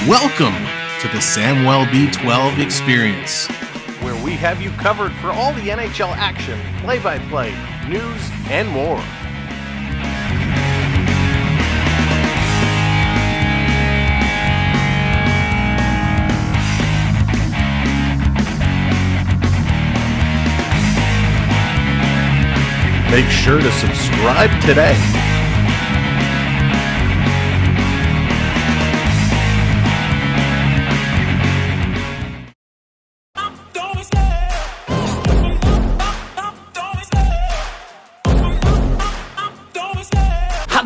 Welcome to the Samwelb B12 experience, where we have you covered for all the NHL action, play-by-play, news, and more. Make sure to subscribe today.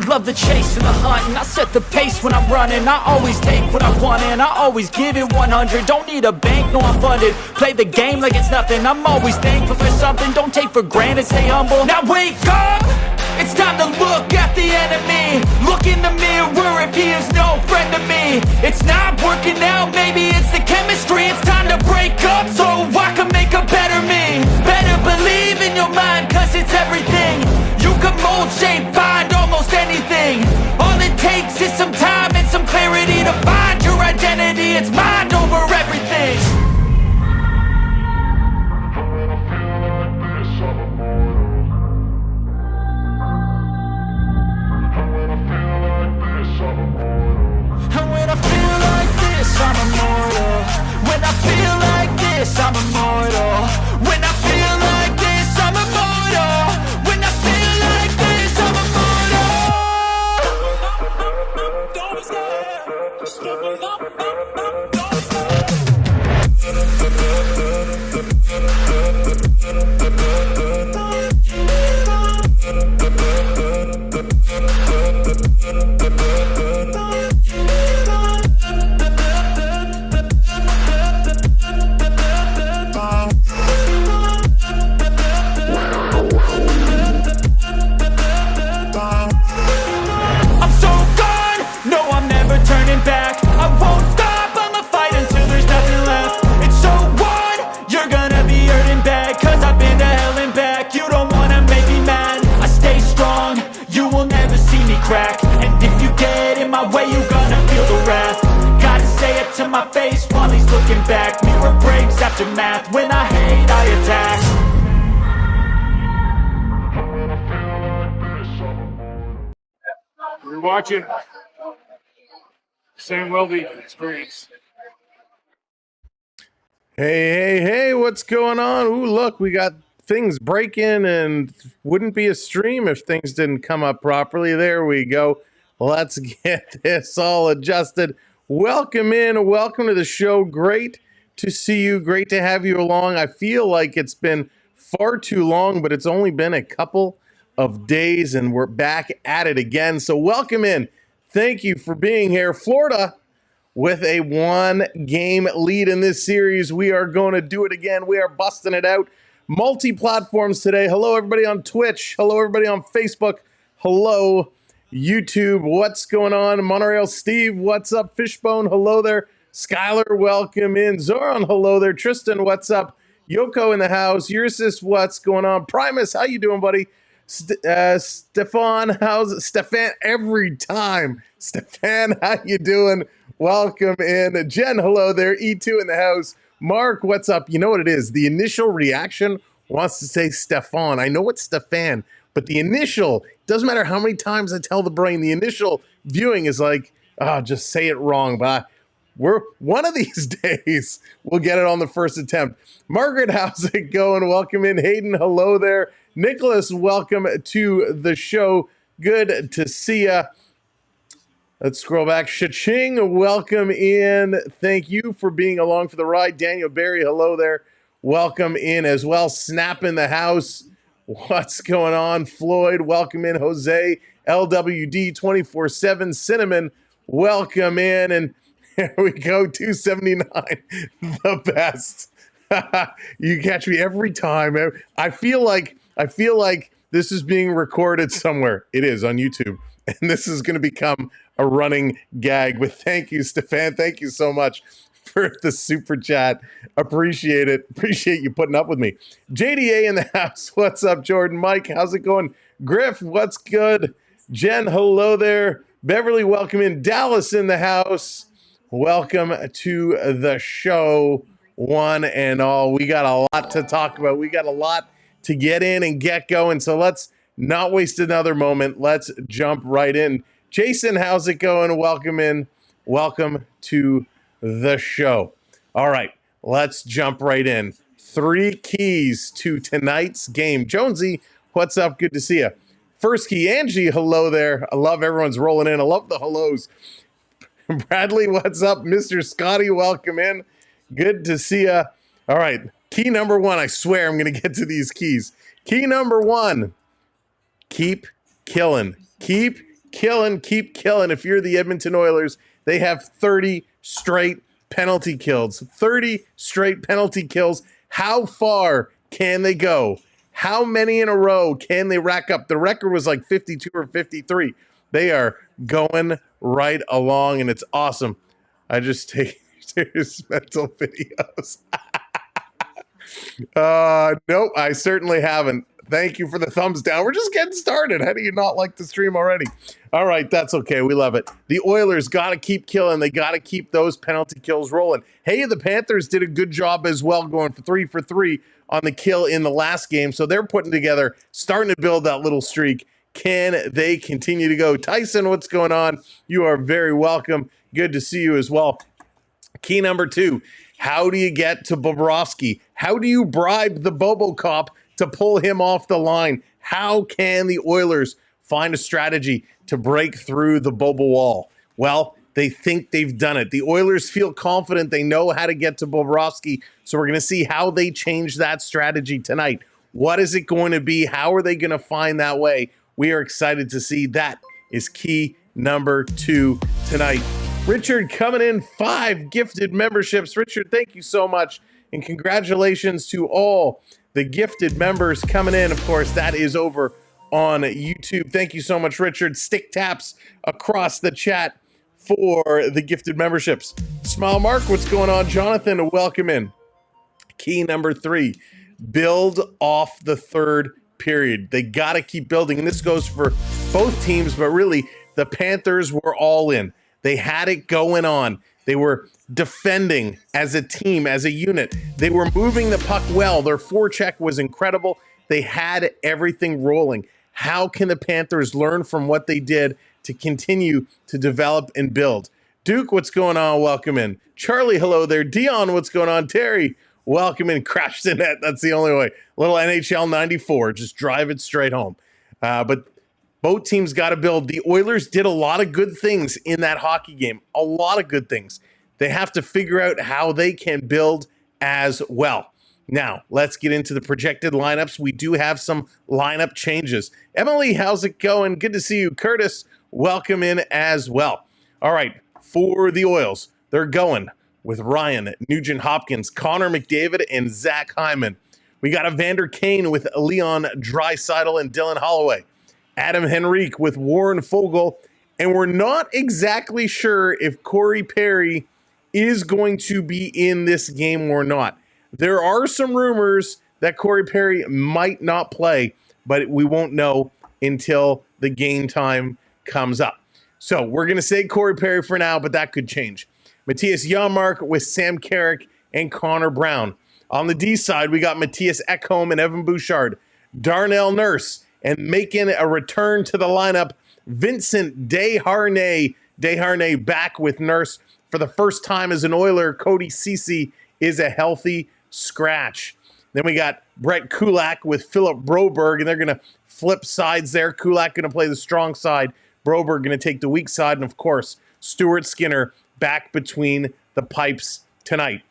Love the chase and the hunt, and I set the pace when I'm running. I always take what I want and I always give it 100. Don't need a bank, no I'm funded. Play the game like it's nothing. I'm always thankful for something. Don't take for granted, stay humble. Now wake up! It's time to look at the enemy. Look in the mirror if he is no friend to me. It's not working out, maybe it's the chemistry. It's time to break up so I can make a better me. Better believe in your mind, cause it's everything. You can mold, shape, find almost anything. All it takes is some time and some clarity to find your identity. It's mind over everything. And when I feel like this, I'm immortal. When I feel like this, I'm immortal. When I feel like this, I'm immortal. When I feel like this, I'm immortal. Don't stop. Just level up. Don't stop. Back. I won't stop, I'ma fight until there's nothing left. It's so what? You're gonna be hurting bad, cause I've been to hell and back. You don't wanna make me mad, I stay strong. You will never see me crack. And if you get in my way, you're gonna feel the wrath. Gotta say it to my face while he's looking back. Mirror breaks after math, when I hate I attack. watching Samwelb experience. Hey, what's going on? Ooh, look, we got things breaking and wouldn't be a stream if things didn't come up properly. There we go. Let's get this all adjusted. Welcome in. Welcome to the show. Great to see you. Great to have you along. I feel like it's been far too long, but it's only been a couple of days and we're back at it again. So welcome in. Thank you for being here. Florida with a 1-game lead in this series. We are going to do it again. We are busting it out. Multi-platforms today. Hello, everybody on Twitch. Hello, everybody on Facebook. Hello, YouTube. What's going on? Monorail Steve, what's up? Fishbone, hello there. Skylar, welcome in. Zoran, hello there. Tristan, what's up? Yoko in the house. Ursus, what's going on? Primus, how you doing, buddy? Stefan, Stefan every time. Stefan, how you doing? Welcome in. Jen, hello there. E2 in the house. Mark, what's up? You know what it is? The initial reaction wants to say Stefan. I know it's Stefan, but the initial, doesn't matter how many times I tell the brain, the initial viewing is like, just say it wrong. But we're one of these days, we'll get it on the first attempt. Margaret, how's it going? Welcome in. Hayden, hello there. Nicholas, welcome to the show. Good to see ya. Let's scroll back. Cha-ching, welcome in. Thank you for being along for the ride. Daniel Barry, hello there. Welcome in as well. Snap in the house. What's going on? Floyd, welcome in. Jose, LWD 24/7. Cinnamon, welcome in. And here we go, 279, the best. You catch me every time. I feel like this is being recorded somewhere. It is on YouTube. And this is going to become a running gag. But thank you, Stefan. Thank you so much for the super chat. Appreciate it. Appreciate you putting up with me. JDA in the house. What's up, Jordan? Mike, how's it going? Griff, what's good? Jen, hello there. Beverly, welcome in. Dallas in the house. Welcome to the show, one and all. We got a lot to talk about. We got a lot to get in and get going. So let's not waste another moment. Let's jump right in. Jason, how's it going? Welcome in. Welcome to the show. All right, let's jump right in. 3 keys to tonight's game. Jonesy, what's up? Good to see you. First key, Angie, hello there. I love everyone's rolling in. I love the hellos. Bradley, what's up? Mr. Scotty, welcome in. Good to see you. All right, key number 1. I swear I'm going to get to these keys. Key number 1. Keep killing. Keep killing. Keep killing. If you're the Edmonton Oilers, they have 30 straight penalty kills. 30 straight penalty kills. How far can they go? How many in a row can they rack up? The record was like 52 or 53. They are going right along, and it's awesome. I just take serious mental videos. Nope, I certainly haven't. Thank you for the thumbs down. We're just getting started. How do you not like the stream already? All right, that's okay. We love it. The Oilers got to keep killing. They got to keep those penalty kills rolling. Hey, the Panthers did a good job as well, going for 3 for 3 on the kill in the last game. So they're putting together, starting to build that little streak. Can they continue to go? Tyson, what's going on? You are very welcome. Good to see you as well. Key number 2, how do you get to Bobrovsky? How do you bribe the Bobo Cop to pull him off the line? How can the Oilers find a strategy to break through the Bobo wall? Well, they think they've done it. The Oilers feel confident they know how to get to Bobrovsky, so we're going to see how they change that strategy tonight. What is it going to be? How are they going to find that way? We are excited to see. That is key number 2 tonight. Richard coming in, 5 gifted memberships. Richard, thank you so much, and congratulations to all the gifted members coming in. Of course, that is over on YouTube. Thank you so much, Richard. Stick taps across the chat for the gifted memberships. Smile Mark, what's going on? Jonathan, welcome in. Key number 3, build off the third period. They got to keep building, and this goes for both teams, but really the Panthers were all in. They had it going on. They were defending as a team, as a unit. They were moving the puck well. Their forecheck was incredible. They had everything rolling. How can the Panthers learn from what they did to continue to develop and build. Duke, what's going on? Welcome in. Charlie, hello there. Dion, what's going on? Terry, welcome in. Crashed the net. That's the only way. Little NHL 94. Just drive it straight home. But both teams got to build. The Oilers did a lot of good things in that hockey game. A lot of good things. They have to figure out how they can build as well. Now, let's get into the projected lineups. We do have some lineup changes. Emily, how's it going? Good to see you. Curtis, welcome in as well. All right, for the Oils, they're going with Ryan Nugent-Hopkins, Connor McDavid, and Zach Hyman. We got Evander Kane with Leon Draisaitl and Dylan Holloway. Adam Henrique with Warren Fogle. And we're not exactly sure if Corey Perry is going to be in this game or not. There are some rumors that Corey Perry might not play, but we won't know until the game time comes up. So we're going to say Corey Perry for now, but that could change. Matthias Janmark with Sam Carrick and Connor Brown. On the D side, we got Matthias Ekholm and Evan Bouchard. Darnell Nurse, and making a return to the lineup, Vincent Desharnais. Desharnais back with Nurse for the first time as an Oiler. Cody Ceci is a healthy scratch. Then we got Brett Kulak with Philip Broberg, and they're going to flip sides there. Kulak going to play the strong side. Broberg going to take the weak side. And, of course, Stuart Skinner back between the pipes tonight.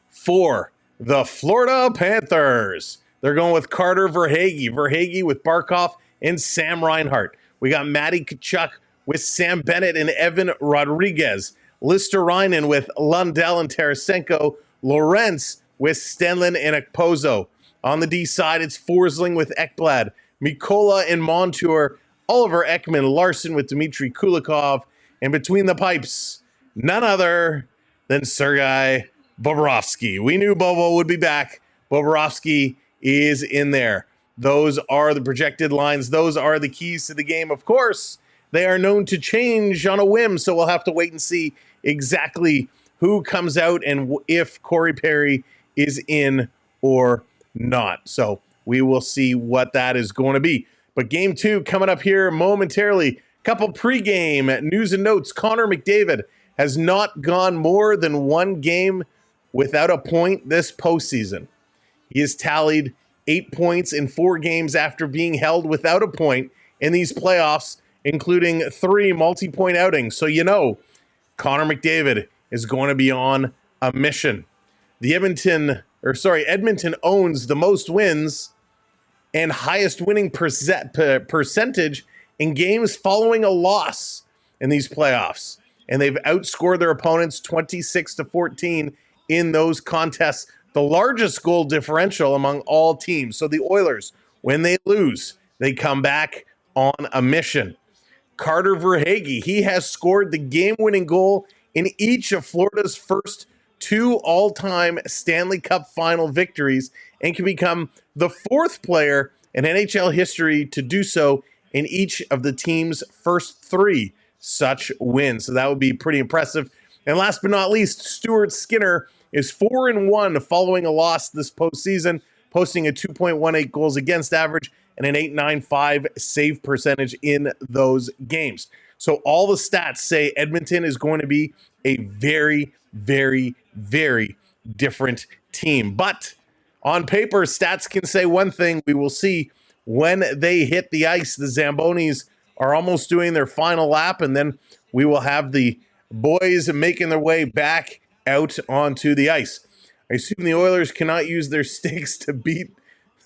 For the Florida Panthers, they're going with Carter Verhaeghe. Verhaeghe with Barkov and Sam Reinhart. We got Matty Tkachuk with Sam Bennett and Evan Rodriguez. Lister Reinen with Lundell and Tarasenko. Lorentz with Stenlin and Okposo. On the D side, it's Forsling with Ekblad. Mikola and Montour. Oliver Ekman Larson with Dmitry Kulikov. And between the pipes, none other than Sergei Bobrovsky. We knew Bobo would be back. Bobrovsky is in there. Those are the projected lines. Those are the keys to the game. Of course, they are known to change on a whim, so we'll have to wait and see exactly who comes out and if Corey Perry is in or not. So we will see what that is going to be. But game two coming up here momentarily. Couple pregame news and notes. Connor McDavid has not gone more than one game without a point this postseason. He has tallied 8 points in 4 games after being held without a point in these playoffs, including 3 multi-point outings. So you know Connor McDavid is going to be on a mission. The Edmonton owns the most wins and highest winning percentage in games following a loss in these playoffs. And they've outscored their opponents 26-14 in those contests. The largest goal differential among all teams. So the Oilers, when they lose, they come back on a mission. Carter Verhaeghe, he has scored the game-winning goal in each of Florida's first 2 all-time Stanley Cup Final victories and can become the 4th player in NHL history to do so in each of the team's first 3 such wins. So that would be pretty impressive. And last but not least, Stuart Skinner is 4-1 following a loss this postseason, posting a 2.18 goals against average and an .895 save percentage in those games. So all the stats say Edmonton is going to be a very, very, very different team. But on paper, stats can say one thing. We will see when they hit the ice. The Zambonis are almost doing their final lap, and then we will have the boys making their way back out onto the ice. I assume the Oilers cannot use their sticks to beat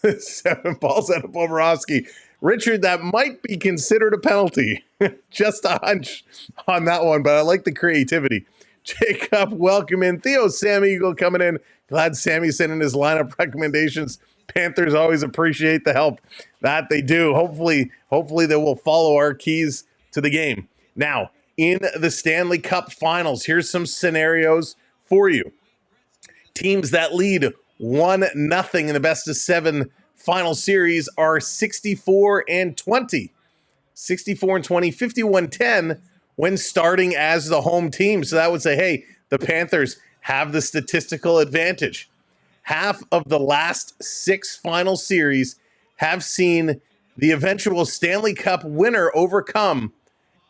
7 balls out of Bobrovsky. Richard, that might be considered a penalty. Just a hunch on that one, but I like the creativity. Jacob, welcome in. Theo Sammy Eagle coming in. Glad Sammy sent in his lineup recommendations. Panthers always appreciate the help. That they do. Hopefully they will follow our keys to the game. Now, in the Stanley Cup Finals, here's some scenarios for you. Teams that lead 1-0 in the best of 7 final series are 64-20. 64-20, 51-10 when starting as the home team. So that would say, hey, the Panthers have the statistical advantage. Half of the last 6 final series have seen the eventual Stanley Cup winner overcome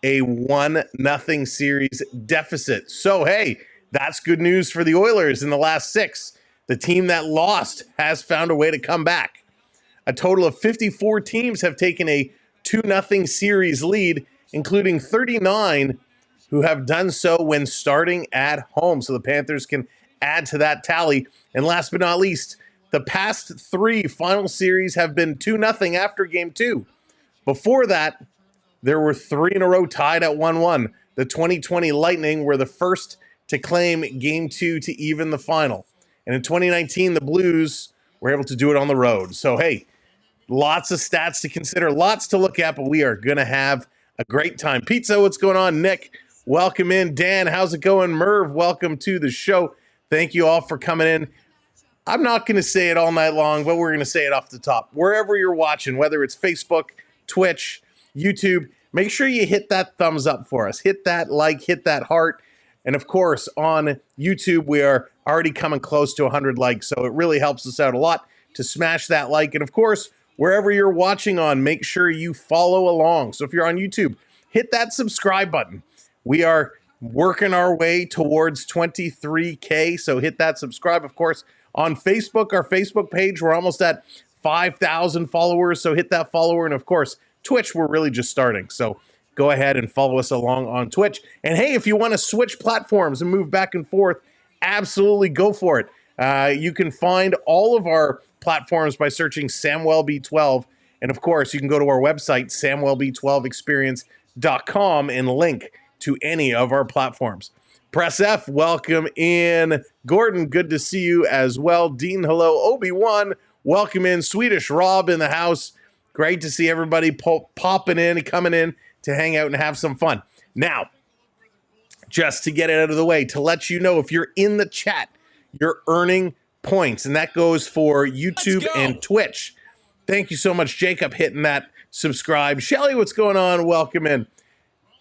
a 1-0 series deficit. So, hey, that's good news for the Oilers in the last 6. The team that lost has found a way to come back. A total of 54 teams have taken a 2-0 series lead, including 39 who have done so when starting at home. So the Panthers can add to that tally. And last but not least, the past 3 final series have been 2-0 after Game 2. Before that, there were 3 in a row tied at 1-1. The 2020 Lightning were the first to claim Game 2 to even the final. And in 2019, the Blues were able to do it on the road. So, hey, lots of stats to consider, lots to look at, but we are going to have a great time. Pizza, what's going on? Nick, welcome in. Dan, how's it going? Merv, welcome to the show. Thank you all for coming in. I'm not going to say it all night long, but we're going to say it off the top. Wherever you're watching, whether it's Facebook, Twitch, YouTube, make sure you hit that thumbs up for us. Hit that like, hit that heart. And of course, on YouTube, we are already coming close to 100 likes. So it really helps us out a lot to smash that like. And of course, wherever you're watching on, make sure you follow along. So if you're on YouTube, hit that subscribe button. We are working our way towards 23K. So hit that subscribe. Of course, on Facebook, our Facebook page, we're almost at 5,000 followers. So hit that follower. And of course, Twitch, we're really just starting. So go ahead and follow us along on Twitch. And hey, if you want to switch platforms and move back and forth, absolutely go for it. You can find all of our platforms by searching Samwelb 12. And of course, you can go to our website, samwelb12experience.com, and link to any of our platforms. Press F, welcome in. Gordon, good to see you as well. Dean, hello. Obi-Wan, welcome in. Swedish Rob in the house. Great to see everybody popping in, coming in to hang out and have some fun. Now, just to get it out of the way, to let you know, if you're in the chat, you're earning points, and that goes for YouTube and Twitch. Thank you so much, Jacob, hitting that subscribe. Shelly, what's going on? Welcome in.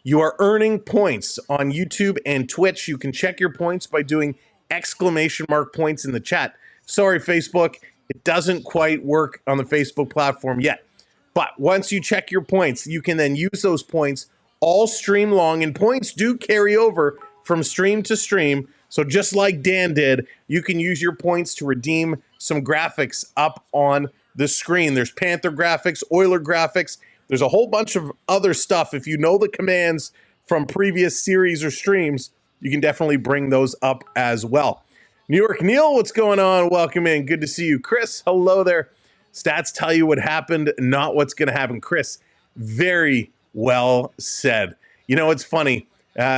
You are earning points on YouTube and Twitch. You can check your points by doing exclamation mark points in the chat. Sorry, Facebook, it doesn't quite work on the Facebook platform yet. But once you check your points, you can then use those points all stream long, and points do carry over from stream to stream. So just like Dan did, you can use your points to redeem some graphics up on the screen. There's Panther graphics, Oiler graphics. There's a whole bunch of other stuff. If you know the commands from previous series or streams, you can definitely bring those up as well. New York Neil, what's going on? Welcome in. Good to see you. Chris, hello there. Stats tell you what happened, not what's going to happen. Chris, very well said. You know, it's funny.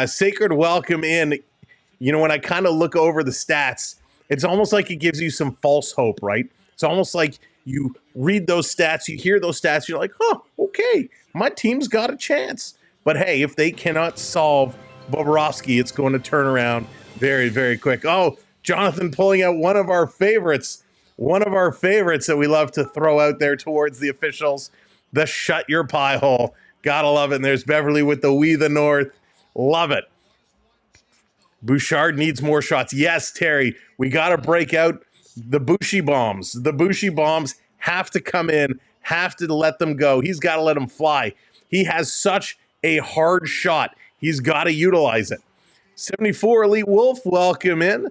Sacred, welcome in. You know, when I kind of look over the stats, it's almost like it gives you some false hope, right? It's almost like you read those stats, you hear those stats, you're like, oh, okay, my team's got a chance. But hey, if they cannot solve Bobrovsky, it's going to turn around very, very quick. Oh, Jonathan pulling out one of our favorites that we love to throw out there towards the officials, the shut your pie hole. Gotta love it. And there's Beverly with the We the North. Love it. Bouchard needs more shots. Yes, Terry, we got to break out the Bushy bombs. The Bushy bombs have to come in, have to let them go. He's got to let them fly. He has such a hard shot. He's got to utilize it. 74 Elite Wolf, welcome in.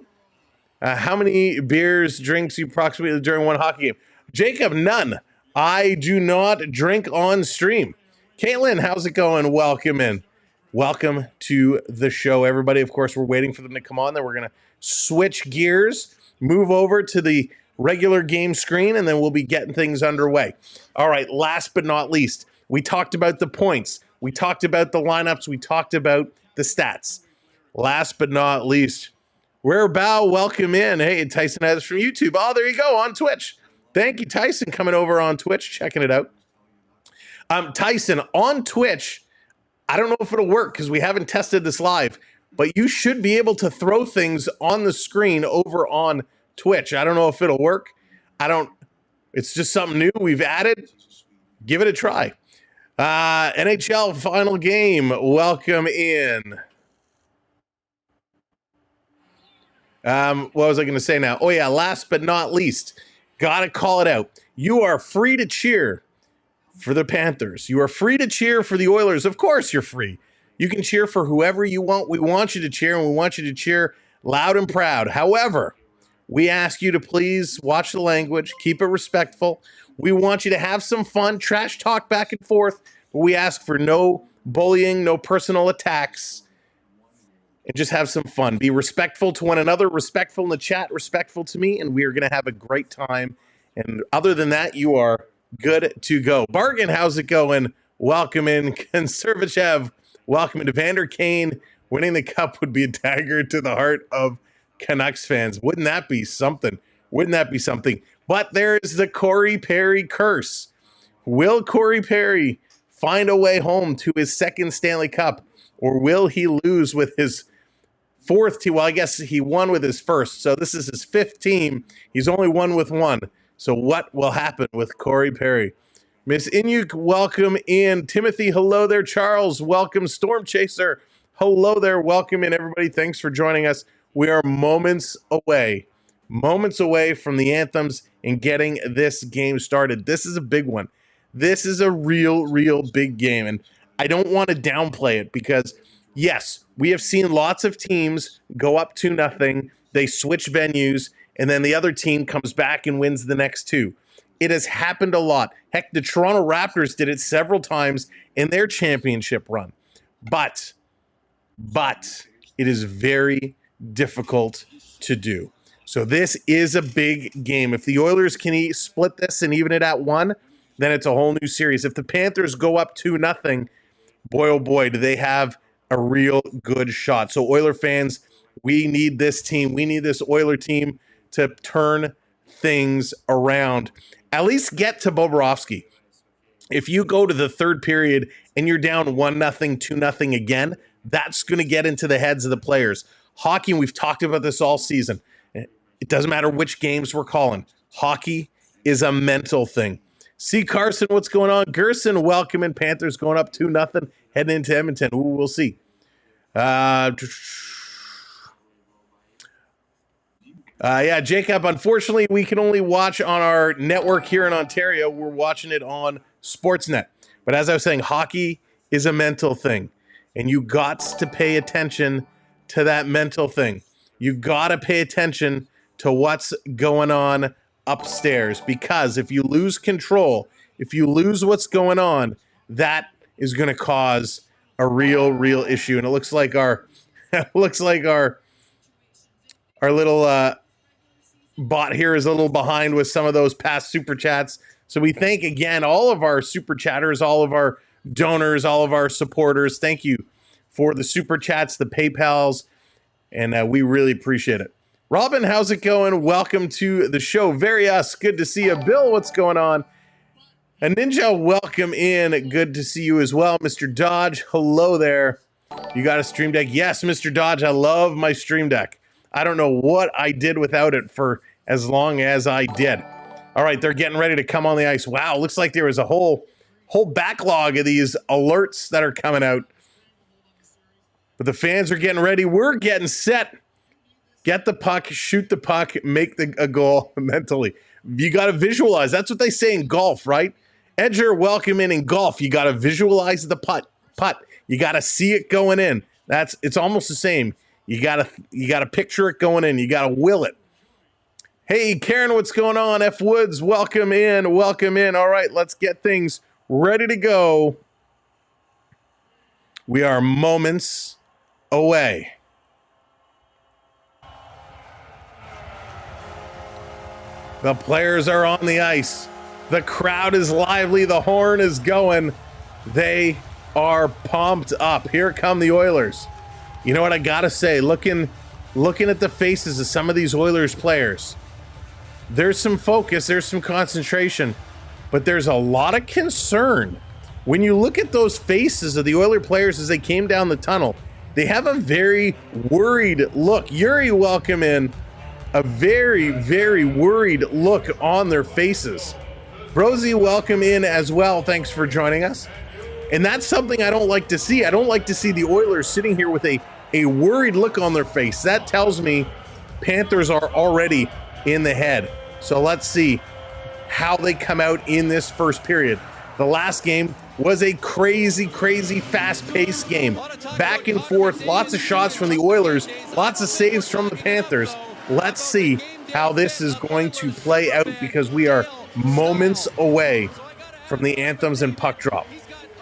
How many beers, drinks you approximately during one hockey game? Jacob, none. I do not drink on stream. Caitlin, how's it going? Welcome in. Welcome to the show, everybody. Of course, we're waiting for them to come on. Then we're going to switch gears, move over to the regular game screen, and then we'll be getting things underway. All right, last but not least, we talked about the points. We talked about the lineups. We talked about the stats. Last but not least, Rare Bow, welcome in. Hey, Tyson has from YouTube. Oh, there you go, on Twitch. Thank you, Tyson, coming over on Twitch, checking it out. Tyson, on Twitch, I don't know if it'll work because we haven't tested this live, but you should be able to throw things on the screen over on Twitch. I don't know if it'll work. It's just something new we've added. Give it a try. NHL Final Game, welcome in. What was I going to say now? Oh, yeah, last but not least, got to call it out. You are free to cheer for the Panthers. You are free to cheer for the Oilers. Of course you're free. You can cheer for whoever you want. We want you to cheer, and we want you to cheer loud and proud. However, we ask you to please watch the language, keep it respectful. We want you to have some fun, trash talk back and forth, but we ask for no bullying, no personal attacks, and just have some fun. Be respectful to one another, respectful in the chat, respectful to me, and we are going to have a great time. And other than that, you are good to go. Bargain, how's it going? Welcome in. Conservachev, welcome into Vander Kane. Winning the cup would be a dagger to the heart of Canucks fans. Wouldn't that be something? Wouldn't that be something? But there's the Corey Perry curse. Will Corey Perry find a way home to his second Stanley Cup, or will he lose with his fourth team? Well, I guess he won with his first, so this is his fifth team. He's only won with one. So what will happen with Corey Perry? Miss Inyuk, welcome in. Timothy, hello there. Charles, welcome. Storm Chaser, hello there. Welcome in, everybody. Thanks for joining us. We are moments away from the Anthems and getting this game started. This is a big one. This is a real big game, and I don't want to downplay it because, yes, we have seen lots of teams go up 2-0. They switch venues, and then the other team comes back and wins the next two. It has happened a lot. Heck, the Toronto Raptors did it several times in their championship run. But it is very difficult to do. So this is a big game. If the Oilers can split this and even it at 1, then it's a whole new series. If the Panthers go up 2-0, boy, oh boy, do they have a real good shot. So Oiler fans, we need this team. We need this Oiler team to turn things around. At least get to Bobrovsky. If you go to the third period and you're down 1-0, 2-0 again, that's going to get into the heads of the players. Hockey, and we've talked about this all season. It doesn't matter which games we're calling. Hockey is a mental thing. See Carson, what's going on? Gerson, welcome in. Panthers going up 2-0, heading into Edmonton. Ooh, we'll see. Yeah, Jacob, unfortunately, we can only watch on our network here in Ontario. We're watching it on Sportsnet. But as I was saying, hockey is a mental thing. And you got to pay attention to that mental thing. You got to pay attention to what's going on upstairs. Because if you lose control, if you lose what's going on, that is going to cause a real issue. And it looks like our little bot here is a little behind with some of those past super chats. So we thank again all of our super chatters, all of our donors, all of our supporters. Thank you for the super chats, the PayPals, and we really appreciate it. Robin, how's it going? Welcome to the show. Various, good to see you. Bill, what's going on? And Ninja, welcome in. Good to see you as well. Mr. Dodge, hello there. You got a Stream Deck? Yes, Mr. Dodge, I love my Stream Deck. I don't know what I did without it for as long as I did. All right, they're getting ready to come on the ice. Wow, looks like there was a whole backlog of these alerts that are coming out. But the fans are getting ready. We're getting set. Get the puck, shoot the puck, make a goal mentally. You got to visualize. That's what they say in golf, right? Edger, welcome in golf. You got to visualize the putt. You got to see it going in. It's almost the same. You gotta picture it going in. You gotta will it. Hey, Karen, what's going on? F. Woods, welcome in. All right, let's get things ready to go. We are moments away. The players are on the ice. The crowd is lively. The horn is going. They are pumped up. Here come the Oilers. You know what I gotta say, looking at the faces of some of these Oilers players, there's some focus, there's some concentration, but there's a lot of concern. When you look at those faces of the Oiler players as they came down the tunnel, they have a very worried look. Yuri, welcome in. A very worried look on their faces. Brozy, welcome in as well. Thanks for joining us. And that's something I don't like to see. I don't like to see the Oilers sitting here with a worried look on their face. That tells me Panthers are already in the head. So let's see how they come out in this first period. The last game was a crazy, crazy fast-paced game. Back and forth, lots of shots from the Oilers, lots of saves from the Panthers. Let's see how this is going to play out because we are moments away from the Anthems and puck drop.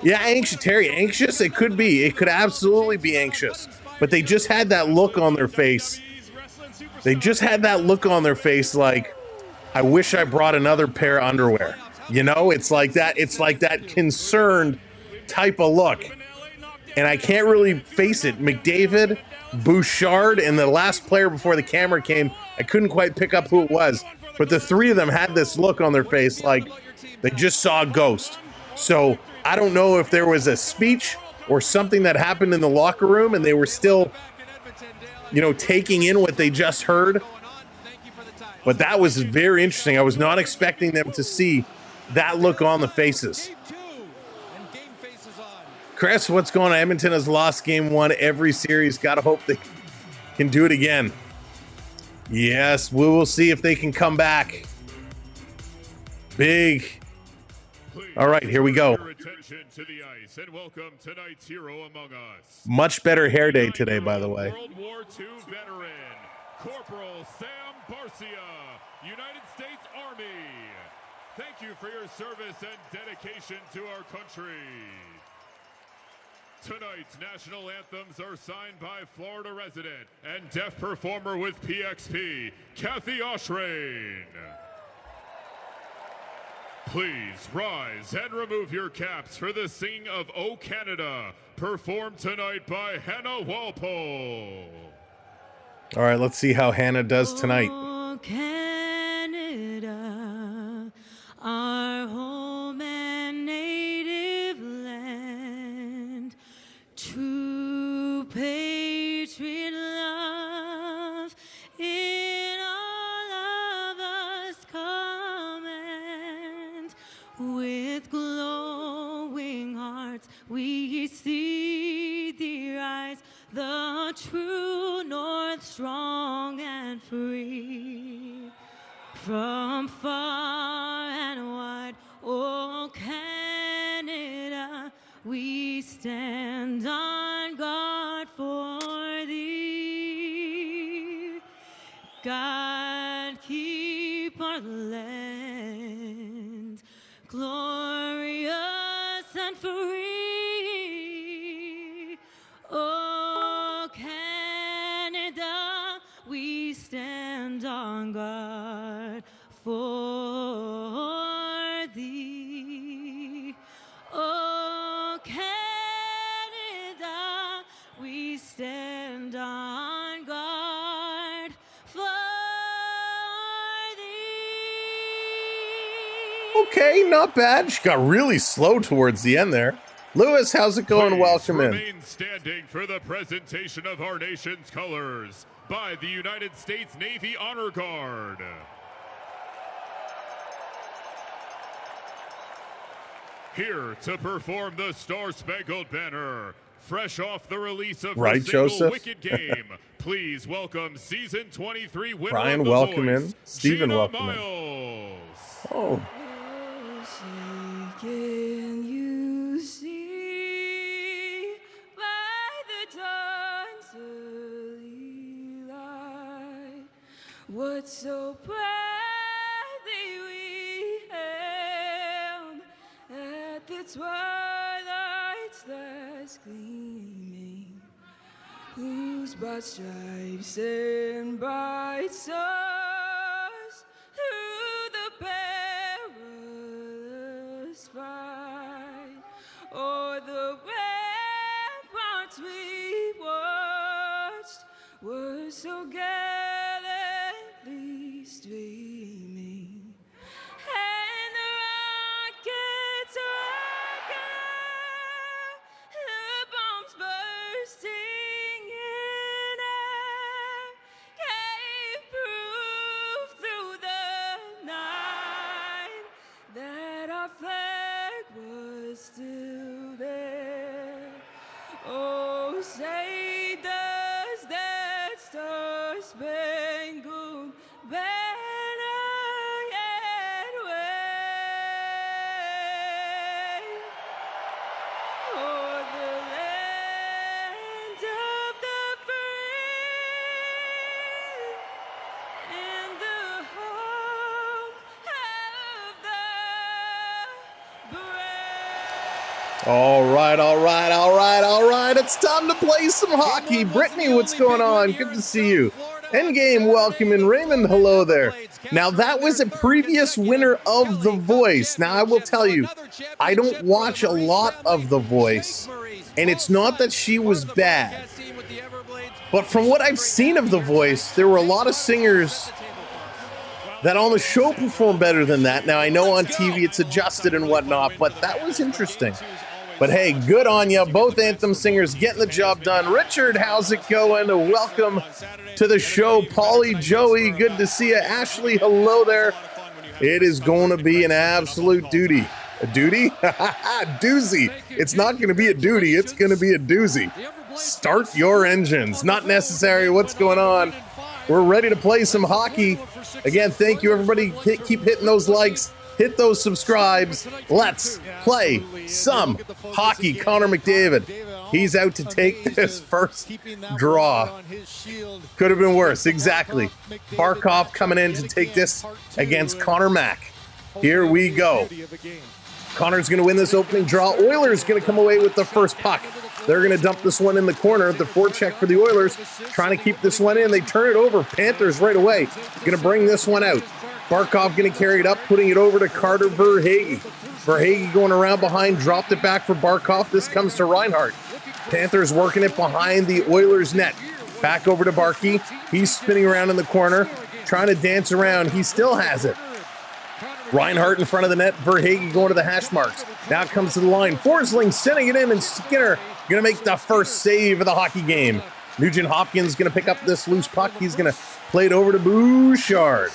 Yeah, anxious, Terry, anxious? It could be. It could absolutely be anxious. But they just had that look on their face. They just had that look on their face like, I wish I brought another pair of underwear. You know, it's like that. It's like that concerned type of look. And I can't really face it. McDavid, Bouchard, and the last player before the camera came, I couldn't quite pick up who it was. But the three of them had this look on their face like they just saw a ghost. So I don't know if there was a speech or something that happened in the locker room and they were still, you know, taking in what they just heard. But that was very interesting. I was not expecting them to see that look on the faces. Chris, what's going on? Edmonton has lost game one every series. Gotta hope they can do it again. Yes, we will see if they can come back. Big. All right, here we go. To the ice and welcome tonight's hero among us. Much better hair day today, by the way. World War II veteran, Corporal Sam Barcia, United States Army. Thank you for your service and dedication to our country. Tonight's national anthems are signed by Florida resident and deaf performer with PXP, Kathy Oshrain. Please rise and remove your caps for the singing of O Canada, performed tonight by Hannah Walpole. All right, let's see how Hannah does tonight. Oh, Canada, our home and native land, true patriot love in all of us command. With glowing hearts we see the rise, the true north, strong and free. From far and wide, oh Canada, we stand on guard for thee. God keep our land glorious and free. Oh Canada, we stand on guard for thee. Oh Canada, we stand on guard for thee. Okay, not bad. She got really slow towards the end there. Lewis, how's it going? Please Welcome in. remain standing for the presentation of our nation's colors by the United States Navy Honor Guard. Here to perform the Star-Spangled Banner, fresh off the release of Right, the single Joseph? Wicked Game, please welcome season 23 winner Brian, of The welcome Voice, in. Steven, Gina welcome in. Miles. Oh, Can you see by the dawn's early light what so proudly we hailed at the twilight's last gleaming, whose broad stripes and bright stars through the perilous fight o'er the ramparts we watched were so gallantly streaming, and the rockets rocking, the bombs bursting in air, gave proof through the night that our flag was still there. Oh, say does that star All right. It's time to play some hockey. Brittany, what's going on? Good to see you. Endgame, welcome in. Raymond, hello there. Now, that was a previous winner of The Voice. Now, I will tell you, I don't watch a lot of The Voice, and it's not that she was bad. But from what I've seen of The Voice, there were a lot of singers that on the show perform better than that. Now, I know on TV it's adjusted and whatnot, but that was interesting. But hey, good on you. Both anthem singers getting the job done. Richard, how's it going? Welcome to the show. Paulie, Joey, good to see you. Ashley, hello there. It is going to be an absolute duty. A duty? Doozy. It's not going to be a duty. It's going to be a doozy. Start your engines. Not necessary. What's going on? We're ready to play some hockey. Again, thank you, everybody. Keep hitting those likes. Hit those subscribes. Let's play some hockey. Connor McDavid. He's out to take this first draw. Could have been worse. Exactly. Barkov coming in to take this against Connor Mack. Here we go. Connor's going to win this opening draw. Oilers going to come away with the first puck. They're going to dump this one in the corner. The forecheck for the Oilers, trying to keep this one in. They turn it over. Panthers right away. Going to bring this one out. Barkov going to carry it up, putting it over to Carter Verhaeghe. Verhaeghe going around behind, dropped it back for Barkov. This comes to Reinhart. Panthers working it behind the Oilers net. Back over to Barkey. He's spinning around in the corner, trying to dance around. He still has it. Reinhart in front of the net. Verhaeghe going to the hash marks. Now it comes to the line. Forsling sending it in, and Skinner going to make the first save of the hockey game. Nugent Hopkins going to pick up this loose puck. He's going to play it over to Bouchard.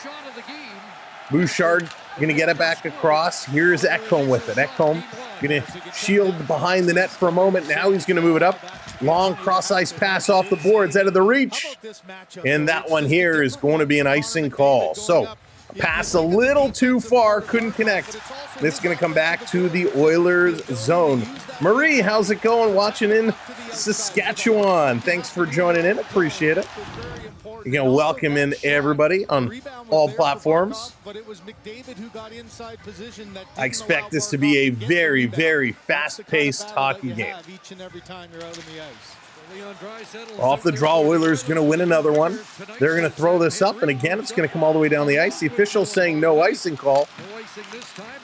Bouchard going to get it back across. Here's Ecamm with it. Ecamm going to shield behind the net for a moment. Now he's going to move it up. Long cross-ice pass off the boards out of the reach. And that one here is going to be an icing call. So, pass a little too far, couldn't connect. This is going to come back to the Oilers zone. Marie, how's it going? Watching in Saskatchewan. Thanks for joining in. Appreciate it. You're going to welcome in everybody on all platforms. I expect this to be a very, very fast-paced hockey game. Off the draw, Oilers going to win another one. They're going to throw this up, and again, it's going to come all the way down the ice. The official saying no icing call.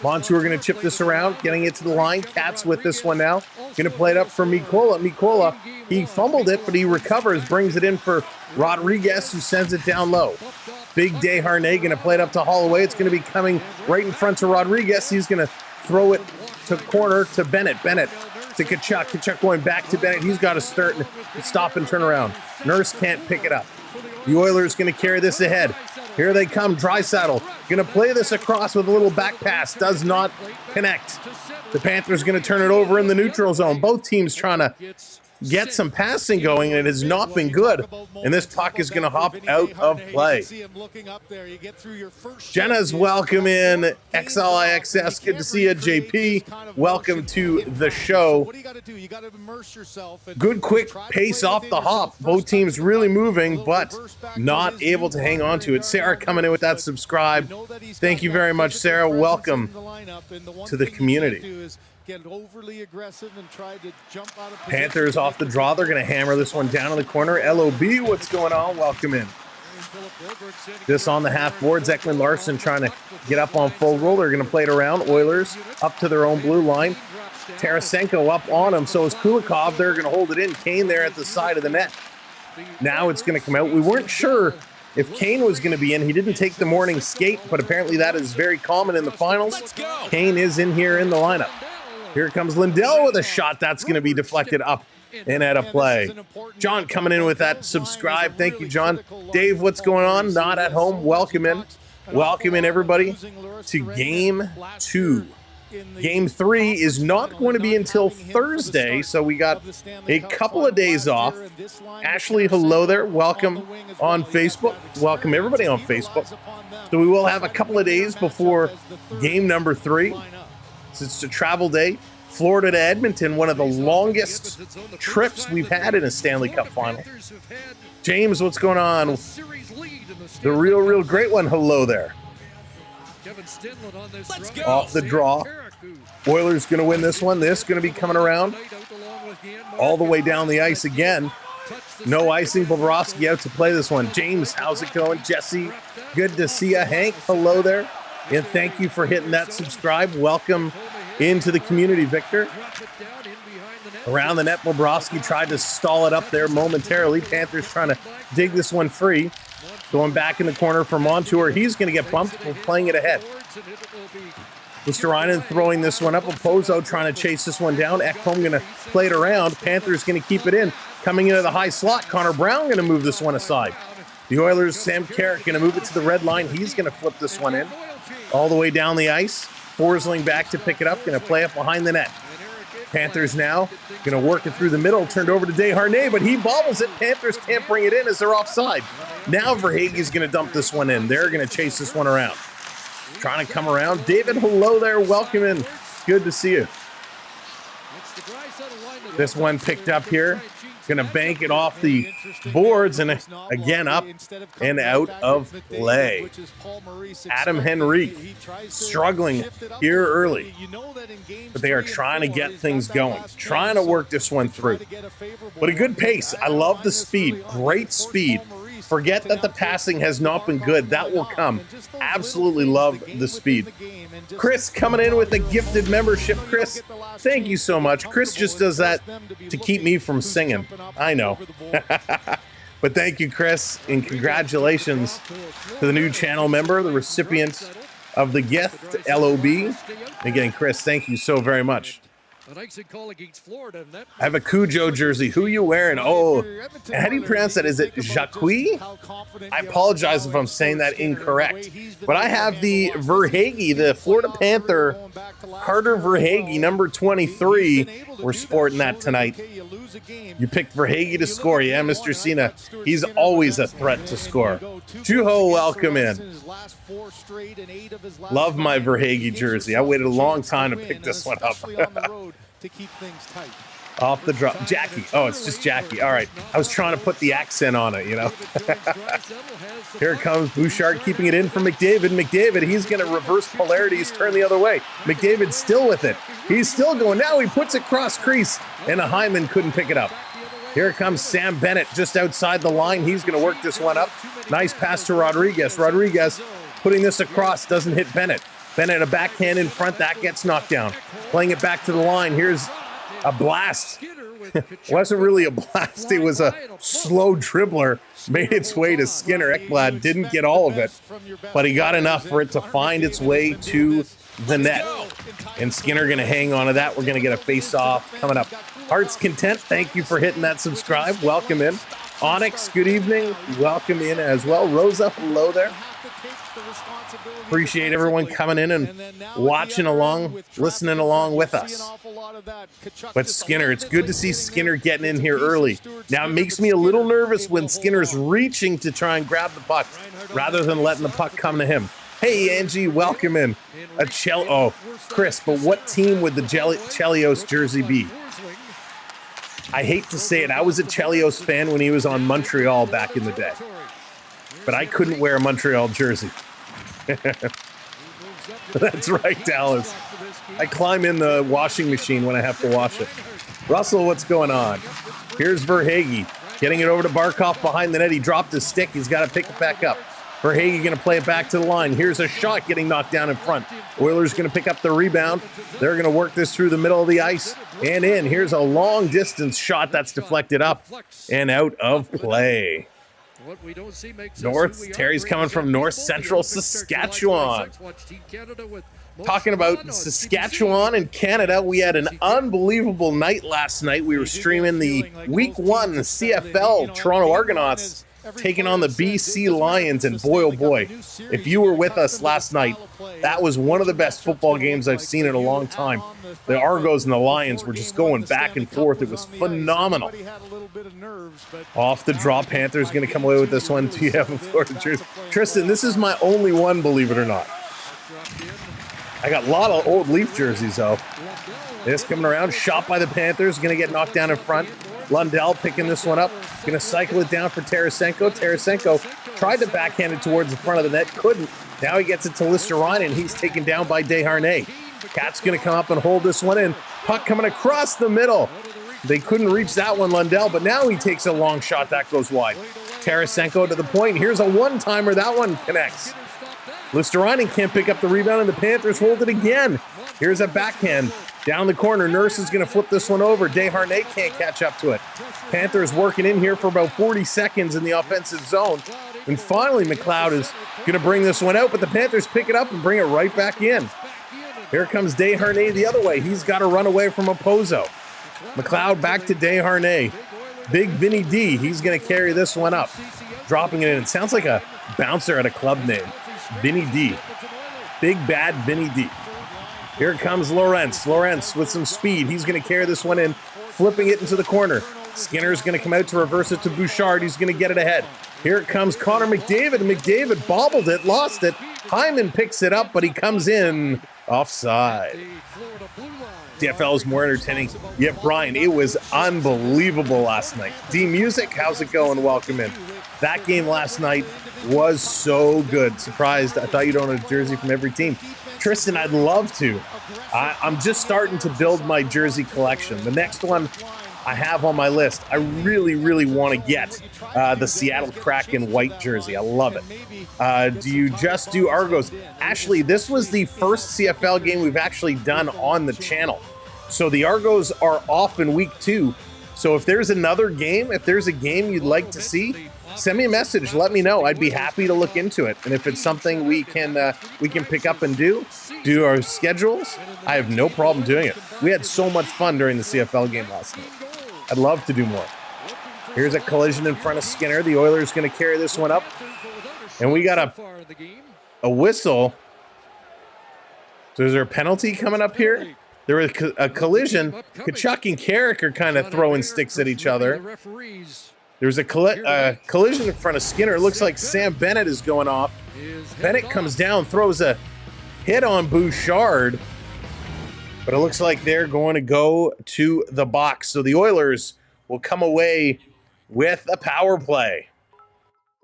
Montour going to chip this around, getting it to the line. Katz with this one now. Going to play it up for Mikola. Mikola, he fumbled it, but he recovers, brings it in for Rodriguez, who sends it down low. Big Desharnais going to play it up to Holloway. It's going to be coming right in front to Rodriguez. He's going to throw it to corner to Bennett. Bennett to Tkachuk. Tkachuk going back to Bennett. He's got to stop and turn around. Nurse can't pick it up. The Oilers going to carry this ahead. Here they come. Draisaitl going to play this across with a little back pass. Does not connect. The Panthers going to turn it over in the neutral zone. Both teams trying to get some passing going, and it has not been good. And this puck is going to hop out of play. Jenna's welcome in. XLIXS, good to see you. JP, welcome to the show. Good quick pace off the hop. Both teams really moving, but not able to hang on to it. Sarah coming in with that subscribe. Thank you very much, Sarah. Welcome to the community. Panthers off the draw. They're going to hammer this one down in the corner. LOB, what's going on? Welcome in. This on the half boards. Ekman Larson trying to get up on full roll. They're going to play it around. Oilers up to their own blue line. Tarasenko up on him. So is Kulikov. They're going to hold it in. Kane there at the side of the net. Now it's going to come out. We weren't sure if Kane was going to be in. He didn't take the morning skate, but apparently that is very common in the finals. Kane is in here in the lineup. Here comes Lindell with a shot that's going to be deflected up and out of play. John coming in with that subscribe. Thank you, John. Dave, what's going on? Not at home. Welcome in. Welcome in, everybody, to Game 2. Game 3 is not going to be until Thursday, so we got a couple of days off. Ashley, hello there. Welcome on Facebook. Welcome, everybody on Facebook. So we will have a couple of days before game number 3. It's a travel day. Florida to Edmonton, one of the longest trips we've had in a Stanley Cup Final. James, what's going on? The real great one. Hello there. Off the draw. Oilers going to win this one. This going to be coming around all the way down the ice again. No icing. Bobrovsky out to play this one. James, how's it going? Jesse, good to see you. Hank, hello there. And thank you for hitting that subscribe. Welcome into the community, Victor. Around the net, Bobrovsky tried to stall it up there momentarily. Panthers trying to dig this one free. Going back in the corner for Montour. He's going to get bumped for playing it ahead. Mr. Reinen throwing this one up. Opozo trying to chase this one down. Ecamm going to play it around. Panthers going to keep it in. Coming into the high slot, Connor Brown going to move this one aside. The Oilers, Sam Carrick going to move it to the red line. He's going to flip this one in. All the way down the ice. Forsling back to pick it up. Going to play it behind the net. Panthers now going to work it through the middle. Turned over to Desharnais, but he bobbles it. Panthers can't bring it in as they're offside. Now Verhaeghe's going to dump this one in. They're going to chase this one around. Trying to come around. David, hello there. Welcome in. Good to see you. This one picked up here. Going to bank it off the boards and again up and out of play. Adam Henrique struggling here early, but they are trying to get things going, trying to work this one through. But a good pace. I love the speed. Great speed. Forget that the passing has not been good. That will come. Absolutely love the speed. Chris coming in with a gifted membership. Chris, thank you so much. Chris just does that to keep me from singing. I know. But thank you, Chris, and congratulations to the new channel member, the recipient of the gift, LOB. Again, Chris, thank you so very much. I have a Cujo jersey. Who you wearing? Oh, how do you pronounce that? Is it Jacques? I apologize if I'm saying that incorrect. But I have the Verhaeghe, the Florida Panther, Carter Verhaeghe, number 23. We're sporting that tonight. You picked Verhaeghe to score. Yeah, Mr. Cena. He's always a threat to score. Juho, welcome in. Love my Verhaeghe jersey. I waited a long time to pick this one up. To keep things tight. Off the drop. Jackie. Oh, it's just Jackie. All right. I was trying to put the accent on it, you know. Here comes Bouchard keeping it in for McDavid. McDavid, he's going to reverse polarities, turn the other way. McDavid's still with it. He's still going. Now he puts it cross crease, and a Hyman couldn't pick it up. Here comes Sam Bennett just outside the line. He's going to work this one up. Nice pass to Rodriguez. Rodriguez putting this across, doesn't hit Bennett. Bennett, a backhand in front, that gets knocked down. Playing it back to the line. Here's a blast. Wasn't really a blast. It was a slow dribbler. Made its way to Skinner. Ekblad didn't get all of it, but he got enough for it to find its way to the net. And Skinner going to hang on to that. We're going to get a face-off coming up. Heart's Content, thank you for hitting that subscribe. Welcome in. Onyx, good evening. Welcome in as well. Rosa, hello there. Appreciate everyone coming in and watching along, listening along with us. But Skinner, it's good to see Skinner getting in here early. Now, it makes me a little nervous when Skinner's reaching to try and grab the puck rather than letting the puck come to him. Hey, Angie, welcome in. Oh, Chris, but what team would the Chelios jersey be? I hate to say it. I was a Chelios fan when he was on Montreal back in the day. But I couldn't wear a Montreal jersey. That's right, Dallas. I climb in the washing machine when I have to wash it. Russell, what's going on? Here's Verhaeghe getting it over to Barkov behind the net. He dropped his stick. He's got to pick it back up. Verhaeghe going to play it back to the line. Here's a shot getting knocked down in front. Oilers going to pick up the rebound. They're going to work this through the middle of the ice and in. Here's a long distance shot that's deflected up and out of play. North, Terry's coming from North Central Saskatchewan. Talking about Saskatchewan and Canada, we had an unbelievable night last night. We were streaming the Week 1 CFL Toronto Argonauts taking on the BC Lions, and boy, oh boy, if you were with us last night, that was one of the best football games I've seen in a long time. The Argos and the Lions were just going back and forth. It was phenomenal. Off the draw, Panthers going to come away with this one. Do you have a Florida jersey? Tristan, this is my only one, believe it or not. I got a lot of old Leaf jerseys, though. This coming around, shot by the Panthers, going to get knocked down in front. Lundell picking this one up, going to cycle it down for Tarasenko. Tarasenko tried to backhand it towards the front of the net, couldn't. Now he gets it to Listerine, and he's taken down by Desharnais. Cat's going to come up and hold this one in. Puck coming across the middle. They couldn't reach that one, Lundell, but now he takes a long shot. That goes wide. Tarasenko to the point. Here's a one-timer. That one connects. Luosterainen can't pick up the rebound, and the Panthers hold it again. Here's a backhand. Down the corner, Nurse is going to flip this one over. Desharnais can't catch up to it. Panthers working in here for about 40 seconds in the offensive zone. And finally, McLeod is going to bring this one out, but the Panthers pick it up and bring it right back in. Here comes Desharnais the other way. He's got to run away from Opozo. McLeod back to Desharnais. Big Vinny D, he's going to carry this one up. Dropping it in. It sounds like a bouncer at a club name. Vinny D. Big bad Vinny D. Here comes Lawrence. Lawrence with some speed. He's going to carry this one in, flipping it into the corner. Skinner's going to come out to reverse it to Bouchard. He's going to get it ahead. Here it comes Connor McDavid. McDavid bobbled it, lost it. Hyman picks it up, but he comes in offside. DFL is more entertaining. Yeah, Brian, it was unbelievable last night. D Music, how's it going? Welcome in. That game last night was so good. Surprised. I thought you'd own a jersey from every team. Tristan, I'd love to. I'm just starting to build my jersey collection. The next one I have on my list, I really, really want to get the Seattle Kraken white jersey. I love it. Do you just do Argos? Ashley, this was the first CFL game we've actually done on the channel. So the Argos are off in week 2. So if there's another game, if there's a game you'd like to see, send me a message. Let me know. I'd be happy to look into it. And if it's something we can pick up and do our schedules, I have no problem doing it. We had so much fun during the CFL game last night. I'd love to do more. Here's a collision in front of Skinner. The Oilers going to carry this one up. And we got a whistle. So is there a penalty coming up here? There was a collision. Kachuk and Carrick are kind of throwing sticks at each other. There's a collision in front of Skinner. It looks like Sam Bennett is going off. Bennett comes down, throws a hit on Bouchard. But it looks like they're going to go to the box. So the Oilers will come away with a power play.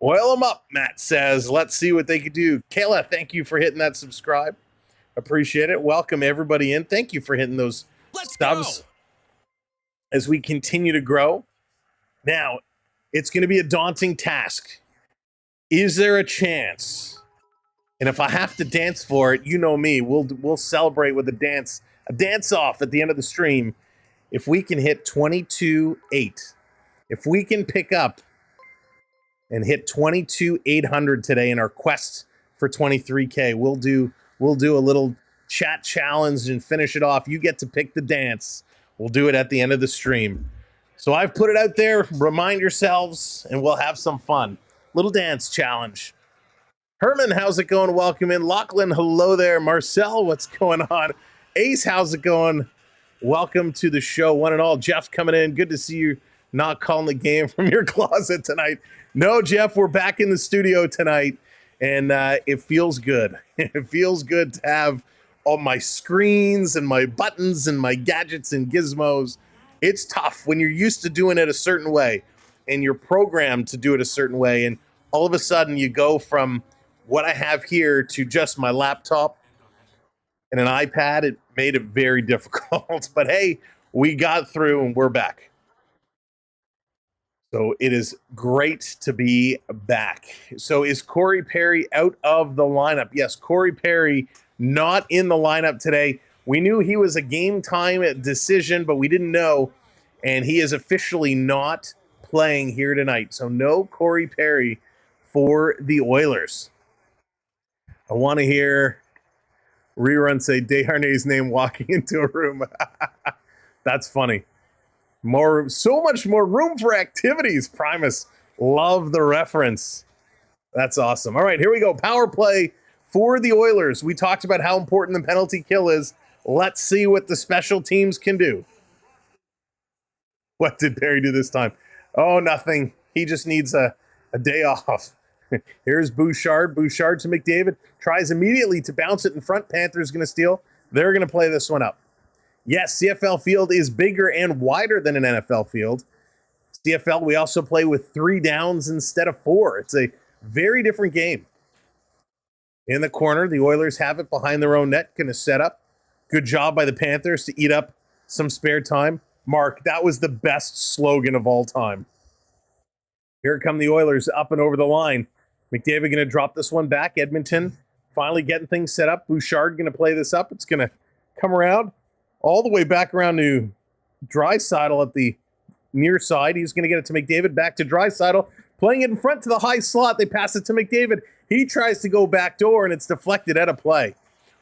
Oil them up, Matt says. Let's see what they can do. Kayla, thank you for hitting that subscribe. Appreciate it. Welcome everybody in. Thank you for hitting those stubs as we continue to grow. Now, it's going to be a daunting task. Is there a chance? And if I have to dance for it, you know me, we'll celebrate with a dance off at the end of the stream. If we can hit 22-8, if we can pick up and hit 22,800 today in our quest for 23K, we'll do a little chat challenge and finish it off. You get to pick the dance. We'll do it at the end of the stream. So I've put it out there. Remind yourselves, and we'll have some fun. Little dance challenge. Herman, how's it going? Welcome in. Lachlan, hello there. Marcel, what's going on? Ace, how's it going? Welcome to the show, one and all. Jeff's coming in. Good to see you not calling the game from your closet tonight. No, Jeff, we're back in the studio tonight, and it feels good. It feels good to have all my screens and my buttons and my gadgets and gizmos. It's tough when you're used to doing it a certain way and you're programmed to do it a certain way, and all of a sudden you go from what I have here to just my laptop and an iPad. It made it very difficult, but hey, we got through and we're back. So it is great to be back. So is Corey Perry out of the lineup? Yes, Corey Perry not in the lineup today. We knew he was a game time decision, but we didn't know, and he is officially not playing here tonight. So no Corey Perry for the Oilers. I want to hear Rerun say Desharnais' name walking into a room. That's funny. So much more room for activities. Primus, love the reference. That's awesome. All right, here we go. Power play for the Oilers. We talked about how important the penalty kill is. Let's see what the special teams can do. What did Perry do this time? Oh, nothing. He just needs a day off. Here's Bouchard. Bouchard to McDavid. Tries immediately to bounce it in front. Panthers going to steal. They're going to play this one up. Yes, CFL field is bigger and wider than an NFL field. CFL, we also play with 3 downs instead of 4. It's a very different game. In the corner, the Oilers have it behind their own net. Going to set up. Good job by the Panthers to eat up some spare time. Mark, that was the best slogan of all time. Here come the Oilers up and over the line. McDavid going to drop this one back. Edmonton finally getting things set up. Bouchard going to play this up. It's going to come around all the way back around to Draisaitl at the near side. He's going to get it to McDavid. Back to Draisaitl. Playing it in front to the high slot. They pass it to McDavid. He tries to go back door, and it's deflected out of play.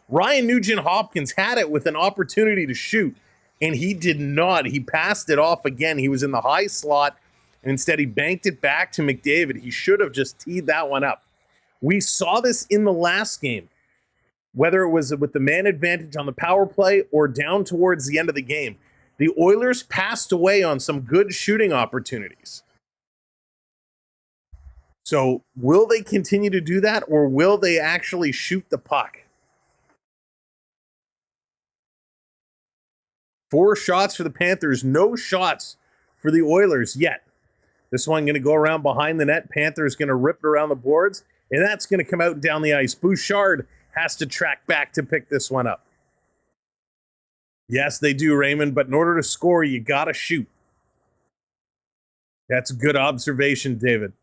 Ryan Nugent-Hopkins had it with an opportunity to shoot, and he did not. He passed it off again. He was in the high slot, and instead he banked it back to McDavid. He should have just teed that one up. We saw this in the last game, whether it was with the man advantage on the power play or down towards the end of the game. The Oilers passed away on some good shooting opportunities. So will they continue to do that, or will they actually shoot the puck? 4 shots for the Panthers, no shots for the Oilers yet. This one going to go around behind the net. Panthers going to rip it around the boards, and that's going to come out and down the ice. Bouchard has to track back to pick this one up. Yes, they do, Raymond, but in order to score, you got to shoot. That's a good observation, David.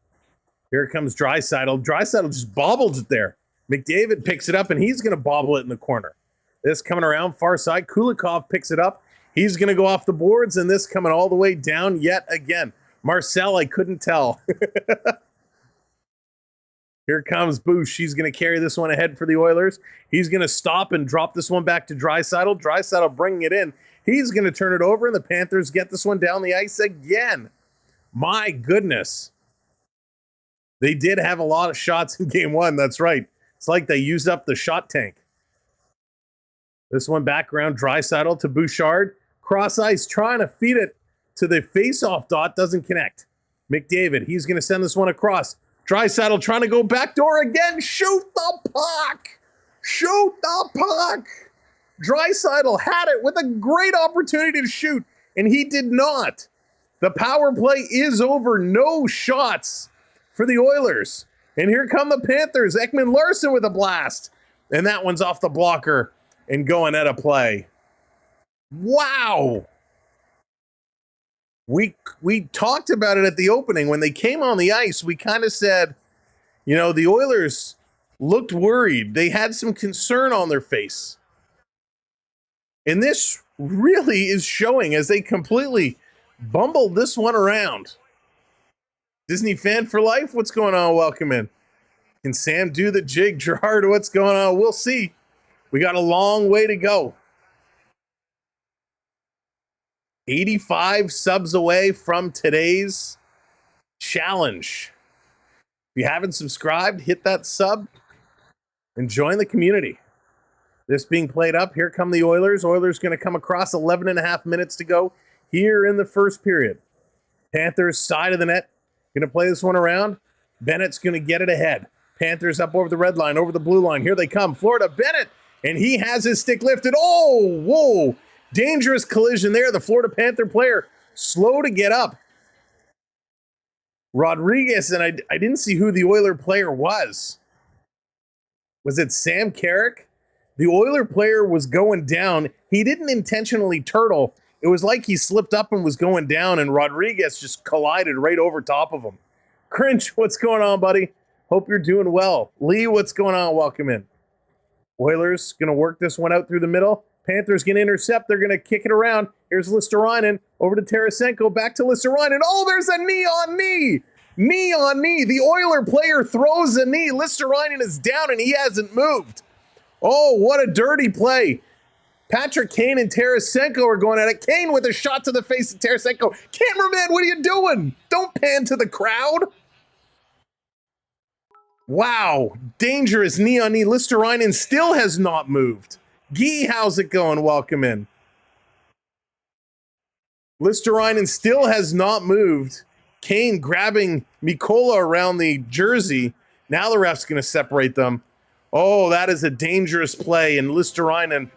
Here comes Draisaitl. Draisaitl just bobbled it there. McDavid picks it up, and he's going to bobble it in the corner. This coming around far side. Kulikov picks it up. He's going to go off the boards, and this coming all the way down yet again. Marcel, I couldn't tell. Here comes Boosh. He's going to carry this one ahead for the Oilers. He's going to stop and drop this one back to Draisaitl. Draisaitl bringing it in. He's going to turn it over, and the Panthers get this one down the ice again. My goodness. They did have a lot of shots in game one. That's right. It's like they used up the shot tank. This one back around Draisaitl to Bouchard. Cross ice trying to feed it to the face-off dot. Doesn't connect. McDavid, he's going to send this one across. Draisaitl trying to go backdoor again. Shoot the puck. Shoot the puck. Draisaitl had it with a great opportunity to shoot, and he did not. The power play is over. No shots for the Oilers. And here come the Panthers. Ekman-Larsson with a blast. And that one's off the blocker and going out of play. Wow. We talked about it at the opening. When they came on the ice, we kind of said, you know, the Oilers looked worried. They had some concern on their face. And this really is showing as they completely bumbled this one around. Disney fan for life? What's going on? Welcome in. Can Sam do the jig? Gerard, what's going on? We'll see. We got a long way to go. 85 subs away from today's challenge. If you haven't subscribed, hit that sub and join the community. This being played up. Here come the Oilers. Oilers going to come across 11 and a half minutes to go here in the first period. Panthers side of the net. Going to play this one around. Bennett's going to get it ahead. Panthers up over the red line, over the blue line. Here they come. Florida, Bennett. And he has his stick lifted. Oh, whoa. Dangerous collision there. The Florida Panther player slow to get up. Rodriguez, and I didn't see who the Oiler player was. Was it Sam Carrick? The Oiler player was going down. He didn't intentionally turtle. It was like he slipped up and was going down, and Rodriguez just collided right over top of him. Cringe, what's going on, buddy? Hope you're doing well. Lee, what's going on? Welcome in. Oilers going to work this one out through the middle. Panthers going to intercept. They're going to kick it around. Here's Listerainen over to Tarasenko. Back to Listerainen. Oh, there's a knee on knee. Knee on knee. The Oiler player throws a knee. Listerainen is down and he hasn't moved. Oh, what a dirty play. Patrick Kane and Tarasenko are going at it. Kane with a shot to the face of Tarasenko. Cameraman, what are you doing? Don't pan to the crowd. Wow. Dangerous knee on knee. Listerainen still has not moved. Gee, how's it going? Welcome in. Listerainen still has not moved. Kane grabbing Mikola around the jersey. Now the ref's going to separate them. Oh, that is a dangerous play. And Listerainen,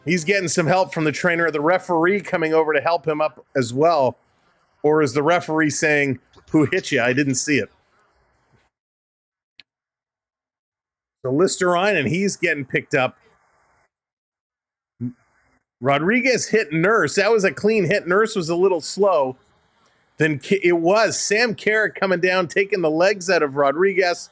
he's getting some help from the trainer. The referee coming over to help him up as well. Or is the referee saying, who hit you? I didn't see it. So Listerainen, he's getting picked up. Rodriguez hit Nurse. That was a clean hit. Nurse was a little slow. Then it was Sam Carrick coming down, taking the legs out of Rodriguez.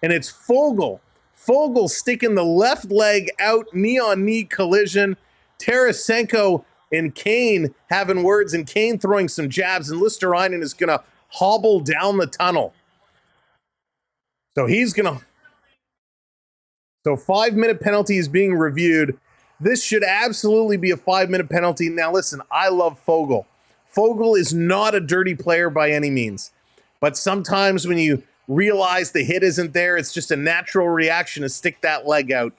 And it's Foegele. Foegele sticking the left leg out, knee-on-knee collision. Tarasenko and Kane having words, and Kane throwing some jabs, and Listerainen is going to hobble down the tunnel. So he's going to... So 5-minute penalty is being reviewed. This should absolutely be a 5-minute penalty. Now listen, I love Foegele. Foegele is not a dirty player by any means. But sometimes when you realize the hit isn't there, it's just a natural reaction to stick that leg out.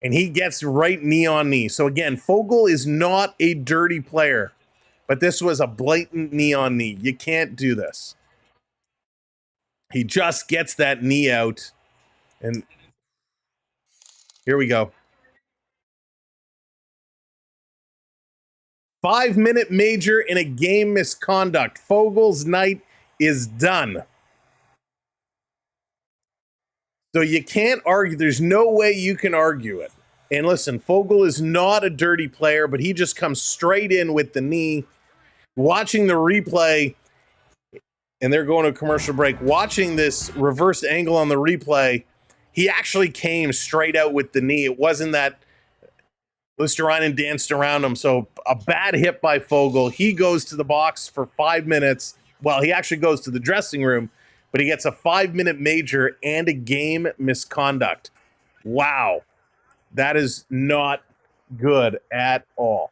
And he gets right knee on knee. So again, Foegele is not a dirty player. But this was a blatant knee on knee. You can't do this. He just gets that knee out. And here we go. 5-minute major in a game misconduct. Foegele's night is done. So you can't argue. There's no way you can argue it. And listen, Foegele is not a dirty player, but he just comes straight in with the knee. Watching the replay, and they're going to a commercial break, watching this reverse angle on the replay, he actually came straight out with the knee. It wasn't that Listerainen danced around him. So a bad hit by Foegele. He goes to the box for 5 minutes. Well, he actually goes to the dressing room, but he gets a 5-minute major and a game misconduct. Wow. That is not good at all.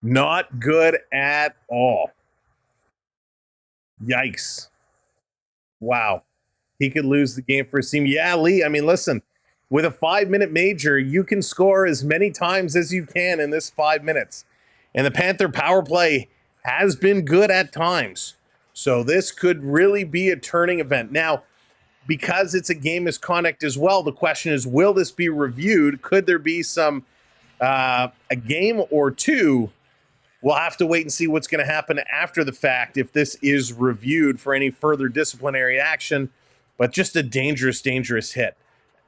Not good at all. Yikes. Wow. He could lose the game for his team. Yeah, Lee, I mean, listen, with a 5-minute major, you can score as many times as you can in this 5 minutes. And the Panther power play has been good at times. So this could really be a turning event. Now, because it's a game misconduct as well, the question is, will this be reviewed? Could there be some, a game or two? We'll have to wait and see what's going to happen after the fact if this is reviewed for any further disciplinary action. But just a dangerous, dangerous hit.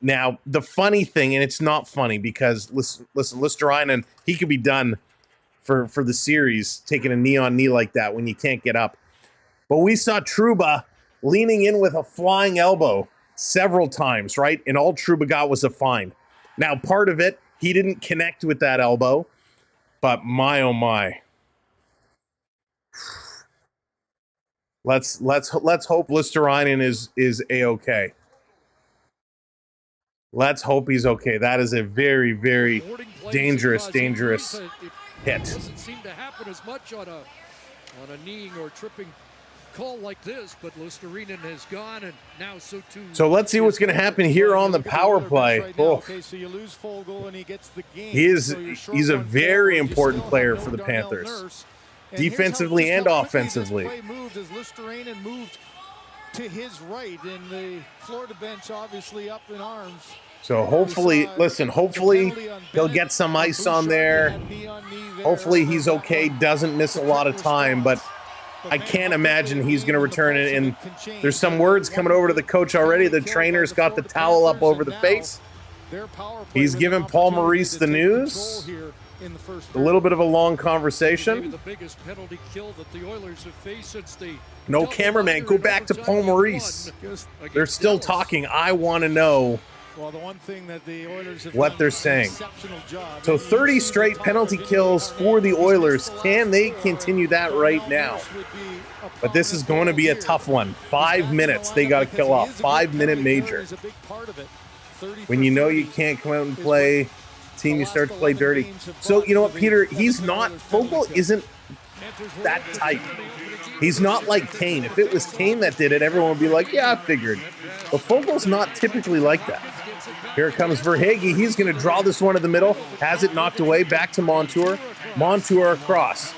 Now, the funny thing, and it's not funny because, listen, Listerainen, he could be done for the series, taking a knee-on-knee like that when you can't get up. But we saw Trouba leaning in with a flying elbow several times, right? And all Trouba got was a fine. Now, part of it, he didn't connect with that elbow, but my, oh my. Let's hope Listerainen is a-okay. Let's hope he's okay. That is a very, very dangerous hit. Doesn't seem to happen as much on a kneeing or tripping call like this, but Listerainen has gone, and now so too. So let's see what's going to happen here on the power play. Oh. He's a very important player for the Panthers, defensively and offensively. Listerainen moved to his right, and the Florida bench obviously up in arms. So hopefully, listen, hopefully he'll get some ice on there. Hopefully he's okay, doesn't miss a lot of time, but I can't imagine he's going to return it. And there's some words coming over to the coach already. The trainer's got the towel up over the face. He's giving Paul Maurice the news. A little bit of a long conversation. No cameraman, go back to Paul Maurice. They're still talking. I want to know what they're saying. So 30 straight penalty kills for the Oilers. Can they continue that right now? But this is going to be a tough one. 5 minutes they got to kill off. 5-minute major. When you know you can't come out and play, team, you start to play dirty. So you know what, Peter? He's not. Foegele isn't that tight. He's not like Kane. If it was Kane that did it, everyone would be like, yeah, I figured. But Fogel's not typically like that. Here comes Verhaeghe. He's going to draw this one to the middle. Has it knocked away. Back to Montour. Montour across.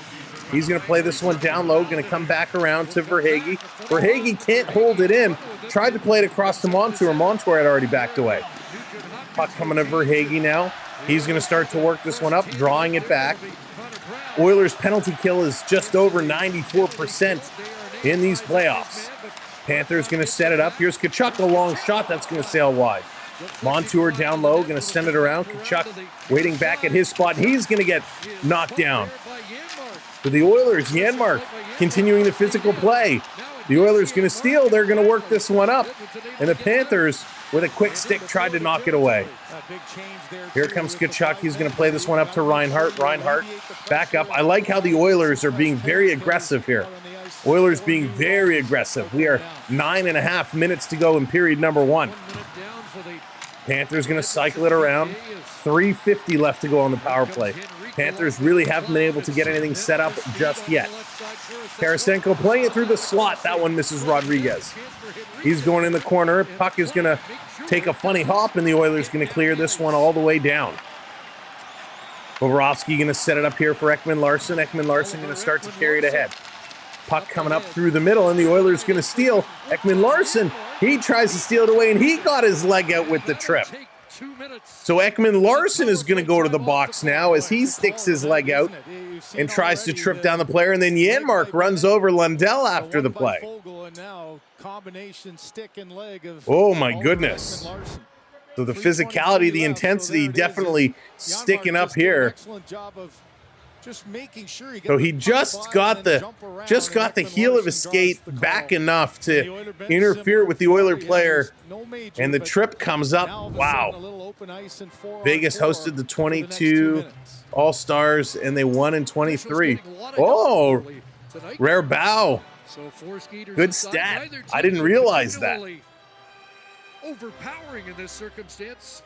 He's going to play this one down low. Going to come back around to Verhaeghe. Verhaeghe can't hold it in. Tried to play it across to Montour. Montour had already backed away. Puck coming to Verhaeghe now. He's going to start to work this one up, drawing it back. Oilers' penalty kill is just over 94% in these playoffs. Panthers going to set it up. Here's Tkachuk, a long shot that's going to sail wide. Montour down low, going to send it around. Tkachuk waiting back at his spot. He's going to get knocked down. For the Oilers, Janmark continuing the physical play. The Oilers going to steal. They're going to work this one up. And the Panthers, with a quick stick, tried to knock it away. Here comes Tkachuk. He's going to play this one up to Reinhart. Reinhart back up. I like how the Oilers are being very aggressive here. Oilers being very aggressive. We are 9.5 minutes to go in period number 1. Panthers going to cycle it around. 3:50 left to go on the power play. Panthers really haven't been able to get anything set up just yet. Tarasenko playing it through the slot. That one misses Rodriguez. He's going in the corner. Puck is going to take a funny hop, and the Oilers going to clear this one all the way down. Bobrovsky going to set it up here for Ekman Larsson. Ekman Larsson going to start to carry it ahead. Puck coming up through the middle, and the Oilers going to steal. Ekman Larsson, he tries to steal it away, and he got his leg out with the trip. So Ekman Larsson is going to go to the box now as he sticks his leg out and tries to trip down the player, and then Janmark runs over Lundell after the play. Oh my goodness. So the physicality, the intensity definitely sticking up here. So he just got the heel of his skate back enough to interfere with the Oiler player, and the trip comes up. Wow. Vegas hosted the 22 All-Stars, and they won in 23. Oh, rare bow. Good stat. I didn't realize that. Overpowering in this circumstance.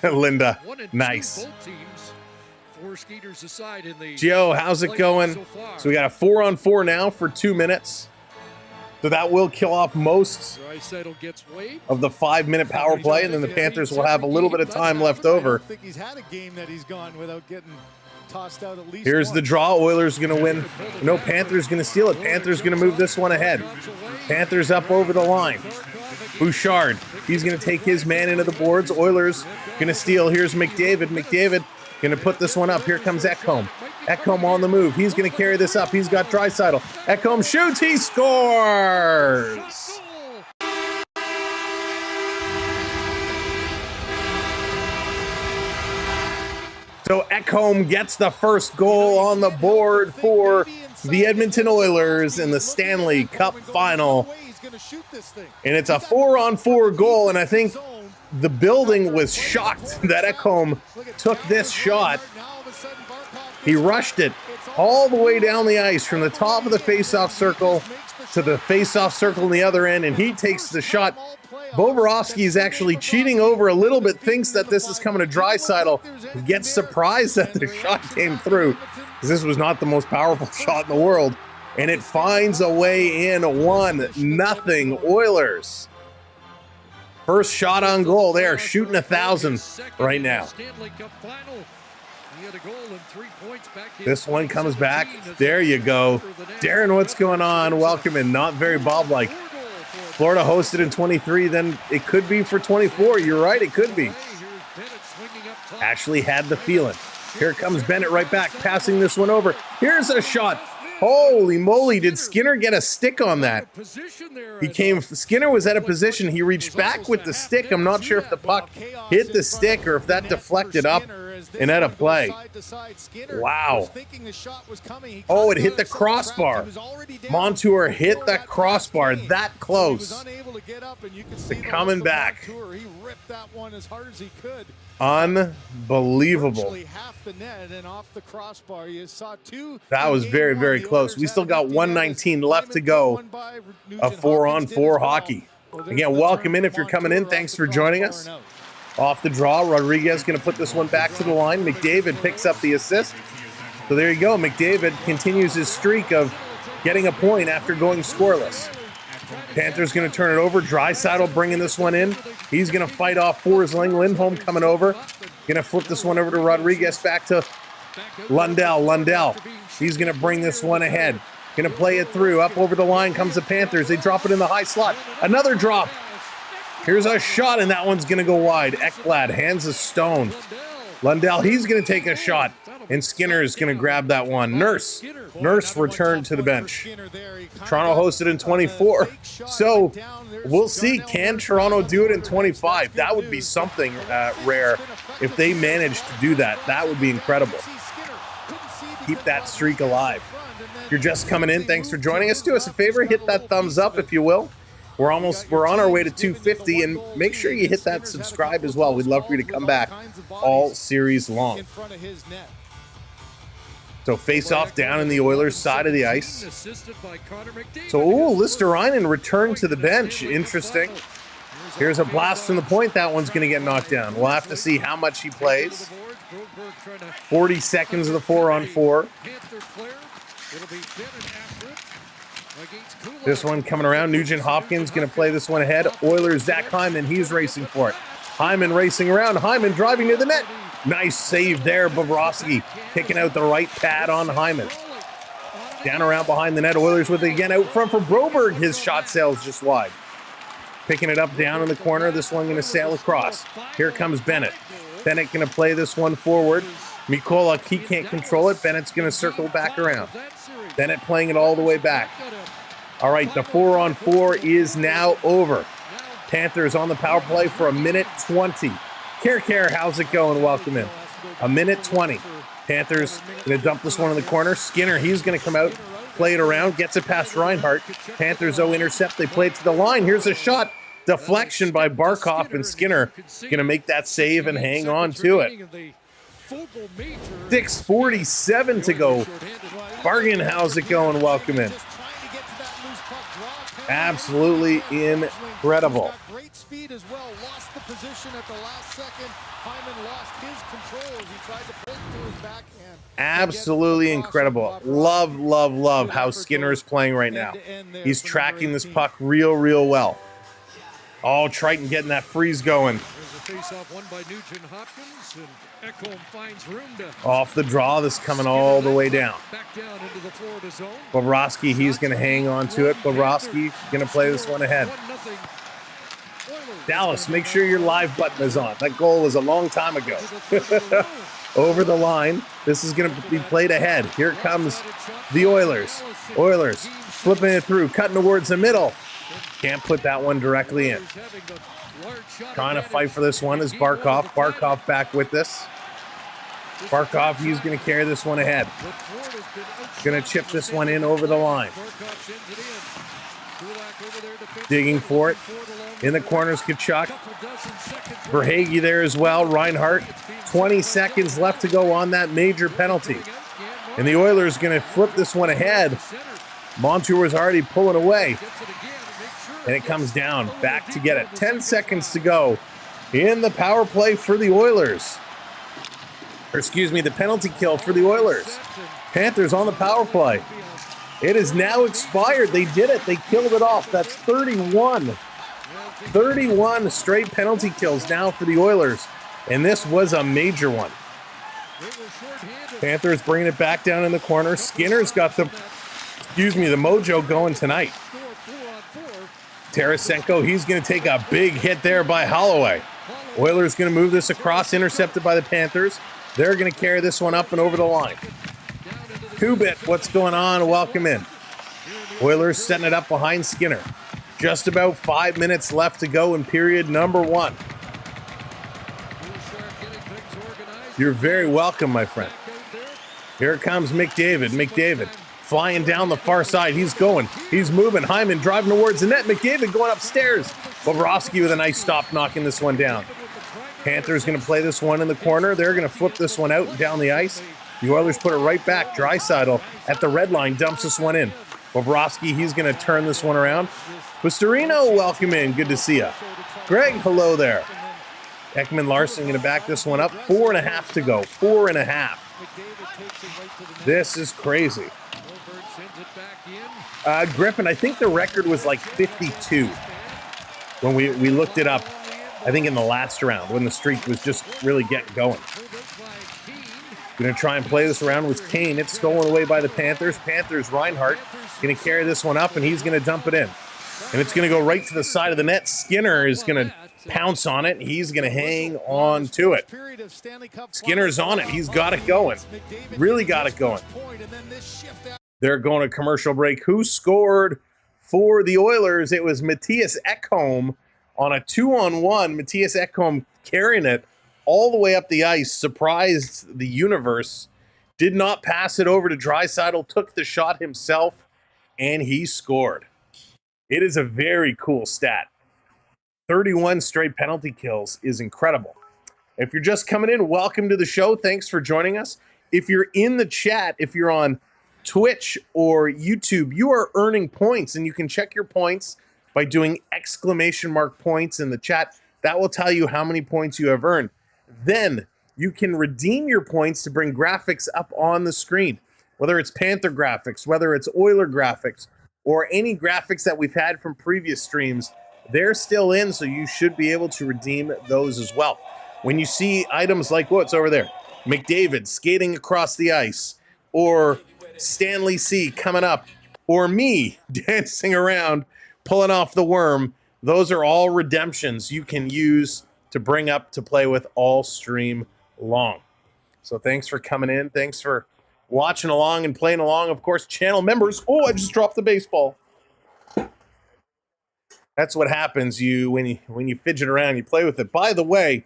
Linda, nice. Four skaters aside in the Joe, how's it going? So we got a 4-on-4 now for 2 minutes. So that will kill off most of the 5-minute power play, and then the Panthers will have a little bit of time left over. Here's the draw. Oilers going to win. No, Panthers going to steal it. Panthers going to move this one ahead. Panthers up over the line. Bouchard, he's going to take his man into the boards. Oilers going to steal. Here's McDavid. McDavid going to put this one up. Here comes Ecamm. Ecamm on the move. He's going to carry this up. He's got Draisaitl. Ecamm shoots. He scores. So Ecamm gets the first goal on the board for the Edmonton Oilers in the Stanley Cup Final. And it's a 4-on-4 goal, and I think the building was shocked that Ecamm took this shot. He rushed it all the way down the ice from the top of the face-off circle to the face-off circle on the other end, and he takes the shot. Bobrovsky is actually cheating over a little bit, thinks that this is coming to Draisaitl, gets surprised that the shot came through, because this was not the most powerful shot in the world, and it finds a way in. 1-0 Oilers. First shot on goal. They are shooting 1,000 right now. This one comes back. There you go. Darren, what's going on? Welcome in. Not very Bob-like. Florida hosted in 23, then it could be for 24. You're right, it could be. Actually had the feeling. Here comes Bennett right back, passing this one over. Here's a shot. Holy moly, did Skinner get a stick on that? Skinner was at a position, he reached back with the stick. I'm not sure if the puck hit the stick or if that deflected up and at a play. Wow. Oh, it hit the crossbar. Montour hit the crossbar that close. To coming back. Unbelievable. That was very, very close. We still got 1:19 left to go of 4-on-4 hockey. Again, welcome in if you're coming in. Thanks for joining us. Off the draw, Rodriguez going to put this one back to the line. McDavid picks up the assist. So there you go. McDavid continues his streak of getting a point after going scoreless. Panthers going to turn it over. Draisaitl bringing this one in. He's going to fight off Forsling. Lindholm coming over. Going to flip this one over to Rodriguez. Back to Lundell. Lundell. He's going to bring this one ahead. Going to play it through. Up over the line comes the Panthers. They drop it in the high slot. Another drop. Here's a shot, and that one's going to go wide. Ekblad hands a stone. Lundell, he's going to take a shot. And Skinner is going to grab that one. Nurse returned to the bench. Toronto hosted in 24. So we'll see. Can Toronto do it in 25? That would be something rare if they manage to do that. That would be incredible. Keep that streak alive. If you're just coming in, thanks for joining us. Do us a favor, hit that thumbs up if you will. We're on our way to 250, and make sure you hit that subscribe as well. We'd love for you to come back all series long. So face off down in the Oilers side of the ice. So Listerainen returned to the bench. Interesting. Here's a blast from the point. That one's going to get knocked down. We'll have to see how much he plays. 40 seconds of the 4-on-4. This one coming around. Nugent Hopkins going to play this one ahead. Oilers, Zach Hyman, he's racing for it. Hyman racing around. Hyman driving to the net. Nice save there. Bobrovsky picking out the right pad on Hyman. Down around behind the net. Oilers with it again out front for Broberg. His shot sails just wide. Picking it up down in the corner. This one going to sail across. Here comes Bennett. Bennett going to play this one forward. Mikola, he can't control it. Bennett's going to circle back around. Bennett playing it all the way back. All right, the 4-on-4 is now over. Panthers on the power play for 1:20. Care, how's it going? Welcome in. 1:20. Panthers going to dump this one in the corner. Skinner, he's going to come out, play it around, gets it past Reinhart. Panthers, intercept. They play it to the line. Here's a shot. Deflection by Barkov, and Skinner going to make that save and hang on to it. 6:47 to go. Bargain, how's it going? Welcome in. Absolutely incredible. Great speed as well. Lost the position at the last second. Hyman lost his control as he tried to pull it to his backhand. Absolutely incredible. Love how Skinner is playing right now. He's tracking this puck real well. Oh, Triton getting that freeze going. Face-off won by Nugent Hopkins, and Ecamm finds room to off the draw. This coming all the way down. Back down into the Florida zone. Bobrovsky, he's going to hang on to it. Bobrovsky going to play this one ahead. Dallas, make sure your live button is on. That goal was a long time ago. Over the line. This is going to be played ahead. Here comes the Oilers. Oilers flipping it through, cutting towards the middle. Can't put that one directly in. Trying to fight for this one is Barkov. Barkov back with this. Barkov, he's going to carry this one ahead. Going to chip this one in over the line. Digging for it. In the corners, Kachuk. Verhaeghe there as well. Reinhart. 20 seconds left to go on that major penalty. And the Oilers going to flip this one ahead. Montour is already pulling away. And it comes down, back to get it. 10 seconds to go in the power play for the Oilers. Or excuse me, the penalty kill for the Oilers. Panthers on the power play. It is now expired. They did it. They killed it off. That's 31. 31 straight penalty kills now for the Oilers. And this was a major one. Panthers bringing it back down in the corner. Skinner's got the mojo going tonight. Tarasenko, he's going to take a big hit there by Holloway. Oilers going to move this across, intercepted by the Panthers. They're going to carry this one up and over the line. Kubit, what's going on? Welcome in. Oilers setting it up behind Skinner. Just about 5 minutes left to go in period number 1. You're very welcome, my friend. Here comes McDavid. McDavid flying down the far side. He's going. He's moving. Hyman driving towards the net. McDavid going upstairs. Bobrovsky with a nice stop, knocking this one down. Panthers going to play this one in the corner. They're going to flip this one out and down the ice. The Oilers put it right back. Draisaitl at the red line dumps this one in. Bobrovsky, he's going to turn this one around. Pustarino, welcome in. Good to see you. Greg, hello there. Ekman Larson going to back this one up. 4.5 to go. 4.5. This is crazy. Griffin, I think the record was like 52 when we looked it up, I think in the last round, when the streak was just really getting going. Going to try and play this around with Kane. It's stolen away by the Panthers. Panthers, Reinhart, going to carry this one up, and he's going to dump it in. And it's going to go right to the side of the net. Skinner is going to pounce on it. He's going to hang on to it. Skinner's on it. He's got it going. Really got it going. They're going to commercial break. Who scored for the Oilers? It was Mattias Ekholm on a 2-on-1. Mattias Ekholm carrying it all the way up the ice. Surprised the universe. Did not pass it over to Draisaitl. Took the shot himself, and he scored. It is a very cool stat. 31 straight penalty kills is incredible. If you're just coming in, welcome to the show. Thanks for joining us. If you're in the chat, if you're on Twitch or YouTube, you are earning points, and you can check your points by doing ! points in the chat. That will tell you how many points you have earned. Then you can redeem your points to bring graphics up on the screen, whether it's Panther graphics, whether it's Oiler graphics, or any graphics that we've had from previous streams. They're still in, so you should be able to redeem those as well. When you see items like what's over there, McDavid skating across the ice, or Stanley C coming up, or me dancing around, pulling off the worm, those are all redemptions you can use to bring up to play with all stream long. So thanks for coming in. Thanks for watching along and playing along. Of course, channel members. Oh, I just dropped the baseball. That's what happens when you fidget around, you play with it. By the way,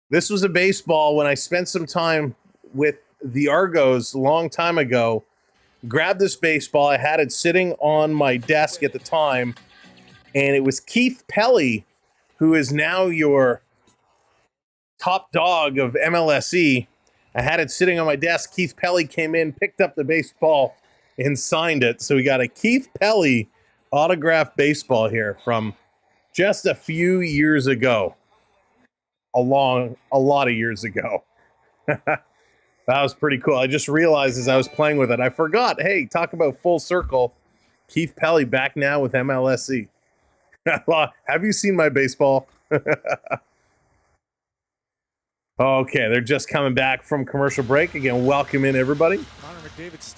this was a baseball when I spent some time with the Argos a long time ago. Grabbed this baseball. I had it sitting on my desk at the time, and it was Keith Pelly, who is now your top dog of MLSE. I had it sitting on my desk. Keith Pelly came in, picked up the baseball, and signed it. So we got a Keith Pelly autographed baseball here from just a few years ago. A lot of years ago. That was pretty cool. I just realized as I was playing with it, I forgot, hey, talk about full circle. Keith Pelly back now with MLSE. Have you seen my baseball? Okay, they're just coming back from commercial break. Again, welcome in, everybody.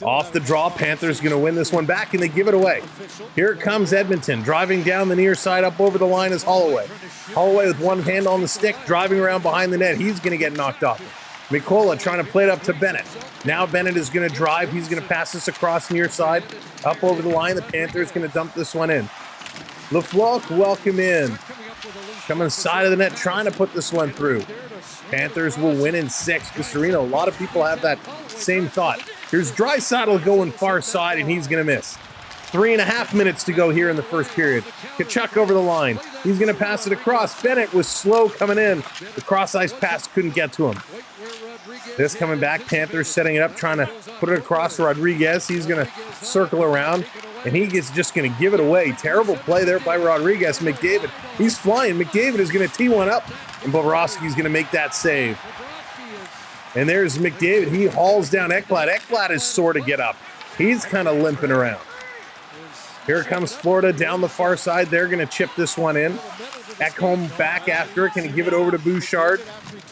Off the draw, Panthers going to win this one back, and they give it away. Here it comes Edmonton, driving down the near side. Up over the line is Holloway. Holloway with one hand on the stick, driving around behind the net. He's going to get knocked off. Mikola trying to play it up to Bennett. Now Bennett is going to drive. He's going to pass this across near side. Up over the line, the Panthers going to dump this one in. LeFlauc, welcome in. Coming side of the net, trying to put this one through. Panthers will win in 6. Pistorino, a lot of people have that same thought. Here's Draisaitl going far side, and he's going to miss. 3.5 minutes to go here in the first period. Tkachuk over the line. He's going to pass it across. Bennett was slow coming in. The cross-ice pass couldn't get to him. This coming back, Panthers setting it up, trying to put it across Rodriguez. He's going to circle around, and he is just going to give it away. Terrible play there by Rodriguez. McDavid, he's flying. McDavid is going to tee one up, and Bobrovsky's going to make that save. And there's McDavid. He hauls down Ekblad. Ekblad is sore to get up. He's kind of limping around. Here comes Florida down the far side. They're going to chip this one in. Ekholm back after it. Can he give it over to Bouchard?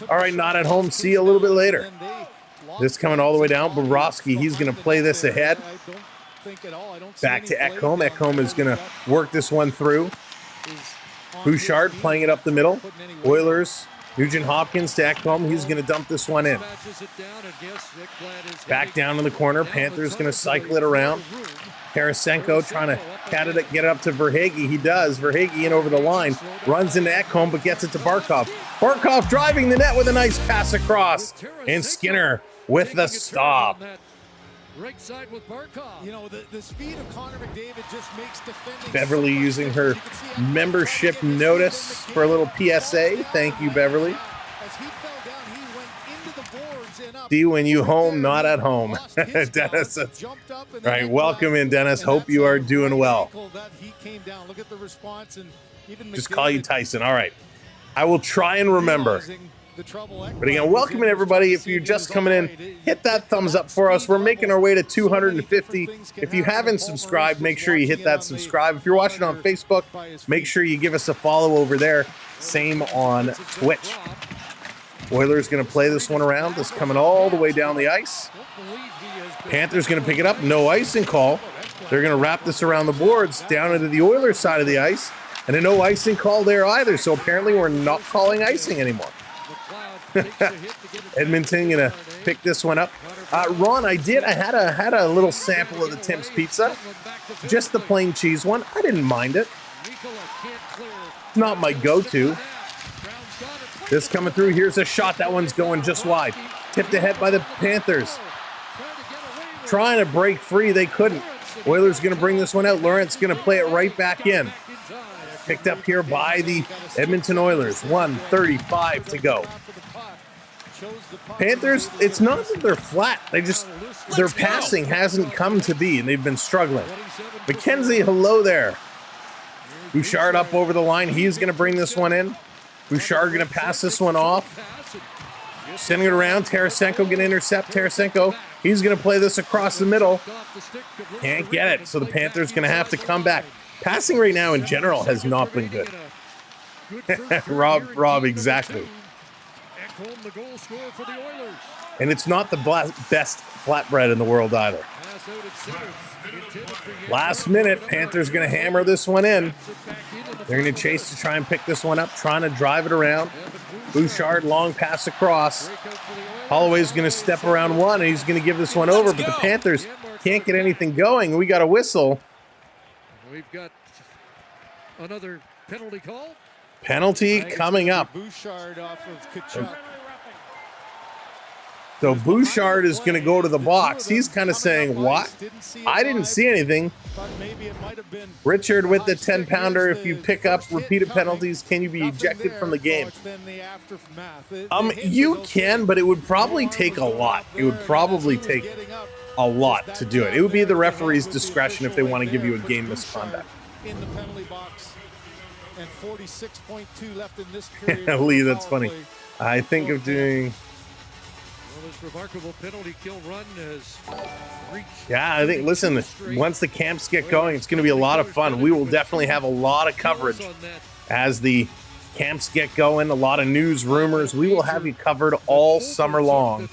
All right, not at home. See you a little bit later. This coming all the way down. Bobrovsky, he's going to play this ahead. Back to Ekholm. Ekholm is going to work this one through. Bouchard playing it up the middle. Oilers. Nugent Hopkins to Ekholm. He's going to dump this one in. Back down in the corner. Panthers going to cycle it around. Tarasenko trying to get it up to Verhaeghe. He does. Verhaeghe in over the line. Runs into Ekholm, but gets it to Barkov. Barkov driving the net with a nice pass across. And Skinner with the stop. Right side with Barkov. You know, the speed of Connor McDavid just makes defending. Beverly using her membership notice for a little PSA. Thank you, Beverly. As he fell down, he went into the boards and up. See when you home, not at home. Dennis. Right, welcome in, Dennis. Hope you are doing well. Look at the response, and even just call you Tyson. All right. I will try and remember. But again, welcome in, everybody. If you're just coming in, hit that thumbs up for us. We're making our way to 250. If you haven't subscribed, make sure you hit that subscribe. If you're watching on Facebook, make sure you give us a follow over there. Same on Twitch. Oilers going to play this one around. This coming all the way down the ice. Panthers going to pick it up. No icing call. They're going to wrap this around the boards down into the Oilers side of the ice. And a no icing call there either. So apparently we're not calling icing anymore. Edmonton going to pick this one up. Ron, I had a little sample of the Tim's pizza. Just the plain cheese one. I didn't mind it. Not my go-to. This coming through. Here's a shot. That one's going just wide. Tipped ahead by the Panthers. Trying to break free. They couldn't. Oilers going to bring this one out. Lawrence going to play it right back in. Picked up here by the Edmonton Oilers. 1:35 to go. Panthers, it's not that they're flat. Their passing hasn't come to be, and they've been struggling. McKenzie, hello there. Bouchard up over the line. He's going to bring this one in. Bouchard going to pass this one off. Sending it around. Tarasenko going to intercept. Tarasenko, he's going to play this across the middle. Can't get it, so the Panthers going to have to come back. Passing right now in general has not been good. Rob, exactly. And it's not the best flatbread in the world either. Last minute, Panthers going to hammer this one in. They're going to chase to try and pick this one up, trying to drive it around. Bouchard, long pass across. Holloway's going to step around one, and he's going to give this one over, but the Panthers can't get anything going. We got a whistle. We've got another penalty call. Penalty coming up. Bouchard off of Kachuk. So Bouchard is going to go to the box. He's kind of saying, what? I didn't see anything. Richard with the 10-pounder. If you pick up repeated penalties, can you be ejected from the game? You can, but it would probably take a lot. It would probably take a lot to do it. It would be the referee's discretion if they want to give you a game misconduct. In the penalty box, and 46.2 left in this period. Lee, that's funny. I think of doing. Well, this remarkable penalty kill run has reached. Yeah, I think. Listen, once the camps get going, it's going to be a lot of fun. We will definitely have a lot of coverage as the camps get going. A lot of news, rumors. We will have you covered all summer long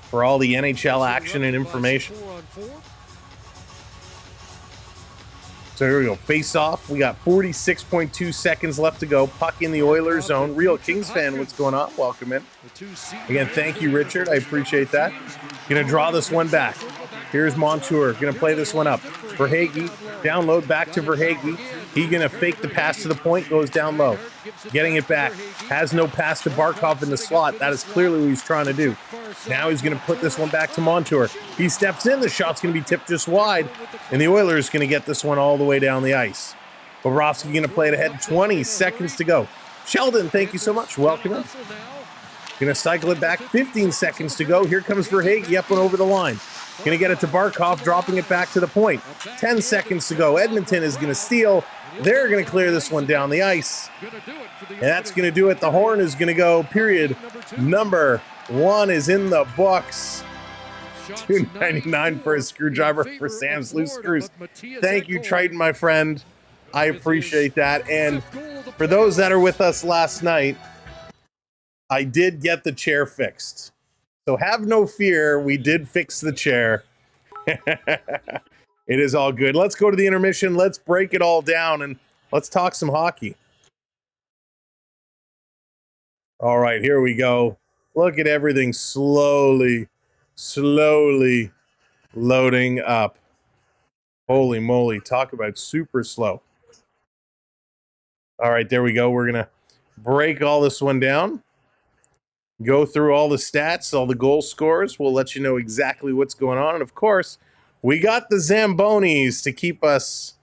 for all the NHL action and information. So here we go. Face off. We got 46.2 seconds left to go. Puck in the Oilers zone. Real Kings fan, what's going on? Welcome in. Again, thank you, Richard. I appreciate that. Going to draw this one back. Here's Montour. Going to play this one up. Verhaeghe. Download back to Verhaeghe. He's going to fake the pass to the point. Goes down low. Getting it back. Has no pass to Barkov in the slot. That is clearly what he's trying to do. Now he's going to put this one back to Montour. He steps in. The shot's going to be tipped just wide. And the Oilers going to get this one all the way down the ice. Bobrovsky going to play it ahead. 20 seconds to go. Sheldon, thank you so much. Welcome in. Going to cycle it back. 15 seconds to go. Here comes Verhaeghe up and over the line. Going to get it to Barkov, dropping it back to the point. 10 seconds to go. Edmonton is going to steal. They're going to clear this one down the ice. And that's going to do it. The horn is going to go. Period. Number one is in the books. $2.99 for a screwdriver for Sam's Loose Screws. Thank you, Triton, my friend. I appreciate that. And for those that are with us last night, I did get the chair fixed. So have no fear. We did fix the chair. It is all good. Let's go to the intermission. Let's break it all down and let's talk some hockey. All right, here we go. Look at everything slowly loading up. Holy moly, talk about super slow. All right, there we go. We're going to break all this one down. Go through all the stats, all the goal scores. We'll let you know exactly what's going on. And, of course, we got the Zambonis to keep us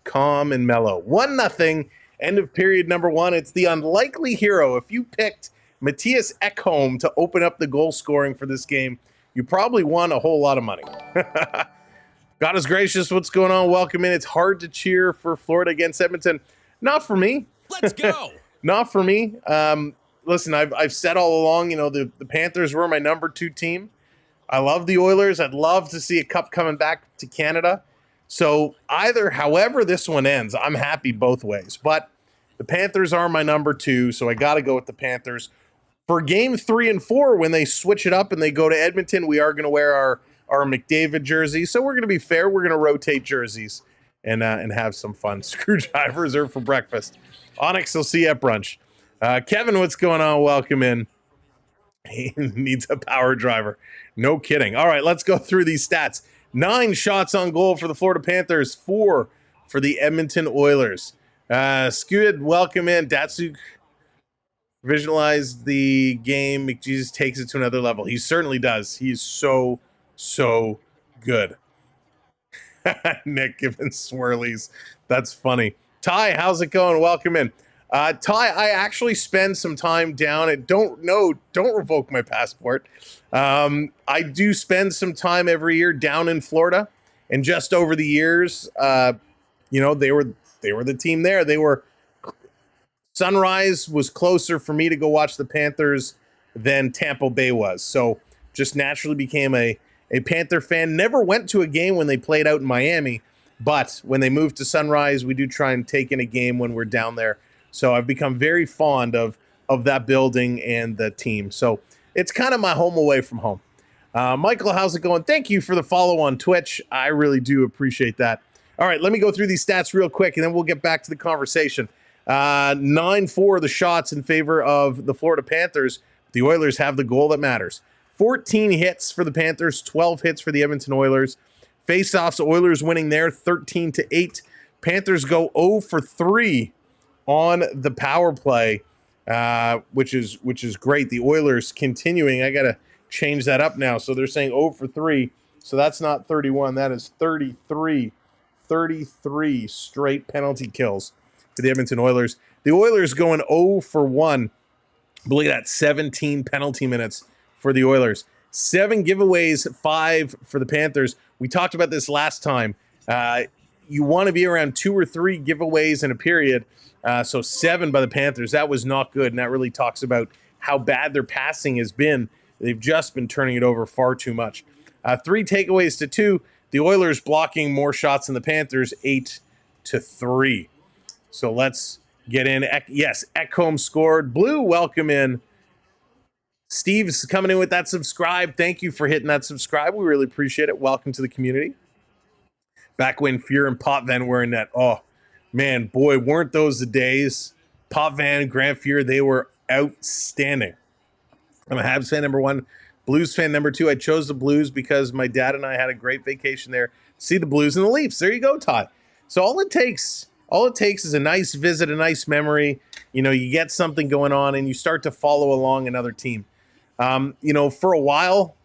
calm and mellow. 1-0, end of period number one. It's the unlikely hero. If you picked Matthias Ekholm to open up the goal scoring for this game, you probably won a whole lot of money. God is gracious. What's going on? Welcome in. It's hard to cheer for Florida against Edmonton. Not for me. Let's go. Not for me. Listen, I've said all along, you know, the Panthers were my number 2 team. I love the Oilers. I'd love to see a cup coming back to Canada. So however this one ends, I'm happy both ways. But the Panthers are my number 2, so I got to go with the Panthers. For game 3 and 4, when they switch it up and they go to Edmonton, we are going to wear our our McDavid jersey. So we're going to be fair. We're going to rotate jerseys and have some fun. Screwdrivers are for breakfast. Onyx will see you at brunch. Kevin, what's going on? Welcome in. He needs a power driver. No kidding. All right, let's go through these stats. 9 shots on goal for the Florida Panthers, 4 for the Edmonton Oilers. Scoot, welcome in. Datsuk visualized the game. McJesus takes it to another level. He certainly does. He's so good. Nick giving swirlies. That's funny. Ty, how's it going? Welcome in. Ty, I actually spend some time down at don't revoke my passport. I do spend some time every year down in Florida, and just over the years, they were the team there. Sunrise was closer for me to go watch the Panthers than Tampa Bay was. So just naturally became a Panther fan. Never went to a game when they played out in Miami, but when they moved to Sunrise, we do try and take in a game when we're down there. So I've become very fond of that building and the team. So it's kind of my home away from home. Michael, how's it going? Thank you for the follow on Twitch. I really do appreciate that. All right, let me go through these stats real quick, and then we'll get back to the conversation. 9-4 the shots in favor of the Florida Panthers. The Oilers have the goal that matters. 14 hits for the Panthers, 12 hits for the Edmonton Oilers. Face-offs, Oilers winning there 13-8. Panthers go 0 for 3 on the power play, which is great. The Oilers continuing. I got to change that up now. So they're saying 0 for 3. So that's not 31. That is 33. 33 straight penalty kills for the Edmonton Oilers. The Oilers going 0 for 1. I believe that's 17 penalty minutes for the Oilers. 7 giveaways, 5 for the Panthers. We talked about this last time. You want to be around 2 or 3 giveaways in a period. So 7 by the Panthers. That was not good, and that really talks about how bad their passing has been. They've just been turning it over far too much. 3 takeaways to 2. The Oilers blocking more shots than the Panthers, 8-3. So let's get in. Yes, Ecamm scored. Blue, welcome in. Steve's coming in with that subscribe. Thank you for hitting that subscribe. We really appreciate it. Welcome to the community. Back when Fuhr and Potvin were in that, oh, man, boy, weren't those the days. Potvin, Grant Fuhr, they were outstanding. I'm a Habs fan, number 1. Blues fan, number 2. I chose the Blues because my dad and I had a great vacation there. See the Blues and the Leafs. There you go, Todd. So all it takes is a nice visit, a nice memory. You get something going on and you start to follow along another team. For a while,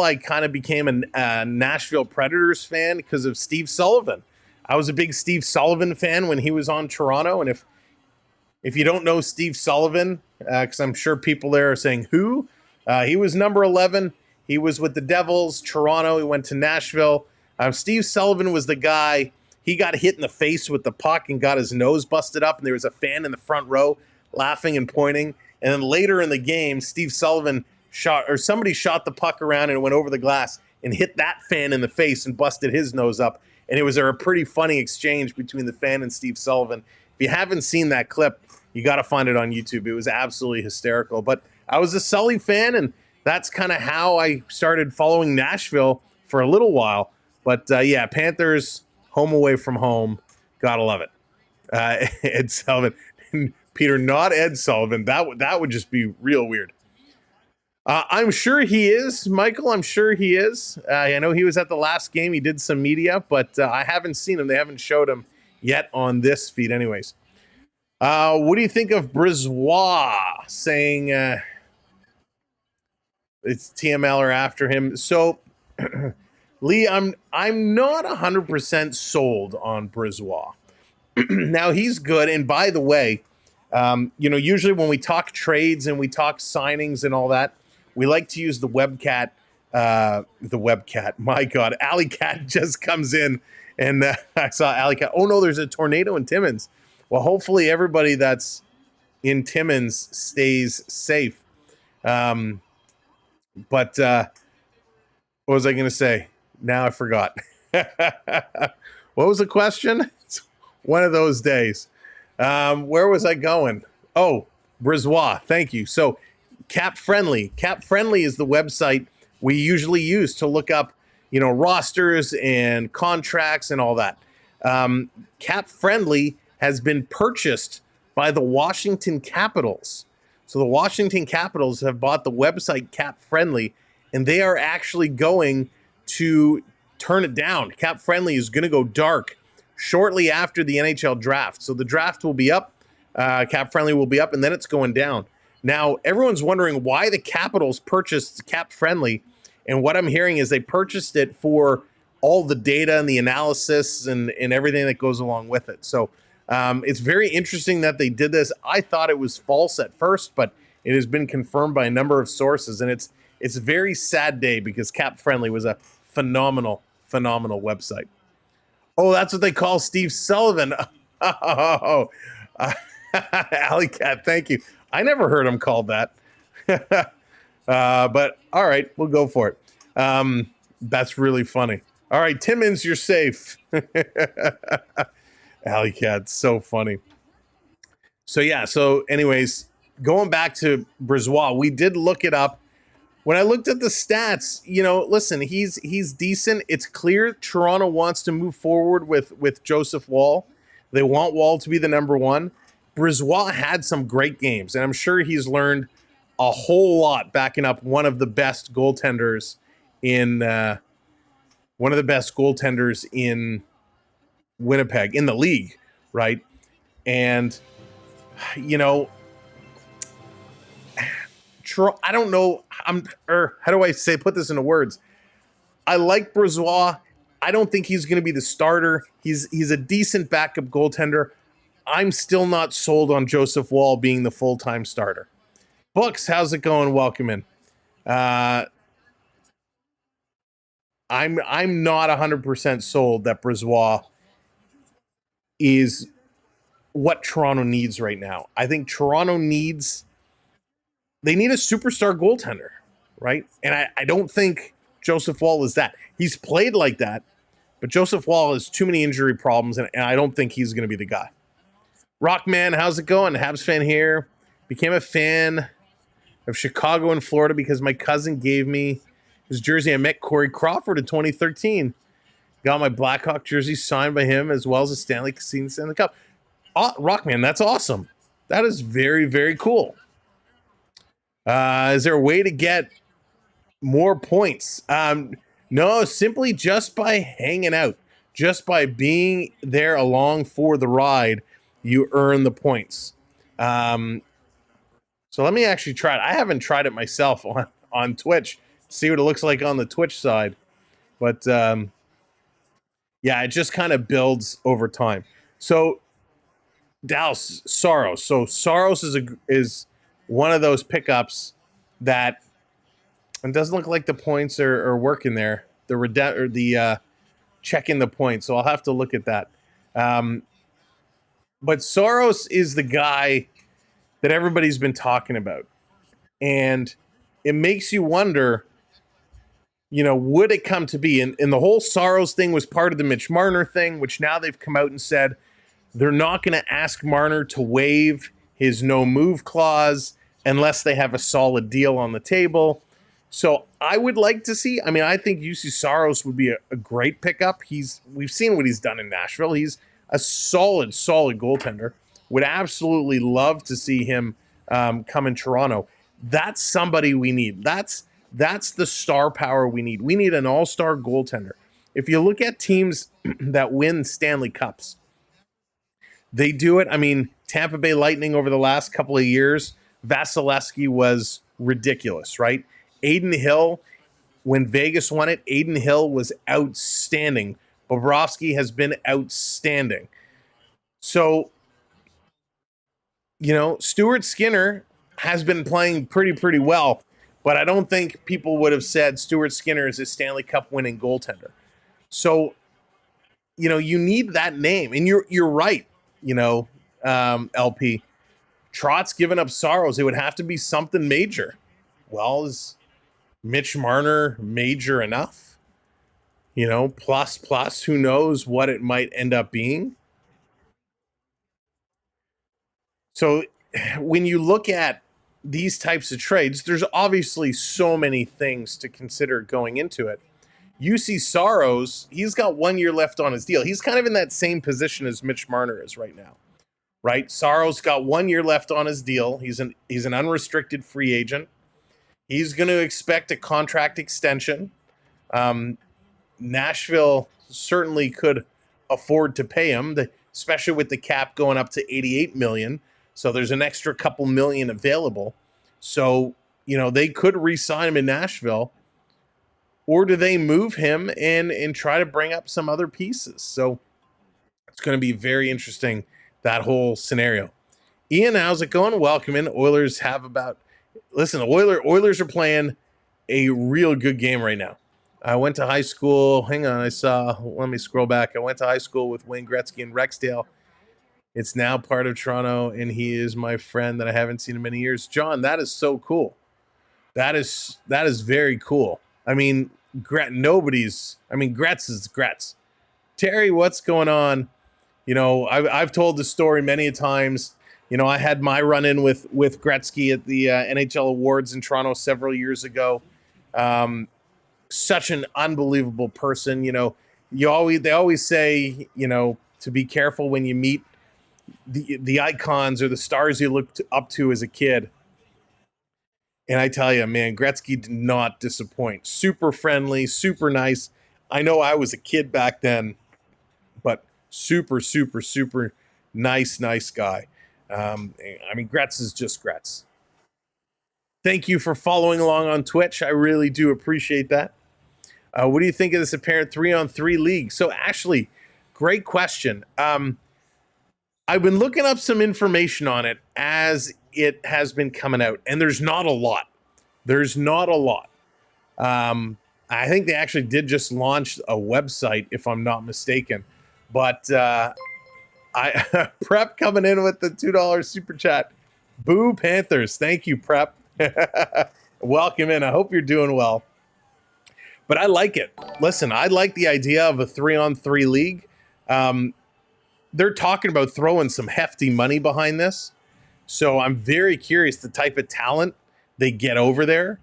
I kind of became a Nashville Predators fan because of Steve Sullivan. I was a big Steve Sullivan fan when he was on Toronto. And if you don't know Steve Sullivan, because I'm sure people there are saying, who? He was number 11. He was with the Devils, Toronto. He went to Nashville. Steve Sullivan was the guy. He got hit in the face with the puck and got his nose busted up. And there was a fan in the front row laughing and pointing. And then later in the game, Steve Sullivan somebody shot the puck around and it went over the glass and hit that fan in the face and busted his nose up. And it was a pretty funny exchange between the fan and Steve Sullivan. If you haven't seen that clip, you got to find it on YouTube. It was absolutely hysterical. But I was a Sully fan, and that's kind of how I started following Nashville for a little while. But, yeah, Panthers, home away from home. Got to love it. Ed Sullivan. Peter, not Ed Sullivan. That would just be real weird. I'm sure he is, Michael. I'm sure he is. I know he was at the last game. He did some media, but I haven't seen him. They haven't showed him yet on this feed anyways. What do you think of Brisebois saying it's TML or after him? So, Lee, I'm not 100% sold on Brisebois. Now, he's good. And by the way, usually when we talk trades and we talk signings and all that, we like to use the webcat. My God, Alley Cat just comes in, and I saw Alley Cat. Oh no, there's a tornado in Timmins. Well, hopefully everybody that's in Timmins stays safe. But what was I going to say? Now I forgot. What was the question? It's one of those days. Where was I going? Oh, Brisebois. Thank you. So Cap Friendly. Cap Friendly is the website we usually use to look up, rosters and contracts and all that. Cap Friendly has been purchased by the Washington Capitals. So the Washington Capitals have bought the website Cap Friendly, and they are actually going to turn it down. Cap Friendly is going to go dark shortly after the NHL draft. So the draft will be up, Cap Friendly will be up, and then it's going down. Now, everyone's wondering why the Capitals purchased Cap Friendly, and what I'm hearing is they purchased it for all the data and the analysis and everything that goes along with it. So it's very interesting that they did this. I thought it was false at first, but it has been confirmed by a number of sources, and it's a very sad day because Cap Friendly was a phenomenal website. Oh, that's what they call Steve Sullivan. Oh, Alley Cat, thank you. I never heard him called that. But all right, we'll go for it. That's really funny. All right, Timmins, you're safe. Alley Cat, so funny. So yeah, so anyways, going back to Brisebois, we did look it up. When I looked at the stats, listen, he's decent. It's clear Toronto wants to move forward with Joseph Woll. They want Woll to be the number one. Brisebois had some great games, and I'm sure he's learned a whole lot backing up one of the best goaltenders in Winnipeg, in the league, right? And I don't know. How do I put this into words? I like Brisebois. I don't think he's going to be the starter. He's a decent backup goaltender. I'm still not sold on Joseph Woll being the full-time starter. Books, how's it going? Welcome in. I'm not 100% sold that Brisebois is what Toronto needs right now. I think Toronto needs a superstar goaltender, right? And I don't think Joseph Woll is that. He's played like that, but Joseph Woll has too many injury problems, and I don't think he's going to be the guy. Rockman, how's it going? Habs fan here. Became a fan of Chicago and Florida because my cousin gave me his jersey. I met Corey Crawford in 2013. Got my Blackhawk jersey signed by him as well as a Stanley Cup. Rockman, that's awesome. That is very, very cool. Is there a way to get more points? No, simply just by hanging out. Just by being there along for the ride, you earn the points. So let me actually try it. I haven't tried it myself on Twitch. See what it looks like on the Twitch side. But yeah, it just kind of builds over time. So Dallas, Saros. So Saros is one of those pickups that it doesn't look like the points are working there. The checking the points. So I'll have to look at that. But Saros is the guy that everybody's been talking about. And it makes you wonder, would it come to be? And the whole Saros thing was part of the Mitch Marner thing, which now they've come out and said they're not going to ask Marner to waive his no-move clause unless they have a solid deal on the table. So I would like to see, I think UC Saros would be a great pickup. We've seen what he's done in Nashville. He's a solid goaltender. Would absolutely love to see him come in Toronto. That's somebody we need. That's the star power we need. We need an all-star goaltender. If you look at teams that win Stanley Cups, they do it. Tampa Bay Lightning over the last couple of years, Vasilevsky was ridiculous, right? Adin Hill, when Vegas won it, Adin Hill was outstanding. Bobrovsky has been outstanding. So, Stuart Skinner has been playing pretty well, but I don't think people would have said Stuart Skinner is a Stanley Cup winning goaltender. So, you need that name, and you're right. LP, Trot's given up Saros. It would have to be something major. Well, is Mitch Marner major enough? Plus, who knows what it might end up being. So when you look at these types of trades, there's obviously so many things to consider going into it. UC Saros, he's got 1 year left on his deal. He's kind of in that same position as Mitch Marner is right now, right? Saros got 1 year left on his deal. He's an unrestricted free agent. He's going to expect a contract extension. Nashville certainly could afford to pay him, especially with the cap going up to $88 million. So there's an extra couple million available. So, they could re-sign him in Nashville, or do they move him and try to bring up some other pieces? So it's going to be very interesting, that whole scenario. Ian, how's it going? Welcome in. Oilers Oilers are playing a real good game right now. I went to high school. Let me scroll back. I went to high school with Wayne Gretzky in Rexdale. It's now part of Toronto, and he is my friend that I haven't seen in many years. John, that is so cool. That is very cool. I mean, Gretz is Gretz. Terry, what's going on? I've told the story many a times. I had my run-in with Gretzky at the NHL Awards in Toronto several years ago. Such an unbelievable person. They always say, to be careful when you meet the icons or the stars you looked up to as a kid. And I tell you, man, Gretzky did not disappoint. Super friendly, super nice. I know I was a kid back then, but super, super, super nice guy. Gretz is just Gretz. Thank you for following along on Twitch. I really do appreciate that. What do you think of this apparent 3-on-3 league? So, Ashley, great question. I've been looking up some information on it as it has been coming out, and there's not a lot. I think they actually did just launch a website, if I'm not mistaken. But I Prep coming in with the $2 super chat. Boo Panthers. Thank you, Prep. Welcome in. I hope you're doing well. But I like it. Listen, I like the idea of a 3-on-3 league. They're talking about throwing some hefty money behind this. So I'm very curious the type of talent they get over there.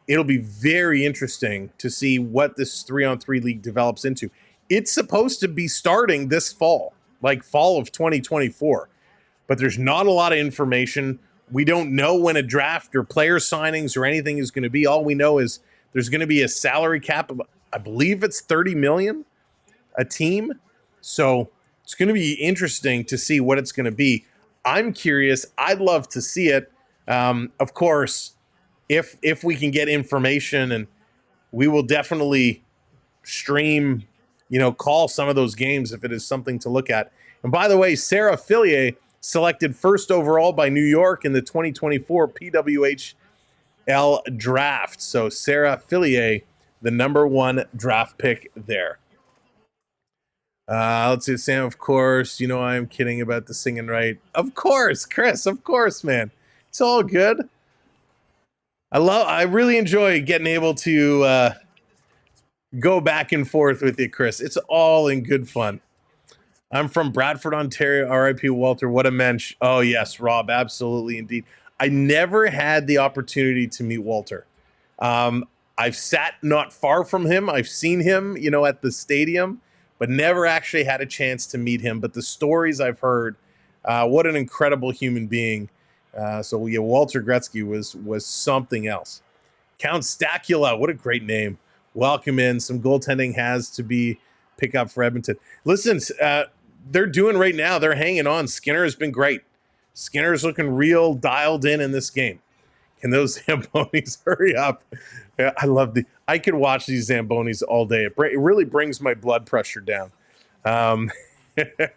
It'll be very interesting to see what this 3-on-3 league develops into. It's supposed to be starting this fall, like fall of 2024. But there's not a lot of information. We don't know when a draft or player signings or anything is going to be. All we know is there's going to be a salary cap of, I believe it's $30 million a team. So it's going to be interesting to see what it's going to be. I'm curious. I'd love to see it. Of course, if we can get information, and we will definitely stream, call some of those games if it is something to look at. And by the way, Sarah Fillier selected first overall by New York in the 2024 PWHL draft. So Sarah Fillier, the number 1 draft pick there. Let's see, Sam, of course, I am kidding about the singing right. Of course, Chris, of course, man. It's all good. I really enjoy getting able to go back and forth with you, Chris. It's all in good fun. I'm from Bradford, Ontario. R.I.P. Walter. What a mensch. Oh, yes, Rob. Absolutely, indeed. I never had the opportunity to meet Walter. I've sat not far from him. I've seen him, at the stadium, but never actually had a chance to meet him. But the stories I've heard, what an incredible human being. So yeah, Walter Gretzky was something else. Count Stacula, what a great name. Welcome in. Some goaltending has to be pick up for Edmonton. Listen, they're doing right now. They're hanging on. Skinner has been great. Skinner's looking real dialed in this game. Can those Zambonis hurry up? Yeah, I could watch these Zambonis all day. It really brings my blood pressure down. I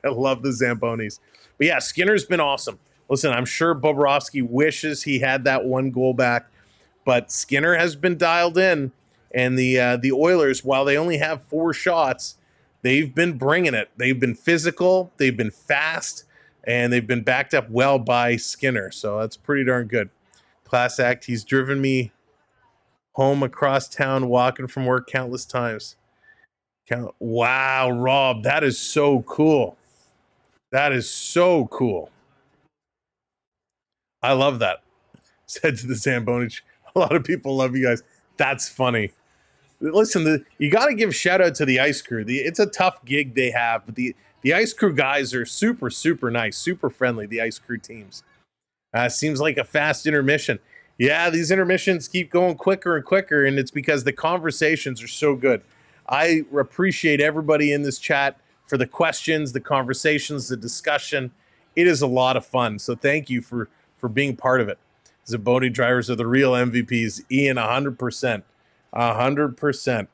love the Zambonis. But yeah, Skinner's been awesome. Listen, I'm sure Bobrovsky wishes he had that 1 goal back, but Skinner has been dialed in, and the Oilers, while they only have 4 shots, they've been bringing it. They've been physical, they've been fast, and they've been backed up well by Skinner. So that's pretty darn good. Class act. He's driven me home across town walking from work countless times. Wow, Rob, that is so cool. That is so cool. I love that. Said to the Zamboni. A lot of people love you guys. That's funny. Listen, you got to give shout out to the ice crew. It's a tough gig they have, but the ice crew guys are super, super nice, super friendly, the ice crew teams. Seems like a fast intermission. Yeah, these intermissions keep going quicker and quicker, and it's because the conversations are so good. I appreciate everybody in this chat for the questions, the conversations, the discussion. It is a lot of fun, so thank you for being part of it. Zaboni drivers are the real MVPs. Ian, 100%. 100%.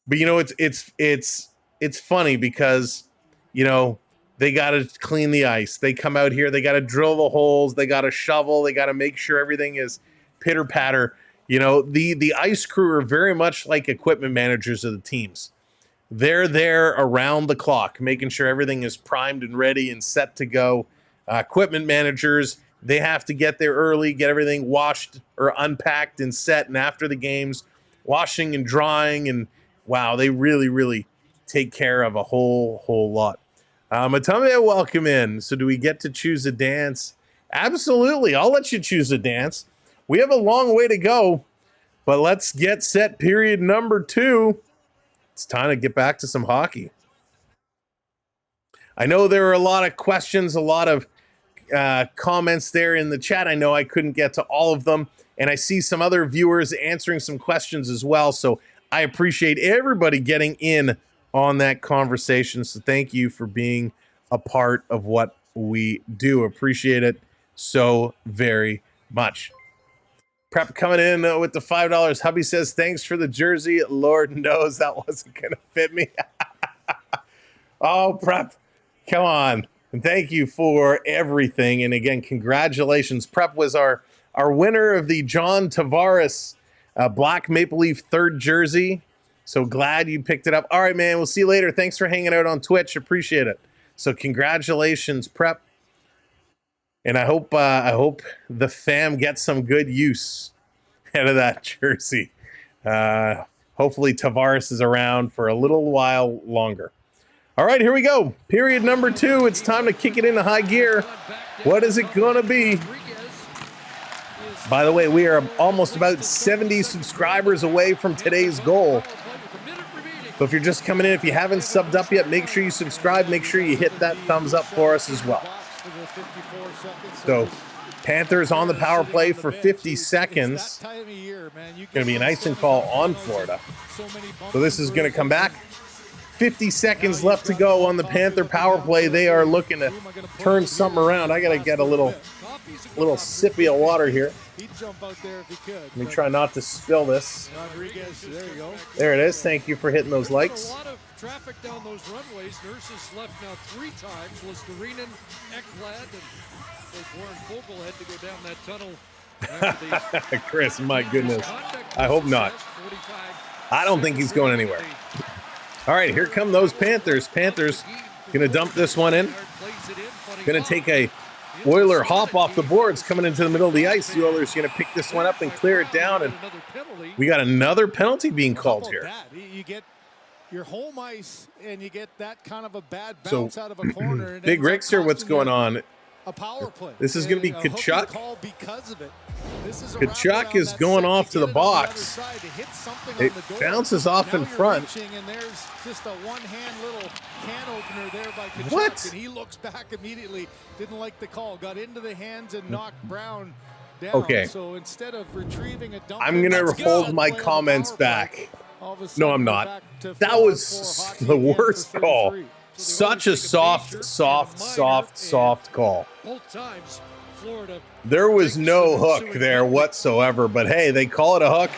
But, you know, it's funny because, you know, they got to clean the ice. They come out here. They got to drill the holes. They got to shovel. They got to make sure everything is pitter patter. You know, the ice crew are very much like equipment managers of the teams. They're there around the clock, making sure everything is primed and ready and set to go. Equipment managers, they have to get there early, get everything washed or unpacked and set. And after the games, washing and drying. And wow, they really, really take care of a whole lot. Matame, welcome in. So do we get to choose a dance? Absolutely. I'll let you choose a dance. We have a long way to go, but let's get set period number 2. It's time to get back to some hockey. I know there are a lot of questions, a lot of comments there in the chat. I know I couldn't get to all of them, and I see some other viewers answering some questions as well, so I appreciate everybody getting in on that conversation. So thank you for being a part of what we do. Appreciate it so very much. Prep coming in with the $5. Hubby says, thanks for the jersey. Lord knows that wasn't going to fit me. Oh, Prep, come on. And thank you for everything. And again, congratulations. Prep was our winner of the John Tavares Black Maple Leaf 3rd jersey. So glad you picked it up. All right, man. We'll see you later. Thanks for hanging out on Twitch. Appreciate it. So congratulations, Prep. And I hope the fam gets some good use out of that jersey. Hopefully Tavares is around for a little while longer. All right, here we go. Period number 2. It's time to kick it into high gear. What is it going to be? By the way, we are almost about 70 subscribers away from today's goal. So if you're just coming in, if you haven't subbed up yet, make sure you subscribe. Make sure you hit that thumbs up for us as well. So Panthers on the power play for 50 seconds. Going to be an icing call on Florida. So this is going to come back. 50 seconds left to go on the Panther power play. They are looking to turn something around. I got to get a little sippy of water here. Let me try not to spill this. There it is. Thank you for hitting those likes. A lot of traffic down those runways. Nurses left now 3 times. Listerinen, Ekblad, and Warren Fogle had to go down that tunnel. Chris, my goodness. I hope not. I don't think he's going anywhere. All right, here come those Panthers. Panthers going to dump this one in. Going to take a Oiler hop off the boards coming into the middle of the ice. The Oilers going to pick this one up and clear it down. And we got another penalty being called here. You get your home ice and you get that kind of a bad bounce out of a corner. Big Rick's here. What's going on? A power play. This is going to be Kachuk. Kachuk is is going off to the box. It bounces off in front. And there's just a one-hand little can opener there by Kachuk. What? And he looks back immediately. Didn't like the call. Got into the hands and knocked Brown down. Okay. So instead of retrieving a dump, I'm going to hold my comments back. No, I'm not. That was the worst call. Such a soft call. Both times, Florida. There was no hook there whatsoever, but hey, they call it a hook.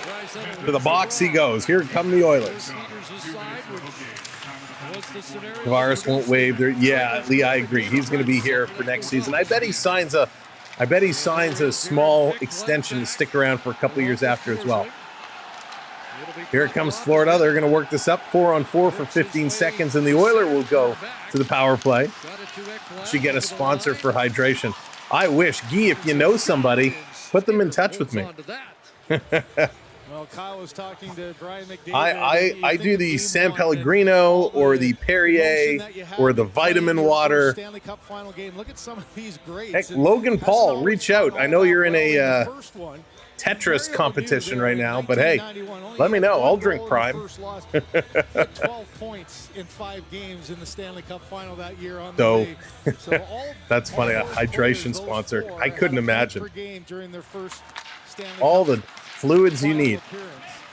To the box he goes. Here come the Oilers. Tavares won't waive there. Yeah, Lee, I agree. He's going to be here for next season. I bet he signs a small extension to stick around for a couple of years after as well. Here comes Florida. They're going to work this up 4-on-4 for 15 seconds, and the Oiler will go to the power play. Should get a sponsor for hydration. I wish, Guy, if you know somebody, put them in touch with me. Well, Kyle was talking to Brian McDavid. I do the San Pellegrino or the Perrier or the vitamin water. Stanley Cup Final Game. Look at some of these grades. Heck, Logan Paul, reach out. I know you're in a Tetris competition right now, but hey, let me know. I'll drink Prime. 12 points in 5 games in the Stanley Cup Final that year on the league. That's funny. A hydration sponsor. I couldn't imagine. All the fluids you need.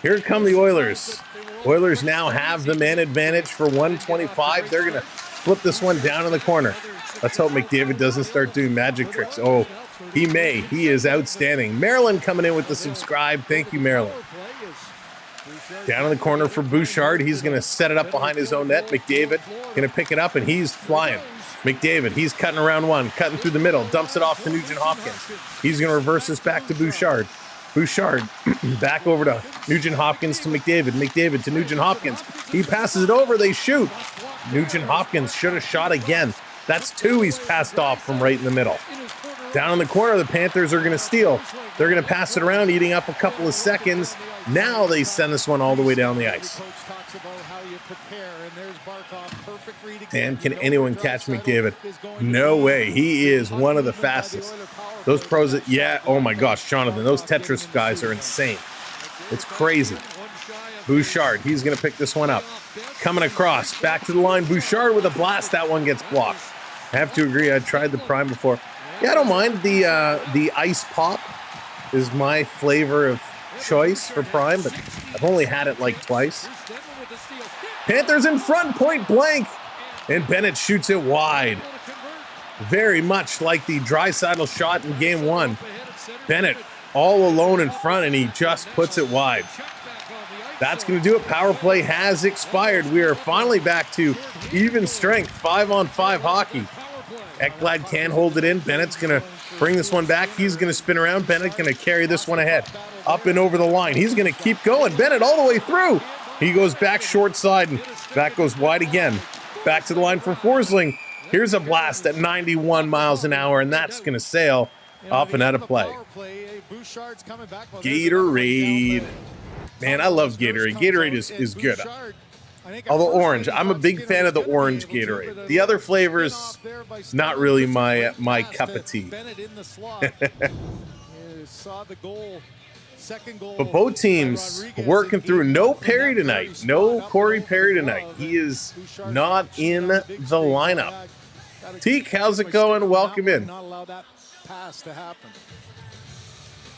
Here come the Oilers. Oilers now have the man advantage for 125. They're going to flip this one down in the corner. Let's hope McDavid doesn't start doing magic tricks. Oh, he may. He is outstanding. Maryland coming in with the subscribe. Thank you, Maryland. Down in the corner for Bouchard. He's going to set it up behind his own net. McDavid going to pick it up, and he's flying. McDavid, he's cutting around one, cutting through the middle, dumps it off to Nugent Hopkins. He's going to reverse this back to Bouchard. Bouchard back over to Nugent Hopkins to McDavid. McDavid to Nugent Hopkins. He passes it over. They shoot. Nugent Hopkins should have shot again. That's 2 he's passed off from right in the middle. Down in the corner, the Panthers are going to steal. They're going to pass it around, eating up a couple of seconds. Now they send this one all the way down the ice. Damn, can anyone catch McDavid? No way. He is one of the fastest. Those pros, yeah, oh my gosh, Jonathan, those Tetris guys are insane. It's crazy. Bouchard, he's going to pick this one up. Coming across, back to the line. Bouchard with a blast. That one gets blocked. I have to agree. I tried the Prime before. Yeah, I don't mind. The ice pop is my flavor of choice for Prime, but I've only had it like twice. Panthers in front, point blank. And Bennett shoots it wide. Very much like the Draisaitl shot in game 1. Bennett all alone in front, and he just puts it wide. That's going to do it. Power play has expired. We are finally back to even strength, 5-on-5 hockey. Ekblad can hold it in. Bennett's going to bring this one back. He's going to spin around. Bennett going to carry this one ahead. Up and over the line. He's going to keep going. Bennett all the way through. He goes back short side, and that goes wide again. Back to the line for Forsling. Here's a blast at 91 miles an hour, and that's going to sail up and out of play. Gatorade. Man, I love Gatorade. Gatorade is good. Although orange, I'm a big fan of the orange Gatorade. The other flavors, not really my cup of tea. But both teams working through. No Perry tonight. No Corey Perry tonight. He is not in the lineup. Teak, how's it going? Welcome in.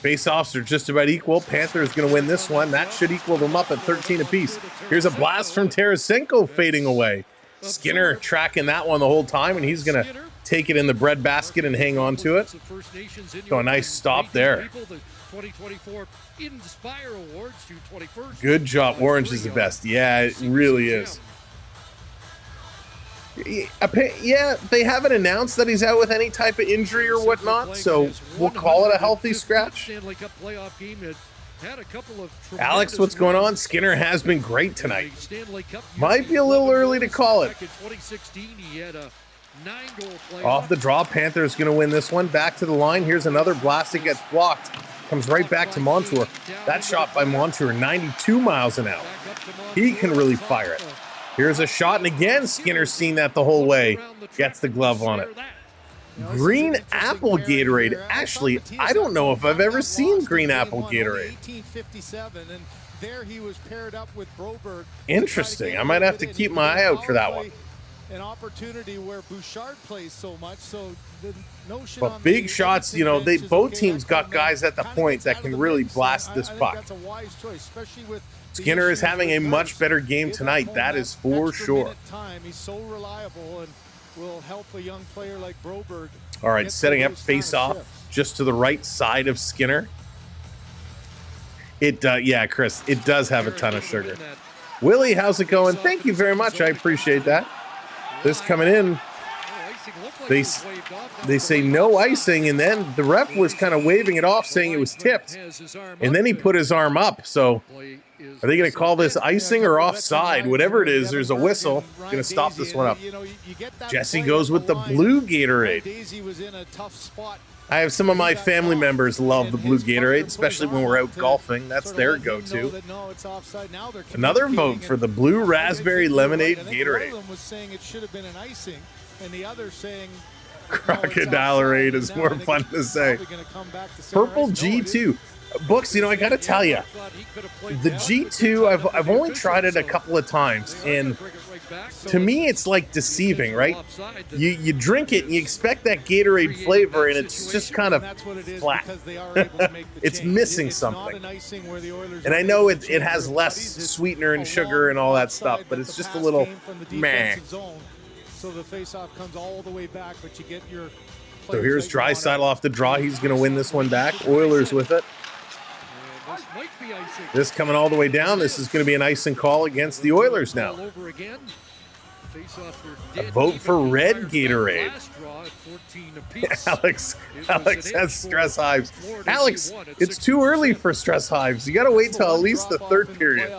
Face-offs are just about equal. Panthers going to win this one. That should equal them up at 13 apiece. Here's a blast from Tarasenko fading away. Skinner tracking that one the whole time, and he's going to take it in the bread basket and hang on to it. So a nice stop there. Good job. Orange is the best. Yeah, it really is. Yeah, they haven't announced that he's out with any type of injury or whatnot, so we'll call it a healthy scratch. Alex, what's going on? Skinner has been great tonight. Might be a little early to call it. Off the draw, Panthers going to win this one. Back to the line. Here's another blast that gets blocked. Comes right back to Montour. That shot by Montour, 92 miles an hour. He can really fire it. Here's a shot, and again, Skinner's seen that the whole way. Gets the glove on it. Green apple Gatorade. Actually, I don't know if I've ever seen green apple Gatorade. Interesting. I might have to keep my eye out for that one. An opportunity where Bouchard plays so much, so the notion. But big shots, you know, they both teams got guys at the point that can really blast this puck. That's a wise choice, especially with Skinner is having a much better game tonight. That is for sure. He's so reliable and will help a young player like Broberg. All right, setting up face-off just to the right side of Skinner. Yeah, Chris, it does have a ton of sugar. Willie, how's it going? Thank you very much. I appreciate that. This coming in they say no icing, and then the ref was kind of waving it off, saying it was tipped, and then he put his arm up. So are they going to call this icing or offside? Whatever it is, there's a whistle. Going to stop this one up. Jesse goes with the blue Gatorade. I have some of my family members love the blue Gatorade, especially when we're out golfing. That's their go-to. Another vote for the blue raspberry lemonade Gatorade. Crocodile-rade is more fun to say. Purple G2. Books, I got to tell you, the G2, I've only tried it a couple of times, and to me, it's like deceiving, right? You drink it and you expect that Gatorade flavor, and it's just kind of flat. It's missing something. And I know it has less sweetener and sugar and all that stuff, but it's just a little meh. So the face-off comes all the way back, but you get your. So here's Draisaitl off the draw. He's going to win this one back. Oilers with it. This coming all the way down. This is going to be an icing call against the Oilers now. A vote for red Gatorade. Alex has stress hives. Alex, it's too early for stress hives. You got to wait till at least the third period.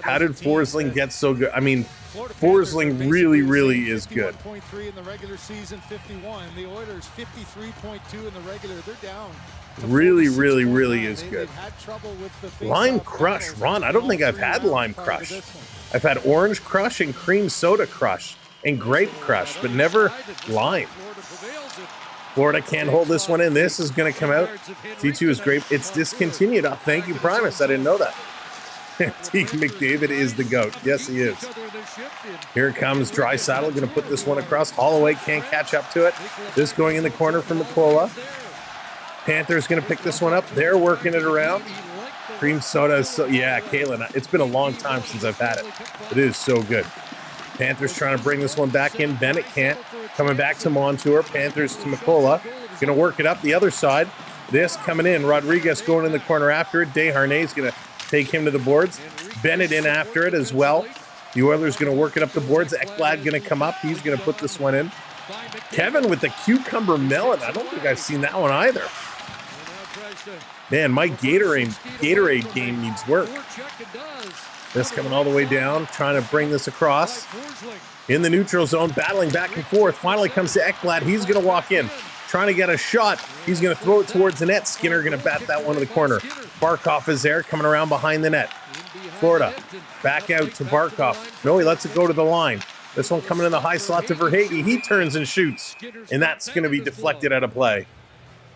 How did Forsling get so good? I mean, Forsling really, really is good. 51.3 in the regular season, 51. The Oilers 53.2 in the regular. They're down. Really, really, really is good. Lime Crush. Ron, I don't think I've had Lime Crush. I've had Orange Crush and Cream Soda Crush and Grape Crush, but never Lime. Florida can't hold this one in. This is going to come out. T2 is great. It's discontinued. Oh, thank you, Primus. I didn't know that. Teague McDavid is the GOAT. Yes, he is. Here comes Draisaitl. Going to put this one across. Holloway can't catch up to it. This going in the corner from Mikkola. Panthers going to pick this one up. They're working it around. Cream soda is so, yeah, Caitlin, it's been a long time since I've had it. It is so good. Panthers trying to bring this one back in. Bennett can't. Coming back to Montour. Panthers to Mikkola. Going to work it up the other side. This coming in. Rodriguez going in the corner after it. Desharnais going to take him to the boards. Bennett in after it as well. The Oilers going to work it up the boards. Ekblad going to come up. He's going to put this one in. Kevin with the cucumber melon. I don't think I've seen that one either. Man, my Gatorade game needs work. This coming all the way down, trying to bring this across. In the neutral zone, battling back and forth. Finally comes to Ekblad. He's going to walk in, trying to get a shot. He's going to throw it towards the net. Skinner going to bat that one to the corner. Barkov is there, coming around behind the net. Florida, back out to Barkov. No, he lets it go to the line. This one coming in the high slot to Verhaeghe. He turns and shoots, and that's going to be deflected out of play.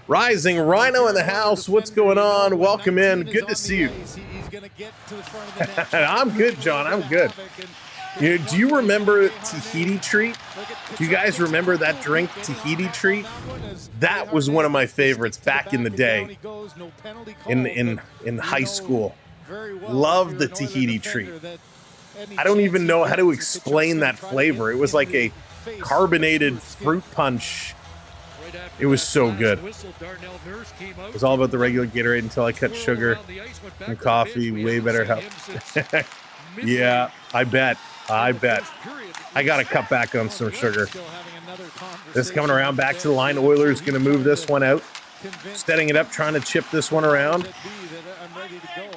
Rising Rhino in the house. What's going on? Welcome in. Good to see you. I'm good, John. I'm good. Do you remember Tahiti Treat? Do you guys remember that drink, Tahiti Treat? That was one of my favorites back in the day, in high school. Loved the Tahiti Treat. I don't even know how to explain that flavor. It was like a carbonated fruit punch. It was so good. It was all about the regular Gatorade until I cut sugar and coffee. Way better help. Yeah, I bet. I got to cut back on some sugar. This coming around back to the line. Oilers going to move this one out. Setting it up, trying to chip this one around.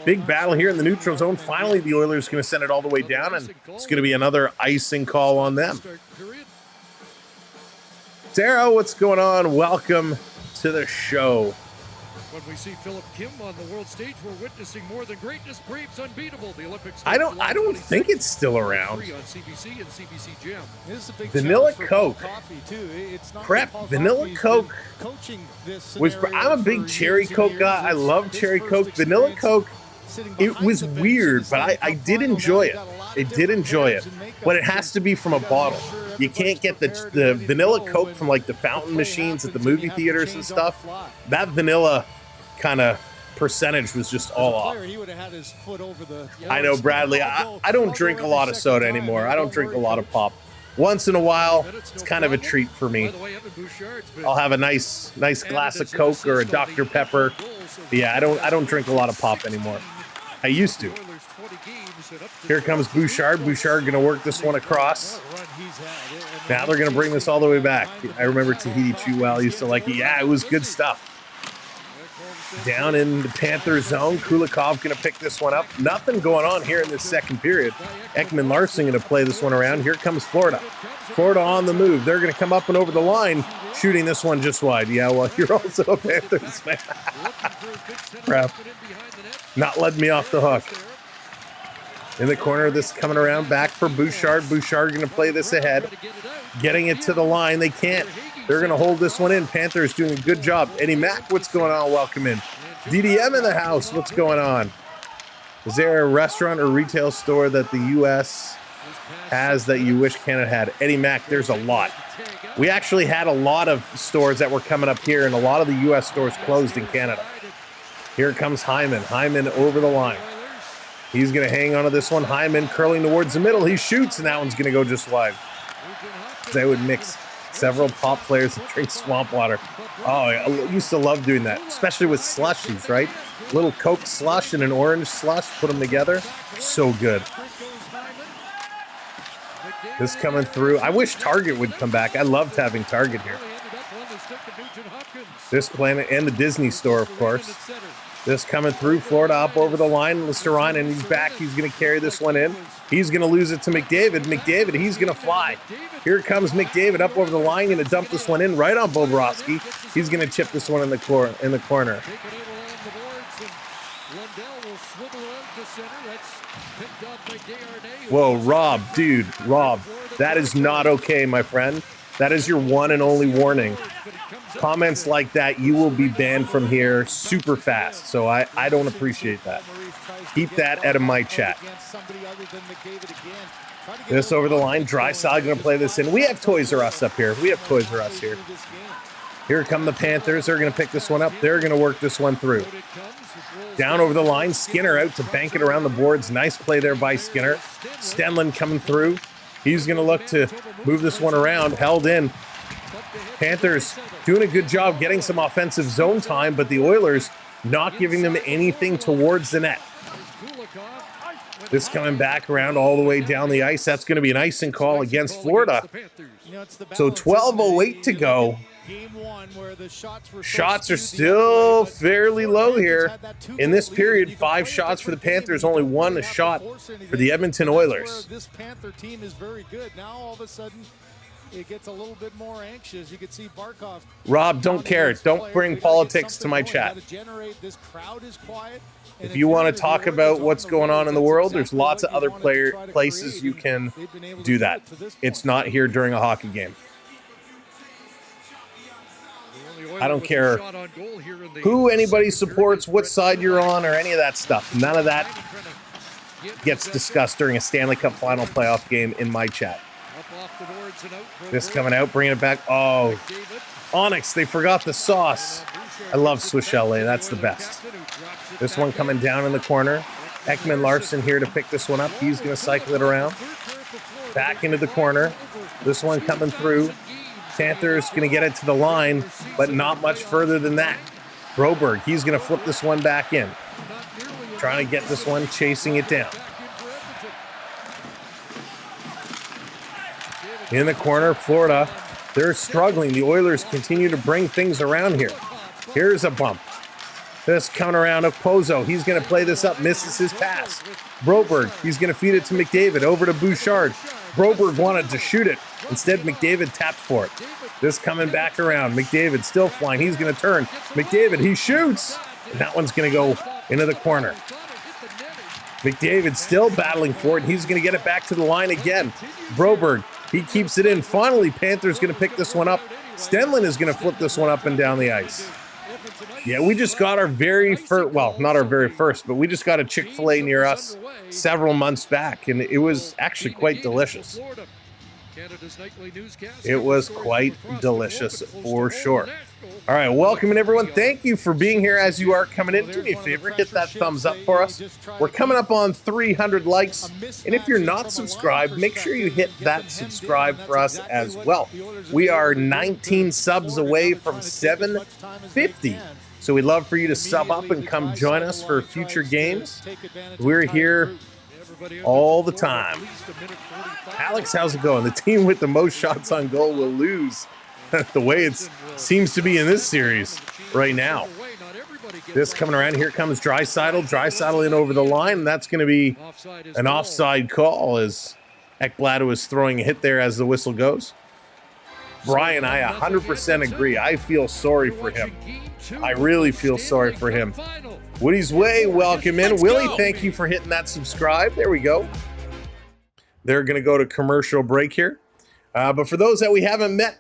Big battle here in the neutral zone. Finally, the Oilers going to send it all the way down, and it's going to be another icing call on them. Sarah, what's going on? Welcome to the show. When we see Philip Kim on the world stage, we're witnessing more than greatness. Braves unbeatable. The Olympics. I don't think it's still around. On CBC and CBC Gem. Vanilla Coke. Prep Vanilla Coke. I'm a big cherry Coke guy. I love cherry Coke. Vanilla Coke. It was weird, but I did enjoy it. But it has to be from a bottle. You can't get the vanilla Coke from like the fountain machines at the movie theaters and stuff. That vanilla kind of percentage was just all off. I know, Bradley. I don't drink a lot of soda anymore. I don't drink a lot of pop. Once in a while, it's kind of a treat for me. I'll have a nice glass of Coke or a Dr. Pepper. But yeah, I don't drink a lot of pop anymore. I used to. Here comes Bouchard. Bouchard going to work this one across. Now they're going to bring this all the way back. I remember Tahiti Chewell used to like it. Yeah, it was good stuff. Down in the Panther zone, Kulikov going to pick this one up. Nothing going on here in this second period. Ekman Larson going to play this one around. Here comes Florida. Florida on the move. They're going to come up and over the line, shooting this one just wide. Yeah, well, you're also a Panthers fan. Crap. Not letting me off the hook. In the corner, this coming around back for Bouchard. Bouchard going to play this ahead. Getting it to the line. They can't. They're going to hold this one in. Panthers doing a good job. Eddie Mack, what's going on? Welcome in. DDM in the house. What's going on? Is there a restaurant or retail store that the U.S. has that you wish Canada had? Eddie Mack, there's a lot. We actually had a lot of stores that were coming up here, and a lot of the U.S. stores closed in Canada. Here comes Hyman. Hyman over the line. He's going to hang on to this one. Hyman curling towards the middle. He shoots, and that one's going to go just wide. They would mix several pop players that drink swamp water. Oh, I used to love doing that, especially with slushies, right? Little Coke slush and an orange slush, put them together. So good. This coming through. I wish Target would come back. I loved having Target here. This planet and the Disney store, of course. This coming through. Florida up over the line. Listerine, and he's back. He's going to carry this one in. He's going to lose it to McDavid. McDavid, he's going to fly. Here comes McDavid up over the line, going to dump this one in right on Bobrovsky. He's going to chip this one in the corner. Whoa, Rob, dude, Rob, that is not okay, my friend. That is your one and only warning. Comments like that, you will be banned from here super fast. So I don't appreciate that. Keep that out of my chat. This over the line. Drysdale going to play this in. We have Toys R Us up here. We have Toys R Us here. Here come the Panthers. They're going to pick this one up. They're going to work this one through. Down over the line. Skinner out to bank it around the boards. Nice play there by Skinner. Stenlund coming through. He's going to look to move this one around. Held in. Panthers doing a good job getting some offensive zone time, but the Oilers not giving them anything towards the net. This coming back around all the way down the ice. That's going to be an icing call against Florida. So 12:08 to go. Shots are still fairly low here. In this period, 5 shots for the Panthers, only 1 shot for the Edmonton Oilers. This Panther team is very good. Now all of a sudden it gets a little bit more anxious. You can see Barkov. Rob, don't care. Don't bring politics to my chat. This crowd is quiet. If you want to talk about what's going on in the world, there's lots of other places you can do that. It's not here during a hockey game. I don't care who anybody supports, what side you're on, or any of that stuff. None of that gets discussed during a Stanley Cup Final playoff game in my chat. This coming out, bringing it back. Oh, Onyx, they forgot the sauce. I love Swiss Chalet. That's the best. This one coming down in the corner. Ekman Larson here to pick this one up. He's going to cycle it around. Back into the corner. This one coming through. Panthers going to get it to the line, but not much further than that. Broberg, he's going to flip this one back in. Trying to get this one, chasing it down. In the corner, Florida, they're struggling. The Oilers continue to bring things around here. Here's a bump. This coming around Okposo. He's going to play this up, misses his pass. Broberg, he's going to feed it to McDavid, over to Bouchard. Broberg wanted to shoot it. Instead, McDavid tapped for it. This coming back around. McDavid still flying. He's going to turn. McDavid, he shoots. And that one's going to go into the corner. McDavid still battling for it. He's going to get it back to the line again. Broberg, he keeps it in. Finally, Panthers going to pick this one up. Stenlund is going to flip this one up and down the ice. Yeah, we just got our very first, well, not our very first, but we just got a Chick-fil-A near us several months back, and it was actually quite delicious. It was quite delicious for sure. All right, welcome in everyone. Thank you for being here as you are coming in. Do me a favor, hit that thumbs up for us. We're coming up on 300 likes. And if you're not subscribed, make sure you hit that subscribe for us as well. We are 19 subs away from 750. So we'd love for you to sub up and come join us for future games. We're here all the time. Alex, how's it going? The team with the most shots on goal will lose. The way it seems to be in this series right now. This coming around, here comes Draisaitl in over the line, and that's going to be an offside call as Ekblad was throwing a hit there as the whistle goes. Brian, I 100% agree. I feel sorry for him. I really feel sorry for him. Woody's Way, welcome in. Willie, thank you for hitting that subscribe. There we go. They're going to go to commercial break here. But for those that we haven't met,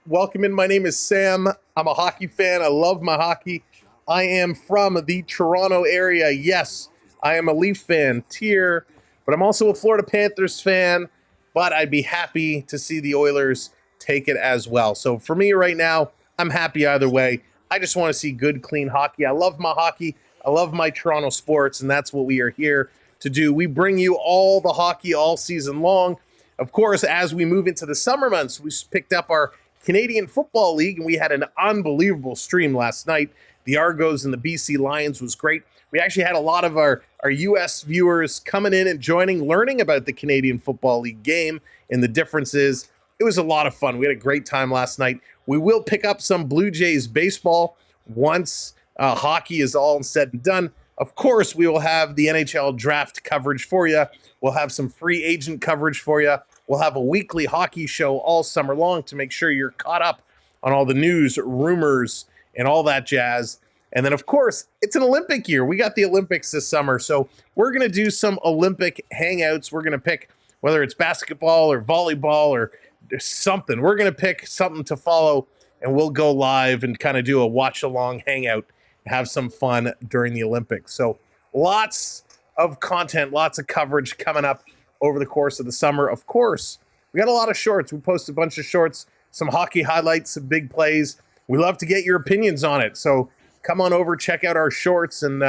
welcome in. My name is Sam. I'm a hockey fan. I love my hockey. I am from the Toronto area. Yes, I am a Leaf fan, tier, but I'm also a Florida Panthers fan. But I'd be happy to see the Oilers take it as well. So for me right now, I'm happy either way. I just want to see good, clean hockey. I love my hockey. I love my Toronto sports, and that's what we are here to do. We bring you all the hockey all season long. Of course, as we move into the summer months, we picked up our Canadian Football League, and we had an unbelievable stream last night. The Argos and the BC Lions was great. We actually had a lot of our U.S. viewers coming in and joining, learning about the Canadian Football League game and the differences. It was a lot of fun. We had a great time last night. We will pick up some Blue Jays baseball once hockey is all said and done. Of course, we will have the NHL draft coverage for you. We'll have some free agent coverage for you. We'll have a weekly hockey show all summer long to make sure you're caught up on all the news, rumors, and all that jazz. And then, of course, it's an Olympic year. We got the Olympics this summer, so we're going to do some Olympic hangouts. We're going to pick whether it's basketball or volleyball or something. We're going to pick something to follow, and we'll go live and kind of do a watch-along hangout, have some fun during the Olympics. So lots of content, lots of coverage coming up over the course of the summer. Of course, we got a lot of shorts. We post a bunch of shorts, some hockey highlights, some big plays. We love to get your opinions on it. So come on over, check out our shorts, and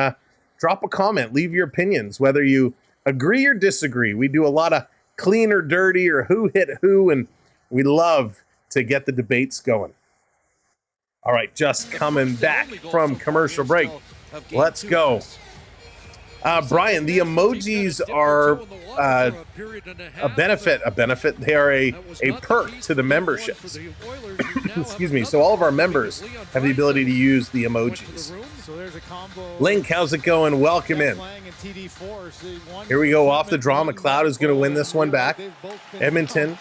drop a comment. Leave your opinions, whether you agree or disagree. We do a lot of clean or dirty or who hit who, and we love to get the debates going. All right, just coming back from commercial break. Let's go. Brian, the emojis are a benefit. They are a perk to the memberships. Excuse me. So all of our members have the ability to use the emojis. Link, how's it going? Welcome in. Here we go. Off the draw. McLeod is going to win this one back. Edmonton,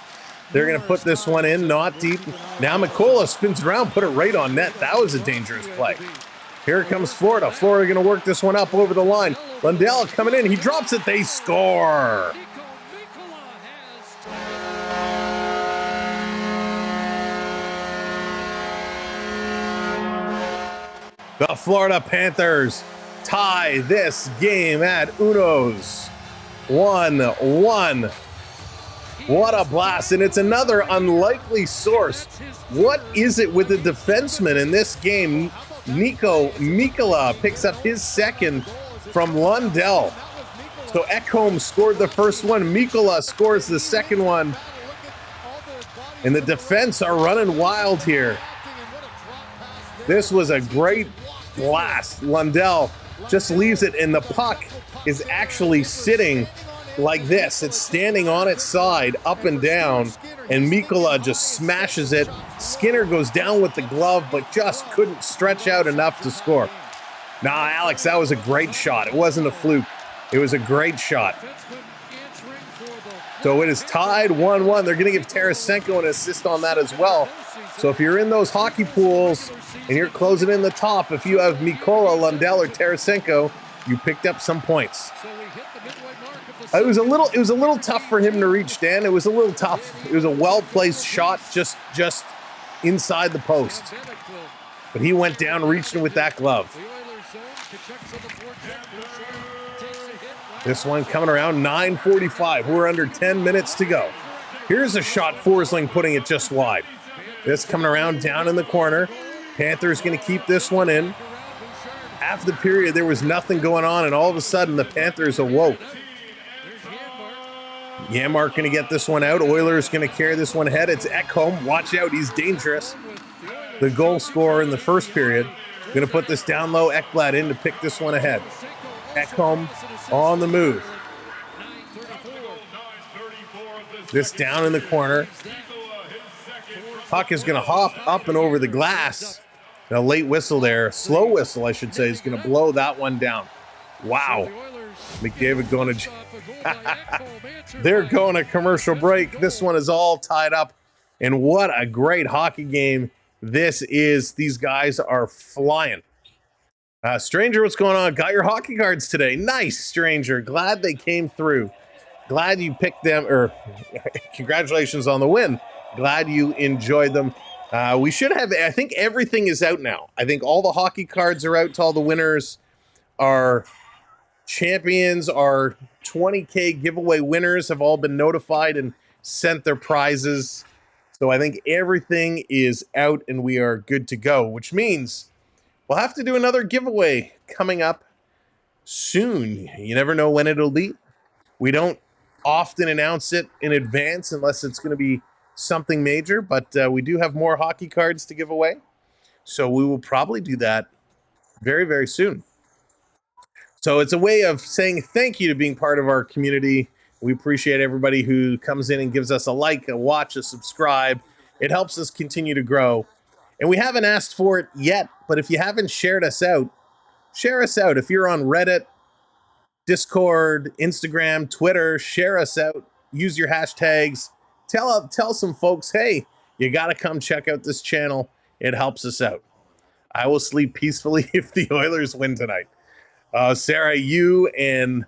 they're going to put this one in, not deep. Now McCullough spins around, put it right on net. That was a dangerous play. Here comes Florida. Florida going to work this one up over the line. Lundell coming in. He drops it. They score. The Florida Panthers tie this game at Uno's. 1-1. What a blast. And it's another unlikely source. What is it with the defenseman in this game? Nico Mikkola picks up his second from Lundell. So Ecamm scored the first one. Mikkola scores the second one. And the defense are running wild here. This was a great blast. Lundell just leaves it, and the puck is actually sitting like this. It's standing on its side, up and down, and Mikkola just smashes it. Skinner goes down with the glove, but just couldn't stretch out enough to score. Nah, Alex, that was a great shot. It wasn't a fluke. It was a great shot. So it is tied 1-1. They're going to give Tarasenko an assist on that as well. So if you're in those hockey pools and you're closing in the top, if you have Mikkola, Lundell, or Tarasenko, you picked up some points. It was a little tough for him to reach, Dan. It was a little tough. It was a well-placed shot just inside the post. But he went down reaching with that glove. This one coming around 9:45. We're under 10 minutes to go. Here's a shot, Forsling putting it just wide. This coming around down in the corner. Panthers going to keep this one in. After the period, there was nothing going on, and all of a sudden, the Panthers awoke. Janmark going to get this one out. Oilers going to carry this one ahead. It's Ecamm. Watch out, he's dangerous. The goal scorer in the first period. Going to put this down low. Ekblad in to pick this one ahead. Ecamm on the move. This down in the corner. Puck is going to hop up and over the glass. A late whistle there, slow whistle, I should say, is going to blow that one down. Wow. McDavid going to... They're going to commercial break. This one is all tied up. And what a great hockey game this is. These guys are flying. Stranger, what's going on? Got your hockey cards today. Nice, Stranger. Glad they came through. Glad you picked them, or congratulations on the win. Glad you enjoyed them. We should have, I think everything is out now. I think all the hockey cards are out to all the winners. Our champions, our 20K giveaway winners have all been notified and sent their prizes. So I think everything is out and we are good to go, which means we'll have to do another giveaway coming up soon. You never know when it'll be. We don't often announce it in advance unless it's going to be something major, but we do have more hockey cards to give away. So we will probably do that very, very soon. So it's a way of saying thank you to being part of our community. We appreciate everybody who comes in and gives us a like, a watch, a subscribe. It helps us continue to grow. And we haven't asked for it yet, but if you haven't shared us out, share us out. If you're on Reddit, Discord, Instagram, Twitter, share us out. Use your hashtags. Tell some folks, hey, you got to come check out this channel. It helps us out. I will sleep peacefully if the Oilers win tonight. Sarah, you and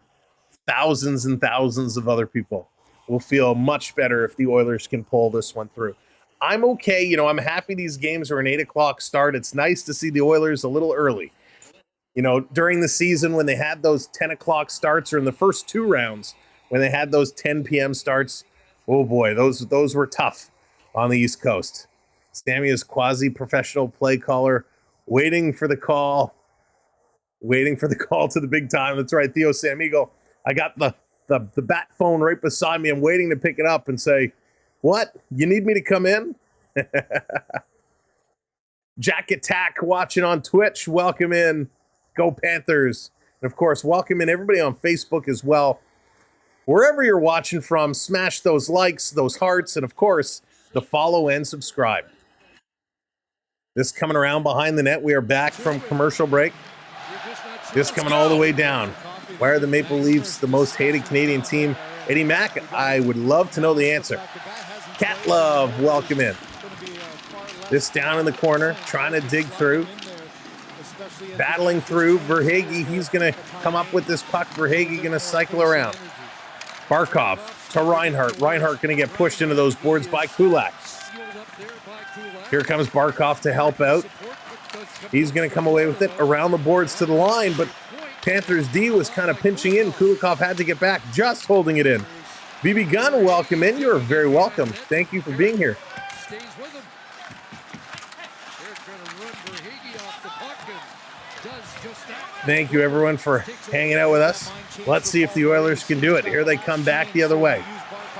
thousands and thousands of other people will feel much better if the Oilers can pull this one through. I'm okay. You know, I'm happy these games are an 8 o'clock start. It's nice to see the Oilers a little early. You know, during the season when they had those 10 o'clock starts, or in the first 2 rounds when they had those 10 p.m. starts, oh boy, those were tough on the East Coast. Sammy is quasi-professional play caller, waiting for the call to the big time. That's right, Theo Samigo. I got the bat phone right beside me. I'm waiting to pick it up and say, what? You need me to come in? Jack Attack watching on Twitch. Welcome in. Go Panthers. And of course, welcome in everybody on Facebook as well. Wherever you're watching from, smash those likes, those hearts, and of course, the follow and subscribe. This coming around behind the net. We are back from commercial break. This coming all the way down. Why are the Maple Leafs the most hated Canadian team? Eddie Mack, I would love to know the answer. Cat Love, welcome in. This down in the corner, trying to dig through. Battling through. Verhaeghe, he's going to come up with this puck. Verhaeghe going to cycle around. Barkov to Reinhart. Reinhart going to get pushed into those boards by Kulak. Here comes Barkov to help out. He's going to come away with it around the boards to the line, but Panthers D was kind of pinching in. Kulikov had to get back, just holding it in. BB Gunn, welcome in. You're very welcome. Thank you for being here. Thank you, everyone, for hanging out with us. Let's see if the Oilers can do it. Here they come back the other way.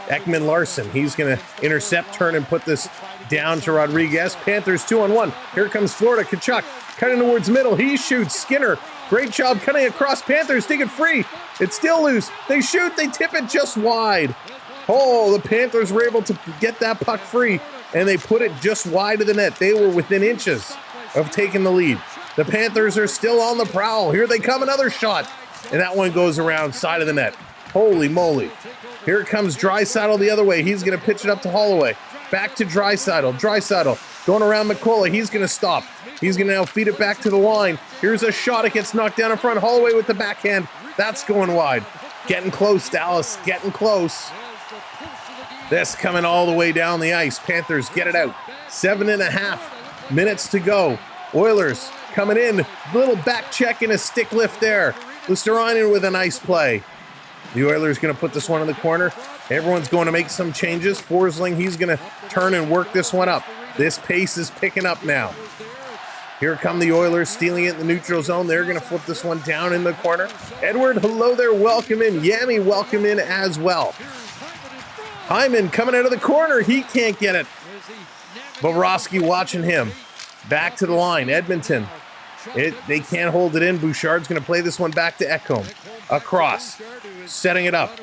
Ekman Larson, he's going to intercept, turn, and put this down to Rodriguez. Panthers 2-on-1. Here comes Florida. Kachuk cutting towards middle. He shoots. Skinner, great job cutting across. Panthers take it free. It's still loose. They shoot. They tip it just wide. Oh, the Panthers were able to get that puck free, and they put it just wide of the net. They were within inches of taking the lead. The Panthers are still on the prowl. Here they come, another shot. And that one goes around side of the net. Holy moly. Here comes Draisaitl the other way. He's going to pitch it up to Holloway. Back to Draisaitl. Draisaitl going around McCullough. He's going to stop. He's going to now feed it back to the line. Here's a shot. It gets knocked down in front. Holloway with the backhand. That's going wide. Getting close, Dallas. Getting close. This coming all the way down the ice. Panthers get it out. 7.5 minutes to go. Oilers coming in. Little back check and a stick lift there. Luosterainen with a nice play. The Oilers going to put this one in the corner. Everyone's going to make some changes. Forsling, he's going to turn and work this one up. This pace is picking up now. Here come the Oilers, stealing it in the neutral zone. They're going to flip this one down in the corner. Edward, hello there. Welcome in. Yami, welcome in as well. Hyman coming out of the corner. He can't get it. Bobrovsky watching him. Back to the line. Edmonton. They can't hold it in. Bouchard's going to play this one back to Ecamm. Across. Setting it up.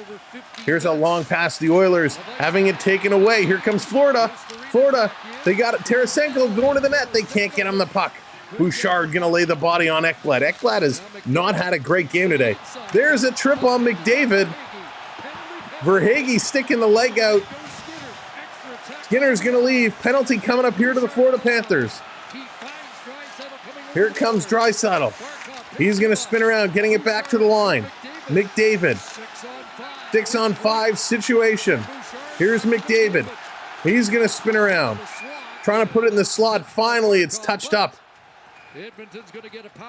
Here's a long pass to the Oilers, having it taken away. Here comes Florida. Florida, they got it. Tarasenko going to the net. They can't get him the puck. Bouchard going to lay the body on Ekblad. Ekblad has not had a great game today. There's a trip on McDavid. Verhaeghe sticking the leg out. Skinner's going to leave. Penalty coming up here to the Florida Panthers. Here comes Draisaitl. He's going to spin around, getting it back to the line. McDavid. 6-on-5 situation. Here's McDavid. He's going to spin around. Trying to put it in the slot. Finally, it's touched up.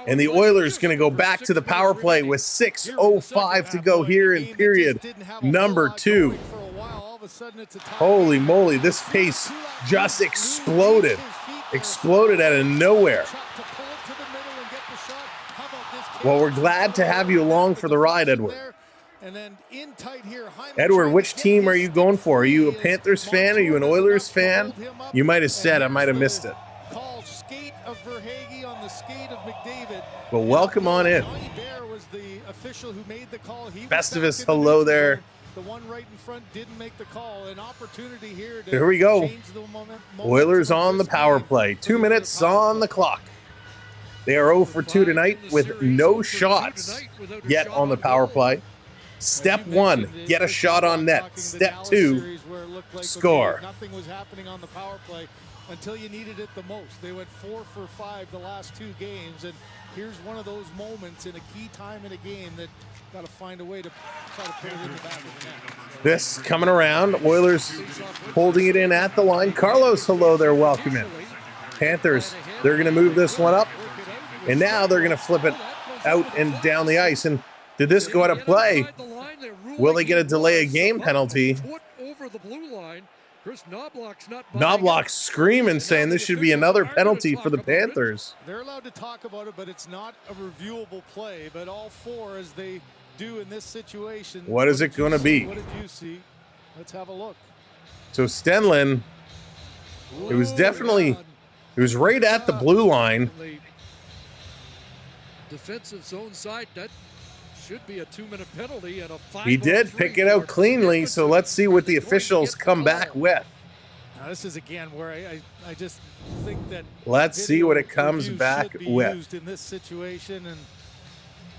And the Oilers going to go back to the power play with 6:05 to go here in period number 2. Holy moly, this pace just exploded. Exploded out of nowhere. Well, we're glad to have you along for the ride, Edward. Edward, which team are you going for? Are you a Panthers fan? Are you an Oilers fan? You might have said, I might have missed it. Well, welcome on in. Festivus, hello there. The one right in front didn't make the call. An opportunity here to Here we go. change the moment. Oilers on the power play. 2 minutes on the clock. They are 0 for 2 tonight with no shots yet on the power play. Step 1, get a shot on net. Step 2, score. Nothing was happening on the power play until you needed it the most. They went 4 for 5 the last 2 games, and here's one of those moments in a key time in a game that got to find a way to try to put it in the back of the net. This coming around. Oilers holding it in at the line. Carlos, hello there. Welcome in. Panthers, they're going to move this one up. And now they're going to flip it out and down the ice. And did this go out of play? Will they get a delay of game penalty? Knobloch's screaming, saying this should be another penalty for the Panthers. They're allowed to talk about it, but it's not a reviewable play. But all 4, as they do in this situation. What is it going to be? What did you see? Let's have a look. So Stenlin, it was definitely, it was right at the blue line. Defensive zone side, that should be a 2-minute penalty and a 5. He did pick it out cleanly, so let's see what the officials come back with. Now, this is again where I just think that let's see what it comes back with. Used in this situation, and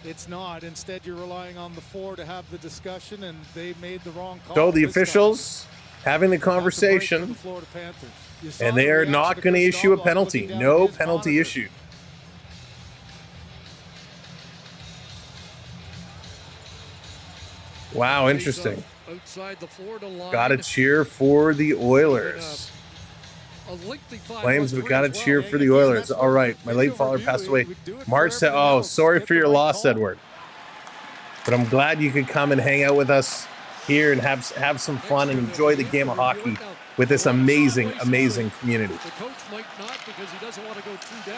it's not. Instead, you're relying on the 4 to have the discussion, and they made the wrong call. So the officials having the conversation, and they are not going to issue a penalty. No penalty issued. Wow, interesting. Got to cheer for the Oilers. Flames, we got to cheer for the Oilers. All right, my late father passed away. March said, oh, sorry for your loss, Edward. But I'm glad you could come and hang out with us here and have some fun and enjoy the game of hockey with this amazing, amazing community.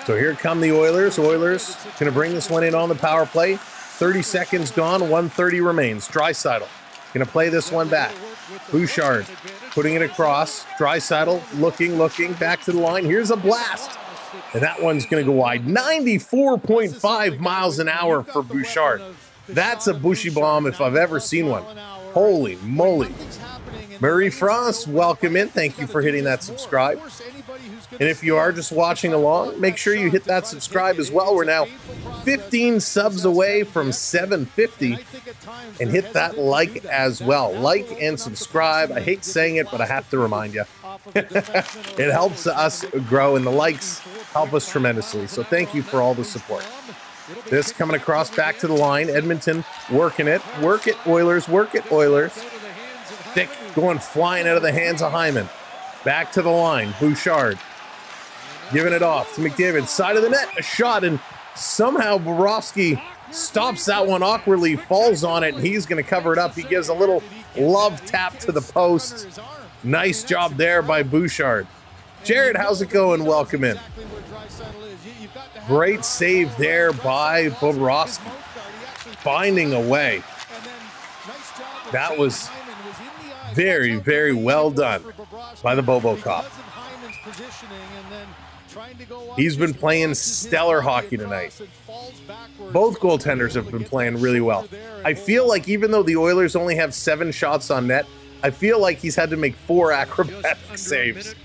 So here come the Oilers. Oilers going to bring this one in on the power play. 30 seconds gone, 1:30 remains. Draisaitl going to play this one back. Bouchard putting it across. Draisaitl looking, back to the line. Here's a blast. And that one's going to go wide. 94.5 miles an hour for Bouchard. That's a bushy bomb if I've ever seen one. Holy moly. Marie-France, welcome in. Thank you for hitting that subscribe. And if you are just watching along, make sure you hit that subscribe as well. We're now 15 subs away from 750. And hit that like as well. Like and subscribe. I hate saying it, but I have to remind you. It helps us grow, and the likes help us tremendously. So thank you for all the support. This coming across back to the line. Edmonton working it. Work it, Oilers. Work it, Oilers. Stick going flying out of the hands of Hyman. Back to the line. Bouchard giving it off to McDavid. Side of the net. A shot, and somehow Bobrovsky stops that one awkwardly, falls on it, and he's going to cover it up. He gives a little love tap to the post. Nice job there by Bouchard. Jared, how's it going? Welcome in. Great save there by Bobrovsky. Finding a way. That was very, very well done by the Bobo Cop. He's been playing stellar hockey tonight. Both goaltenders have been playing really well. I feel like even though the Oilers only have 7 shots on net, I feel like he's had to make 4 acrobatic saves.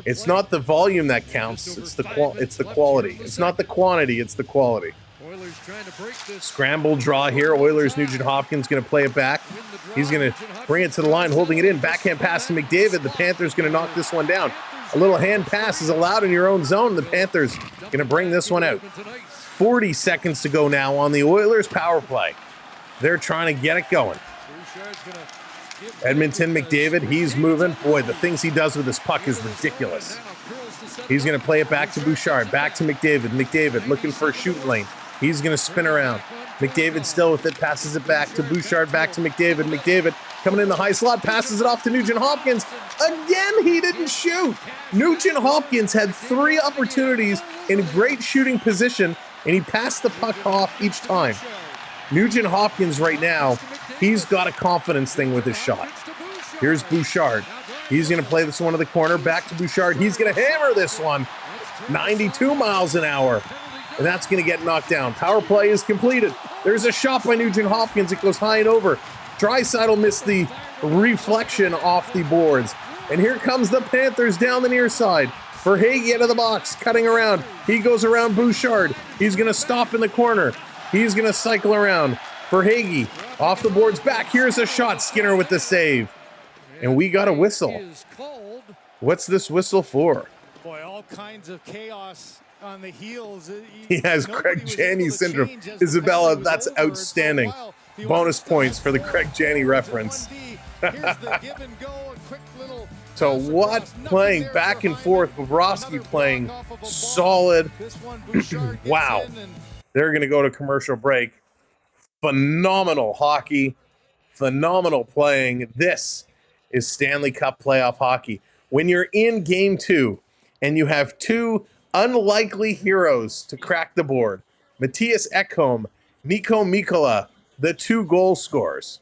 It's not the volume that counts, it's the quality. It's not the quantity, it's the quality. Scramble draw here. Oilers, Nugent Hopkins going to play it back. He's going to bring it to the line, holding it in. Backhand pass to McDavid. The Panthers going to knock this one down. A little hand pass is allowed in your own zone. The Panthers going to bring this one out. 40 seconds to go now on the Oilers power play. They're trying to get it going. Edmonton, McDavid, he's moving. Boy, the things he does with his puck is ridiculous. He's going to play it back to Bouchard, back to McDavid. McDavid looking for a shooting lane. He's going to spin around. McDavid still with it, passes it back to Bouchard, back to McDavid. McDavid coming in the high slot, passes it off to Nugent Hopkins. Again, he didn't shoot. Nugent Hopkins had 3 opportunities in great shooting position, and he passed the puck off each time. Nugent Hopkins right now, he's got a confidence thing with his shot. Here's Bouchard. He's going to play this one to the corner, back to Bouchard. He's going to hammer this one. 92 miles an hour. And that's going to get knocked down. Power play is completed. There's a shot by Nugent Hopkins. It goes high and over. Draisaitl missed the reflection off the boards. And here comes the Panthers down the near side. Verhaeghe out of the box, cutting around. He goes around Bouchard. He's going to stop in the corner. He's going to cycle around. Verhaeghe off the boards back. Here's a shot. Skinner with the save. And we got a whistle. What's this whistle for? Boy, all kinds of chaos on the heels. He has Craig Janney syndrome. Isabella, that's outstanding. Bonus points for the Craig Janney reference. So what? Playing back and forth. Bobrovsky playing solid. Wow. They're going to go to commercial break. Phenomenal hockey. Phenomenal playing. This is Stanley Cup playoff hockey. When you're in game 2 and you have 2 unlikely heroes to crack the board, Mattias Ekholm, Mikko Mikkola, the 2 goal scorers.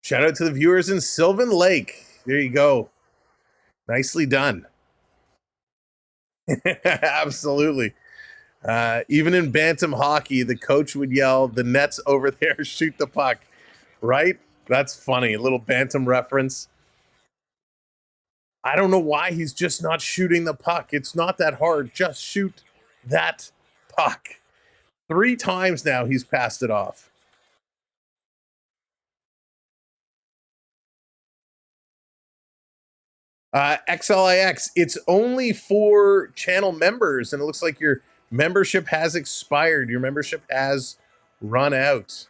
Shout out to the viewers in Sylvan Lake. There you go. Nicely done. Absolutely. Even in bantam hockey, the coach would yell, "The net's over there, shoot the puck." Right? That's funny. A little bantam reference. I don't know why he's just not shooting the puck. It's not that hard. Just shoot that puck. 3 times now he's passed it off. XLIX, it's only for channel members, and it looks like your membership has expired. Your membership has run out.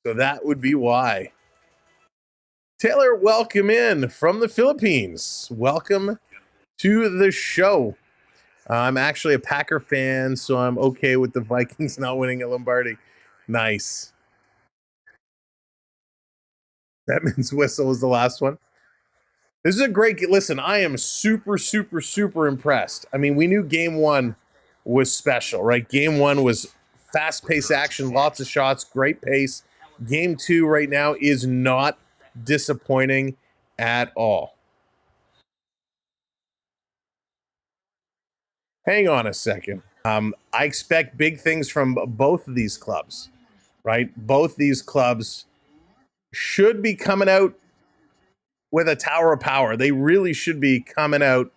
So that would be why. Taylor, welcome in from the Philippines. Welcome to the show. I'm actually a Packer fan, so I'm okay with the Vikings not winning at Lombardi. Nice. That means whistle was the last one. This is a great, listen, I am super, super, super impressed. I mean, we knew game 1 was special, right? Game 1 was fast-paced action, lots of shots, great pace. Game 2 right now is not disappointing at all. Hang on a second. I expect big things from both of these clubs, right? Both these clubs should be coming out with a tower of power. They really should be coming out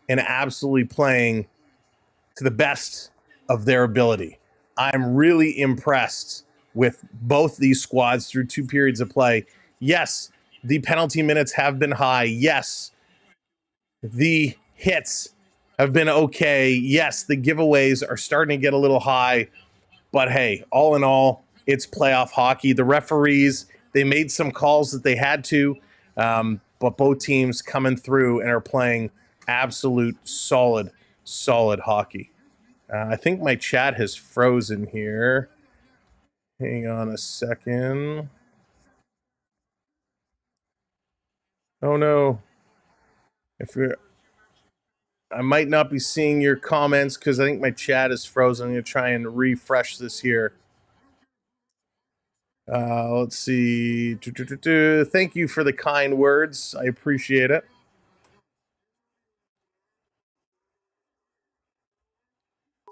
and absolutely playing to the best of their ability. I'm really impressed with both these squads through 2 periods of play. Yes, the penalty minutes have been high. Yes, the hits have been okay. Yes, the giveaways are starting to get a little high. But hey, all in all, it's playoff hockey. The referees, they made some calls that they had to. But both teams coming through and are playing absolute solid hockey. I think my chat has frozen here. Hang on a second. Oh no. I might not be seeing your comments because I think my chat is frozen. I'm going to try and refresh this here. Let's see. Thank you for the kind words. I appreciate it.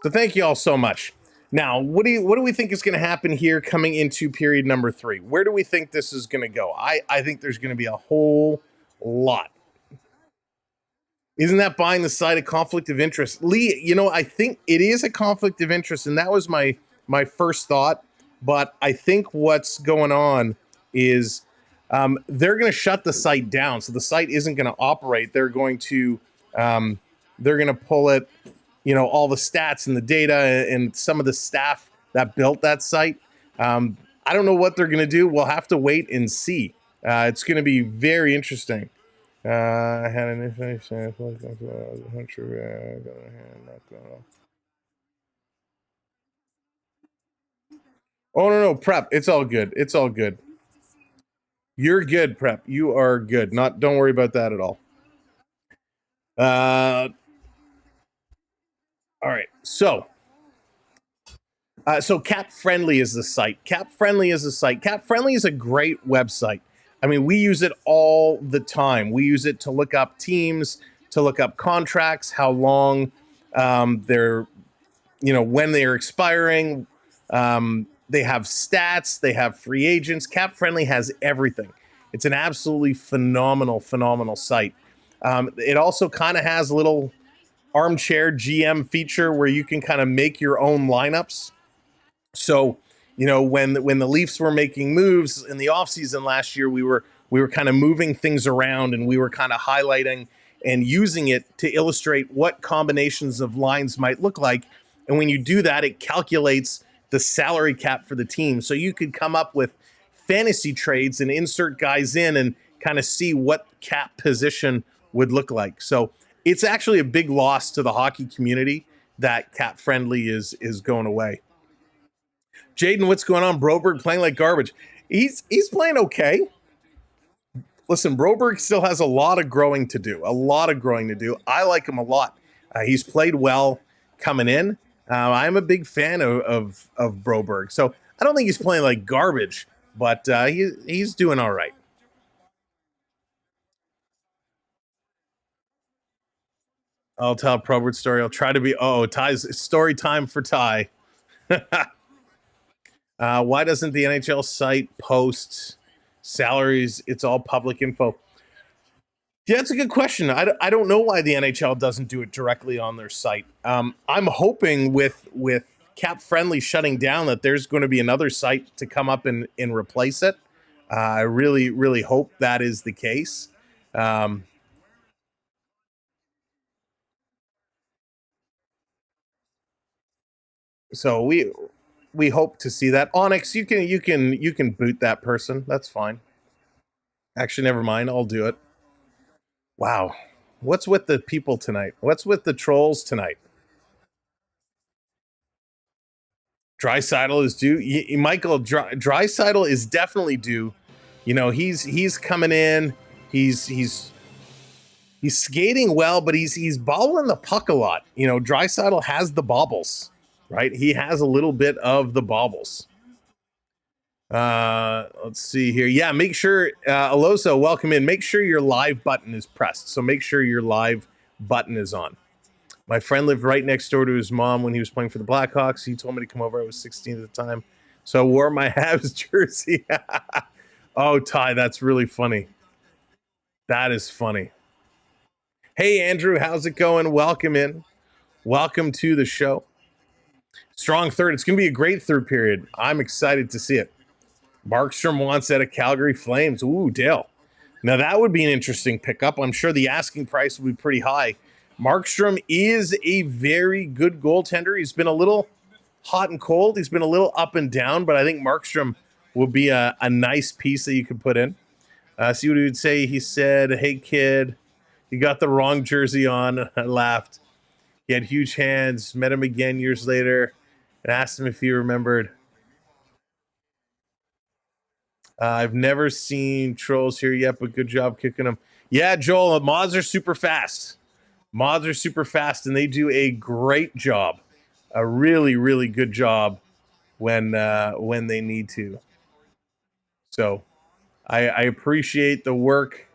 So thank you all so much. Now, what do we think is going to happen here coming into period number 3? Where do we think this is going to go? I think there's going to be a whole lot. Isn't that buying the side of conflict of interest? Lee, I think it is a conflict of interest, and that was my first thought. But I think what's going on is they're going to shut the site down, so the site isn't going to operate. They're going to pull it, all the stats and the data and some of the staff that built that site. I don't know what they're going to do. We'll have to wait and see. It's going to be very interesting. I had an information. Oh, no, Prep. It's all good. It's all good. You're good, Prep. You are good. Don't worry about that at all. All right. So Cap Friendly is the site. Cap Friendly is a great website. I mean, we use it all the time. We use it to look up teams, to look up contracts, how long they're, when they're expiring. They have stats, they have free agents. Cap Friendly has everything. It's an absolutely phenomenal site. It also kind of has a little armchair GM feature where you can kind of make your own lineups. So, when the Leafs were making moves in the offseason last year, we were kind of moving things around, and we were kind of highlighting and using it to illustrate what combinations of lines might look like. And when you do that, it calculates the salary cap for the team. So you could come up with fantasy trades and insert guys in and kind of see what cap position would look like. So it's actually a big loss to the hockey community that Cap Friendly is going away. Jaden, what's going on? Broberg playing like garbage. He's playing okay. Listen, Broberg still has a lot of growing to do. I like him a lot. He's played well coming in. I'm a big fan of Broberg. So I don't think he's playing like garbage, but he's doing all right. I'll tell a Probert story. I'll try to be. Ty's story time for Ty. Why doesn't the NHL site post salaries? It's all public info. Yeah, that's a good question. I don't know why the NHL doesn't do it directly on their site. I'm hoping with Cap Friendly shutting down that there's going to be another site to come up and replace it. I really, really hope that is the case. So we hope to see that. Onyx, you can boot that person. That's fine. Actually, never mind. I'll do it. Wow. What's with the people tonight? What's with the trolls tonight? Draisaitl is due. Michael, Draisaitl is definitely due. He's coming in. He's skating well, but he's bobbling the puck a lot. Draisaitl has the bobbles, right? He has a little bit of the bobbles. Let's see here. Yeah, make sure, Aloso, welcome in. Make sure your live button is pressed. So make sure your live button is on. My friend lived right next door to his mom when he was playing for the Blackhawks. He told me to come over. I was 16 at the time. So I wore my Habs jersey. Oh, Ty, that's really funny. That is funny. Hey, Andrew, how's it going? Welcome in. Welcome to the show. Strong third. It's going to be a great third period. I'm excited to see it. Markstrom wants out of Calgary Flames. Ooh, Dale. Now, that would be an interesting pickup. I'm sure the asking price would be pretty high. Markstrom is a very good goaltender. He's been a little hot and cold. He's been a little up and down, but I think Markstrom would be a nice piece that you could put in. See what he would say. He said, "Hey, kid, you got the wrong jersey on." I laughed. He had huge hands. Met him again years later and asked him if he remembered. I've never seen trolls here yet, but good job kicking them. Yeah, Joel, mods are super fast. Mods are super fast, and they do a great job. A really, really good job when they need to. So I appreciate the work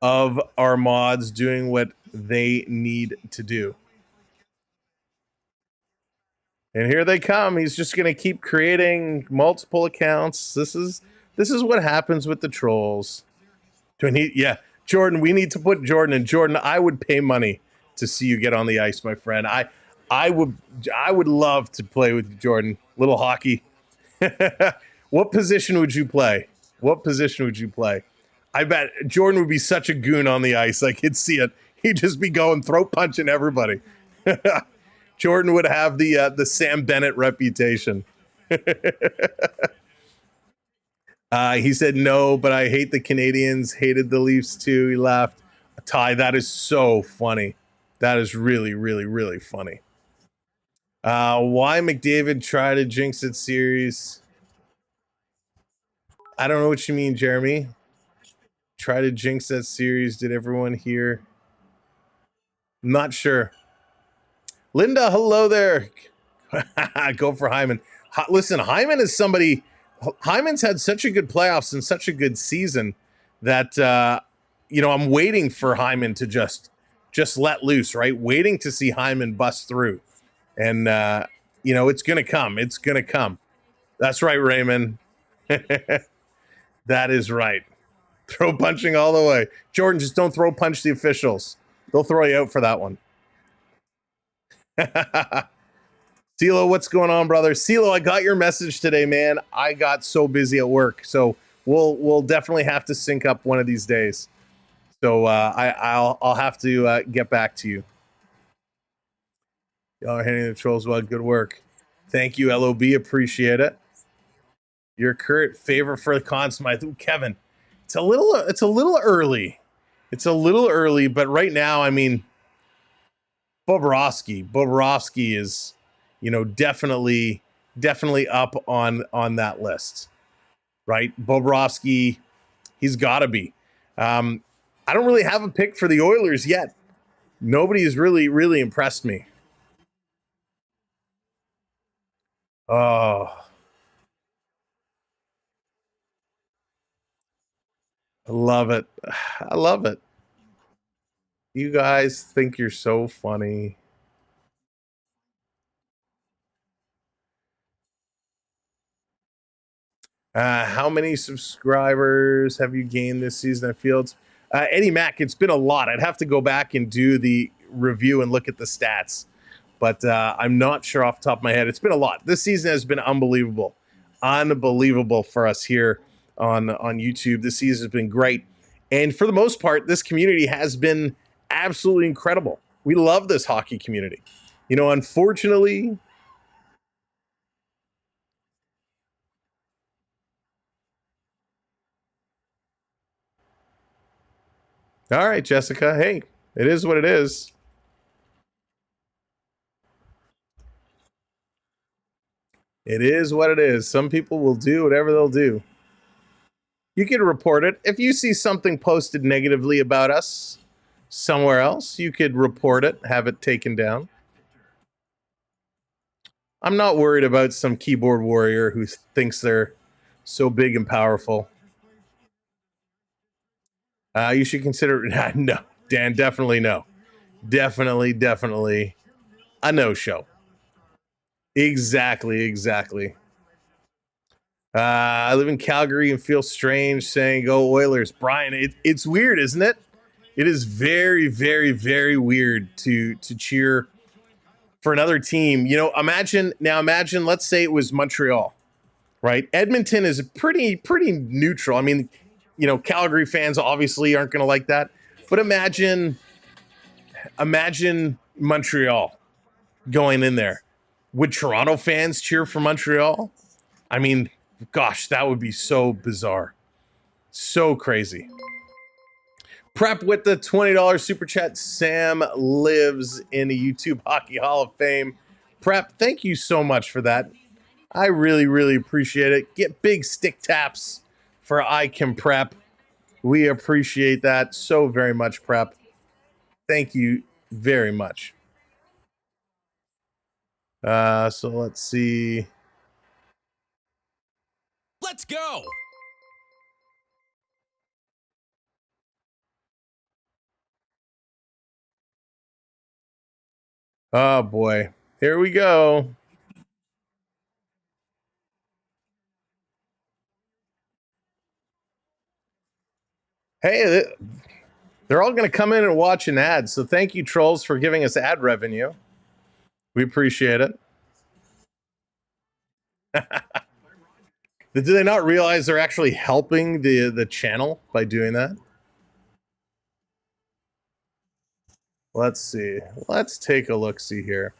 of our mods doing what they need to do. And here they come. He's just going to keep creating multiple accounts. This is what happens with the trolls. Yeah, Jordan, we need to put Jordan in. Jordan, I would pay money to see you get on the ice, my friend. I would love to play with you, Jordan. Little hockey. What position would you play? What position would you play? I bet Jordan would be such a goon on the ice. I could see it. He'd just be going throat punching everybody. Jordan would have the Sam Bennett reputation. He said no, but I hate the Canadians. Hated the Leafs too. He laughed. Ty, that is so funny. That is really, really, really funny. Why McDavid try to jinx it series? I don't know what you mean, Jeremy. Try to jinx that series. Did everyone hear? Not sure. Linda, hello there. Go for Hyman. Listen, Hyman is somebody. Hyman's had such a good playoffs and such a good season that I'm waiting for Hyman to just let loose, right? Waiting to see Hyman bust through, and it's gonna come. It's gonna come. That's right, Raymond. That is right. Throw punching all the way. Jordan, just don't throw punch the officials. They'll throw you out for that one. CeeLo, what's going on, brother? CeeLo, I got your message today, man. I got so busy at work, so we'll definitely have to sync up one of these days. So I'll have to get back to you. Y'all are hitting the trolls well. Good work. Thank you, LOB. Appreciate it. Your current favorite for the Conn Smythe. Ooh, Kevin, it's a little early. It's a little early, but right now, I mean, Bobrovsky is, definitely up on that list, right? Bobrovsky, he's got to be. I don't really have a pick for the Oilers yet. Nobody has really impressed me. Oh, I love it. I love it. You guys think you're so funny. How many subscribers have you gained this season at Fields? Eddie Mack, it's been a lot. I'd have to go back and do the review and look at the stats, but I'm not sure off the top of my head. It's been a lot. This season has been unbelievable for us here on YouTube. This season has been great. And for the most part, this community has been absolutely incredible. We love this hockey community. Unfortunately, all right, Jessica. Hey, it is what it is. It is what it is. Some people will do whatever they'll do. You can report it. If you see something posted negatively about us somewhere else, you could report it, have it taken down. I'm not worried about some keyboard warrior who thinks they're so big and powerful. You should consider no, Dan, definitely no. Definitely a no-show. Exactly. I live in Calgary and feel strange saying go Oilers. Brian, it's weird, isn't it? It is very, very, very weird to cheer for another team. Imagine, let's say it was Montreal, right? Edmonton is pretty neutral. I mean, Calgary fans obviously aren't going to like that, but imagine Montreal going in there. Would Toronto fans cheer for Montreal? I mean, gosh, that would be so bizarre. So crazy. Prep with the $20 super chat. Sam lives in the YouTube Hockey Hall of Fame. Prep, thank you so much for that. I really appreciate it. Get big stick taps for Ecamm Prep. We appreciate that so very much, Prep. Thank you very much. So let's see. Let's go. Oh boy, here we go. Hey, they're all going to come in and watch an ad. So thank you, trolls, for giving us ad revenue. We appreciate it. Do they not realize they're actually helping the channel by doing that? Let's see. Let's take a look-see here.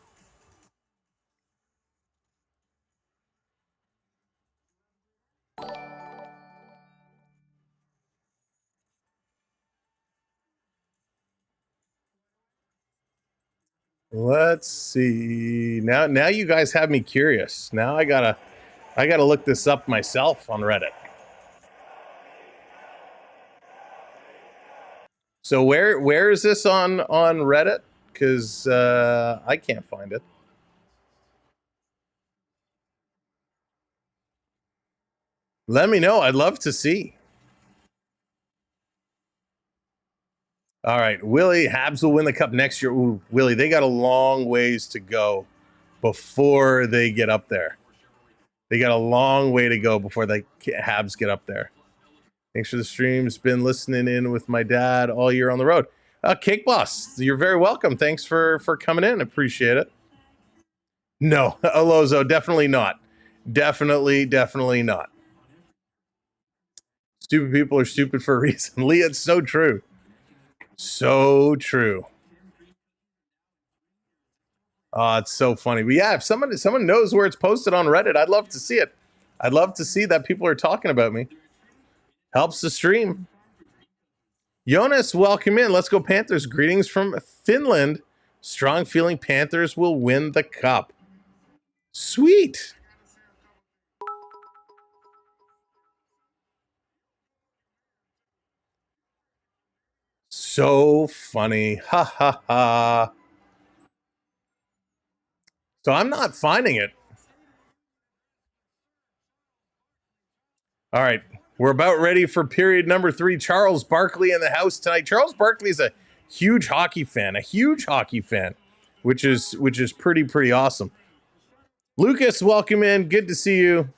Let's see. Now you guys have me curious. Now I gotta look this up myself on Reddit. So where is this on Reddit? Because I can't find it. Let me know. I'd love to see. All right, Willie, Habs will win the cup next year. Ooh, Willie, they got a long ways to go before they get up there. They got a long way to go before the Habs get up there. Thanks for the streams. Been listening in with my dad all year on the road. Cake Boss, you're very welcome. Thanks for coming in. Appreciate it. No, Alozo, definitely not. Definitely not. Stupid people are stupid for a reason. Leah, it's so true. So true. Oh, it's so funny. But yeah, if someone knows where it's posted on Reddit, I'd love to see it. I'd love to see that people are talking about me. Helps the stream. Jonas, welcome in. Let's go Panthers. Greetings from Finland. Strong feeling Panthers will win the cup. Sweet. So funny. Ha ha ha. So I'm not finding it. All right. We're about ready for period number 3. Charles Barkley in the house tonight. Charles Barkley is a huge hockey fan, which is pretty awesome. Lucas, welcome in. Good to see you.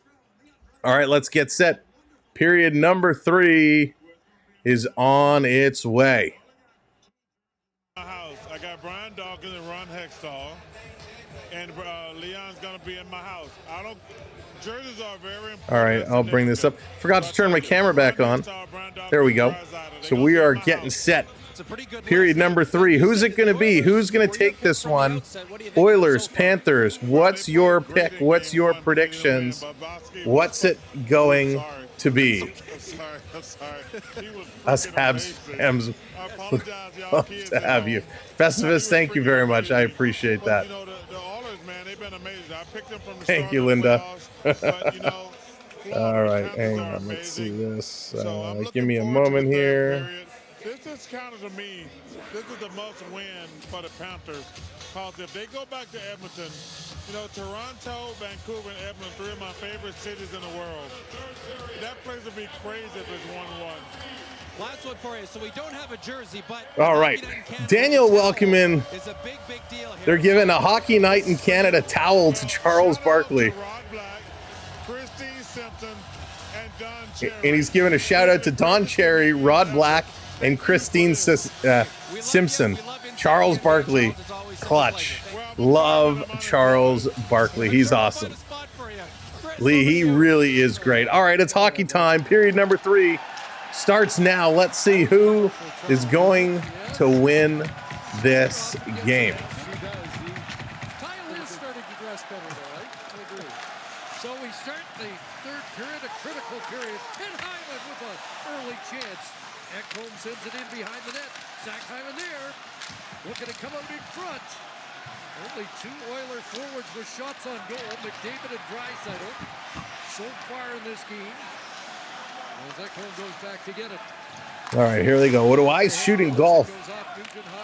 All right, let's get set. Period number 3 is on its way. I got Brian Dawkins and Ron Hextall, and Leon's gonna be in my house. Jerseys are very important. All right, I'll bring this up. Forgot to turn my camera back on. There we go. So we are getting set. Period number 3. Who's it going to be? Who's going to take this one? Oilers, Panthers. What's your pick? What's your predictions? What's it going to be? Us Habs fans love to have you. Festivus, thank you very much. I appreciate that. Thank you, Linda. All right, hang on. Let's see this. Give me a moment here. This is kind of, to me, this is the must win for the Panthers. Because if they go back to Edmonton, Toronto, Vancouver, and Edmonton, 3 of my favorite cities in the world. That place would be crazy if it's 1-1. Last one for you. So we don't have a jersey, but all right, Daniel, welcome in. They're giving a Hockey Night in Canada towel to Charles Barkley. And he's giving a shout out to Don Cherry, Rod Black, and Christine Simpson. Charles Barkley, clutch. Love Charles Barkley. He's awesome. Lee, he really is great. All right, it's hockey time. Period number 3 starts now. Let's see who is going to win this game. So we start the 3rd period, a critical period. And Hyman with an early chance. Ecamm sends it in behind the net. Zach Hyman there. Looking to come out in front. Only 2 Oiler forwards with shots on goal. McDavid and Draisaitl so far in this game. As Ecamm goes back to get it. All right, here they go. What do I shoot in golf?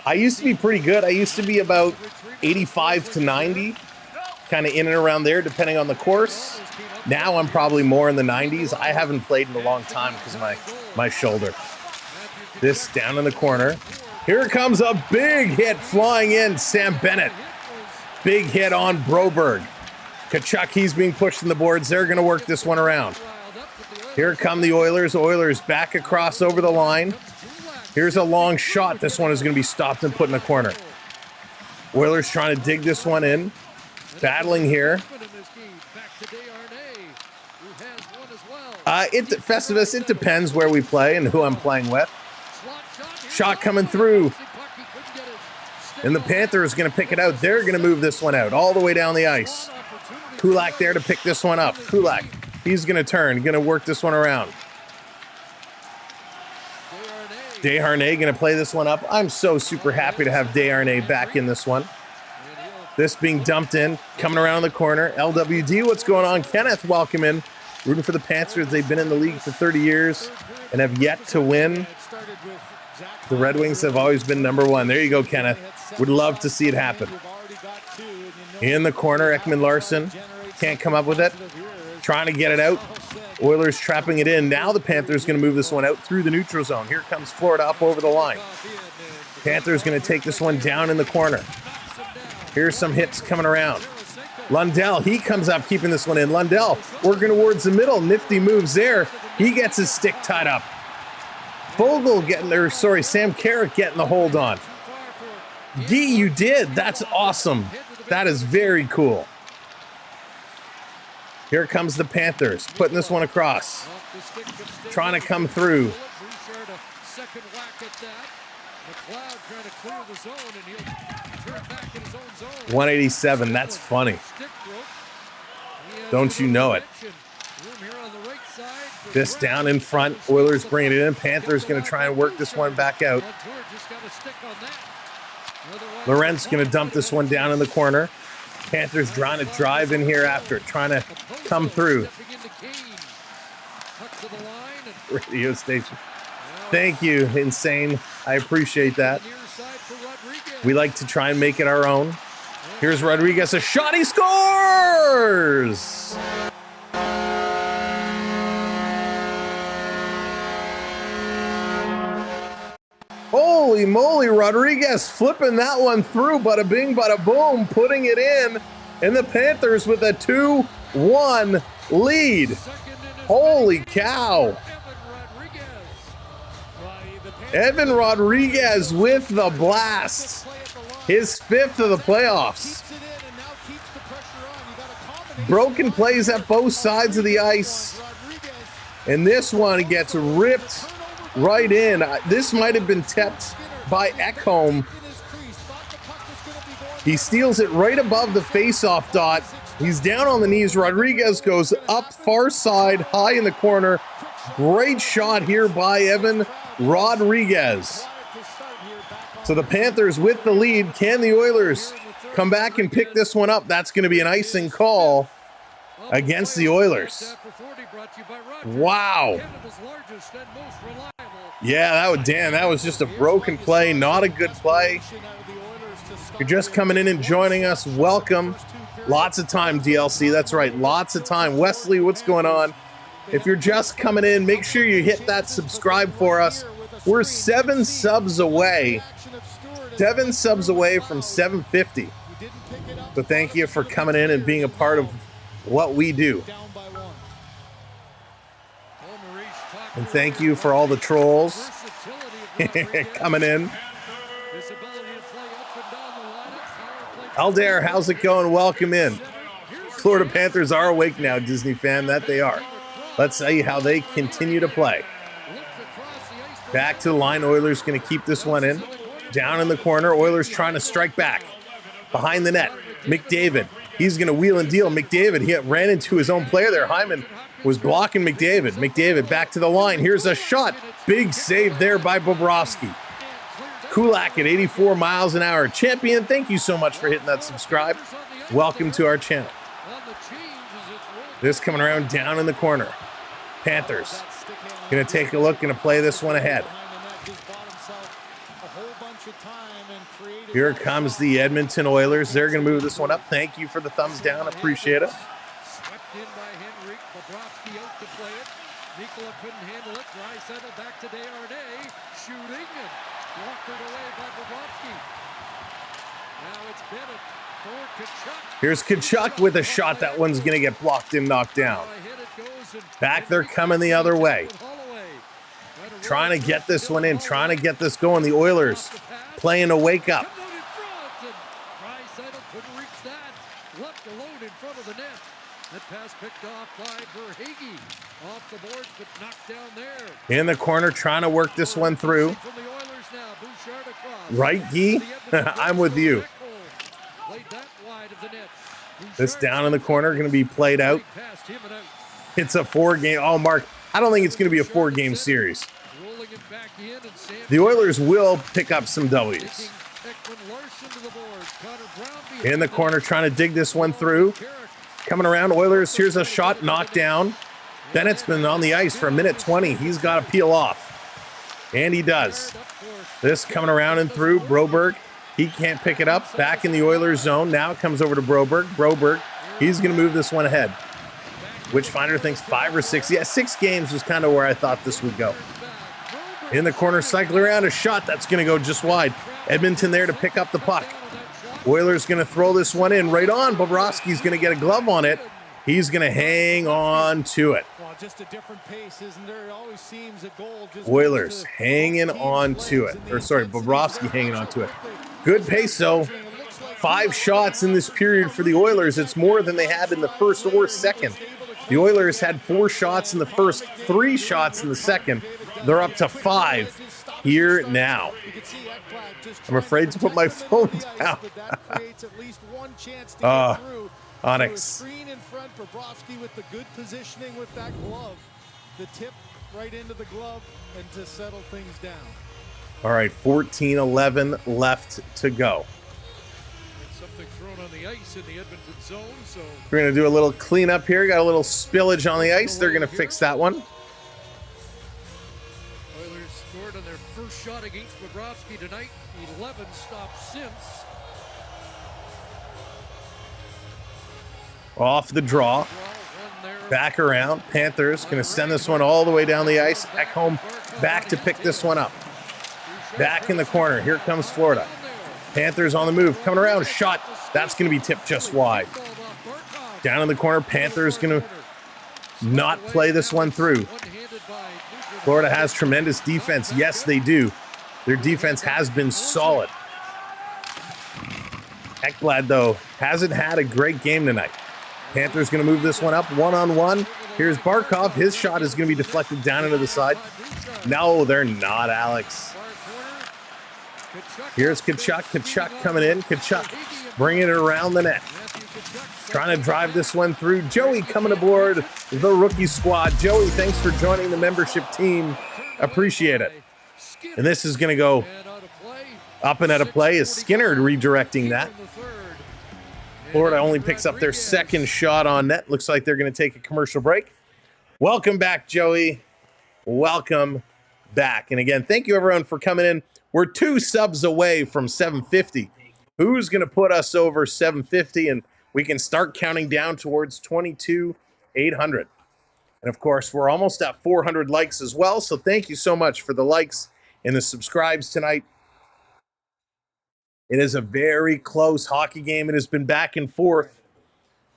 I used to be pretty good. I used to be about 85 to 90, kind of in and around there, depending on the course. Now I'm probably more in the 90s. I haven't played in a long time because of my shoulder. This down in the corner. Here comes a big hit flying in. Sam Bennett Big hit on Broberg. Kachuk, he's being pushed in the boards. They're going to work this one around. Here come the Oilers. Oilers back across over the line. Here's a long shot. This one is going to be stopped and put in the corner. Oilers trying to dig this one in. Battling here. Festivus, it depends where we play and who I'm playing with. Shot coming through. And the Panthers going to pick it out. They're going to move this one out all the way down the ice. Kulak there to pick this one up. Kulak, he's going to turn, going to work this one around. Desharnais going to play this one up. I'm so super happy to have Desharnais back in this one. This being dumped in, coming around the corner. LWD, what's going on? Kenneth, welcome in. Rooting for the Panthers. They've been in the league for 30 years and have yet to win. The Red Wings have always been number one. There you go, Kenneth. Would love to see it happen. In the corner, Ekman Larson can't come up with it. Trying to get it out. Oilers trapping it in. Now the Panthers going to move this one out through the neutral zone. Here comes Florida up over the line. Panthers going to take this one down in the corner. Here's some hits coming around. Lundell, he comes up keeping this one in. Lundell working towards the middle. Nifty moves there. He gets his stick tied up. Vogel Sam Carrick getting the hold on. Gee, you did. That's awesome. That is very cool. Here comes the Panthers, putting this one across. Trying to come through. 187, that's funny. Don't you know it? This down in front, Oilers bringing it in. Panthers going to try and work this one back out. Laurent's going to dump this one down in the corner. Panthers trying to drive in here after it, trying to come through. Radio station. Thank you, Insane. I appreciate that. We like to try and make it our own. Here's Rodriguez, a shot, he scores! Holy moly, Rodriguez flipping that one through, bada bing, bada boom, putting it in, and the Panthers with a 2-1 lead. Holy cow. Evan Rodriguez with the blast. His 5th of the playoffs. Broken plays at both sides of the ice. And this one gets ripped right in. This might have been tipped by Ecamm. He steals it right above the face-off dot. He's down on the knees. Rodriguez goes up far side, high in the corner. Great shot here by Evan Rodriguez. So the Panthers with the lead. Can the Oilers come back and pick this one up? That's going to be an icing call against the Oilers. Wow. Yeah, that was just a broken play, not a good play. If you're just coming in and joining us, welcome. Lots of time, DLC. That's right, lots of time. Wesley, what's going on? If you're just coming in, make sure you hit that subscribe for us. We're 7 subs away. 7 subs away from 750. So thank you for coming in and being a part of what we do. And thank you for all the trolls coming in. Aldair, how's it going? Welcome in. Florida Panthers are awake now, Disney fan. That they are. Let's see how they continue to play. Back to the line. Oilers going to keep this one in. Down in the corner. Oilers trying to strike back. Behind the net. McDavid. He's going to wheel and deal. McDavid, he ran into his own player there. Hyman was blocking McDavid. McDavid back to the line. Here's a shot. Big save there by Bobrovsky. Kulak at 84 miles an hour. Champion, thank you so much for hitting that subscribe. Welcome to our channel. This coming around down in the corner. Panthers going to take a look, going to play this one ahead. Here comes the Edmonton Oilers. They're going to move this one up. Thank you for the thumbs down. Appreciate it. Swept in by Henrik. Bobrovsky out to play it. Nikola couldn't handle it. Draisaitl back to Desharnais. Shooting and walked away by Bobrovsky. Now it's Bennett Here's Tkachuk with a shot. That one's going to get blocked and knocked down. Back there coming the other way. Trying to get this one in, trying to get this going. The Oilers playing a wake up. Left alone in front of the net. That pass picked off by Verhaeghe. Off the boards, but knocked down there. In the corner, trying to work this one through. Right, Guy? I'm with you. This down in the corner, going to be played out. It's a 4-game. Oh, Mark, I don't think it's going to be a 4-game series. The Oilers will pick up some W's. In the corner, trying to dig this one through. Coming around, Oilers, here's a shot, knocked down. Bennett's been on the ice for a minute 20. He's got to peel off. And he does. This coming around and through. Broberg, he can't pick it up. Back in the Oilers zone. Now it comes over to Broberg. Broberg, he's going to move this one ahead. Witchfinder thinks 5 or 6. Yeah, 6 games was kind of where I thought this would go. In the corner, cycling around, a shot that's going to go just wide. Edmonton there to pick up the puck. Oilers going to throw this one in right on. Bobrovsky's going to get a glove on it. He's going to hang on to it. Well, just a different pace, isn't there? It always seems a goal just Oilers hanging on to it. Or sorry, Bobrovsky hanging on to it. Good pace, though. 5 shots in this period for the Oilers. It's more than they had in the first or second. The Oilers had 4 shots in the first, 3 shots in the second. They're up to 5 here now. I'm afraid to put my phone down. Onyx. Screen in front, Bobrovsky with the good positioning with that glove. The tip right into the glove and to settle things down. All right, 14-11 left to go. Something thrown on the ice in the Edmonton zone, so we're going to do a little cleanup here. Got a little spillage on the ice. They're going to fix that one. Oilers scored on their first shot against Bobrovsky tonight. 11 stops since. Off the draw. Back around. Panthers going to send this one all the way down the ice. Ecamm back to pick this one up. Back in the corner. Here comes Florida. Panthers on the move. Coming around. Shot. That's going to be tipped just wide. Down in the corner. Panthers going to not play this one through. Florida has tremendous defense. Yes, they do. Their defense has been solid. Ekblad, though, hasn't had a great game tonight. Panthers going to move this one up one-on-one. Here's Barkov. His shot is going to be deflected down into the side. No, they're not, Alex. Here's Tkachuk. Tkachuk coming in. Tkachuk bringing it around the net. Trying to drive this one through. Joey coming aboard the rookie squad. Joey, thanks for joining the membership team. Appreciate it. And this is going to go up and out of play. Is Skinner redirecting that? Florida only picks up their second shot on net. Looks like they're going to take a commercial break. Welcome back, Joey. Welcome back. And again, thank you, everyone, for coming in. We're 2 subs away from 750. Who's going to put us over 750? And we can start counting down towards 22,800. And, of course, we're almost at 400 likes as well. So thank you so much for the likes and the subscribes tonight. It is a very close hockey game. It has been back and forth.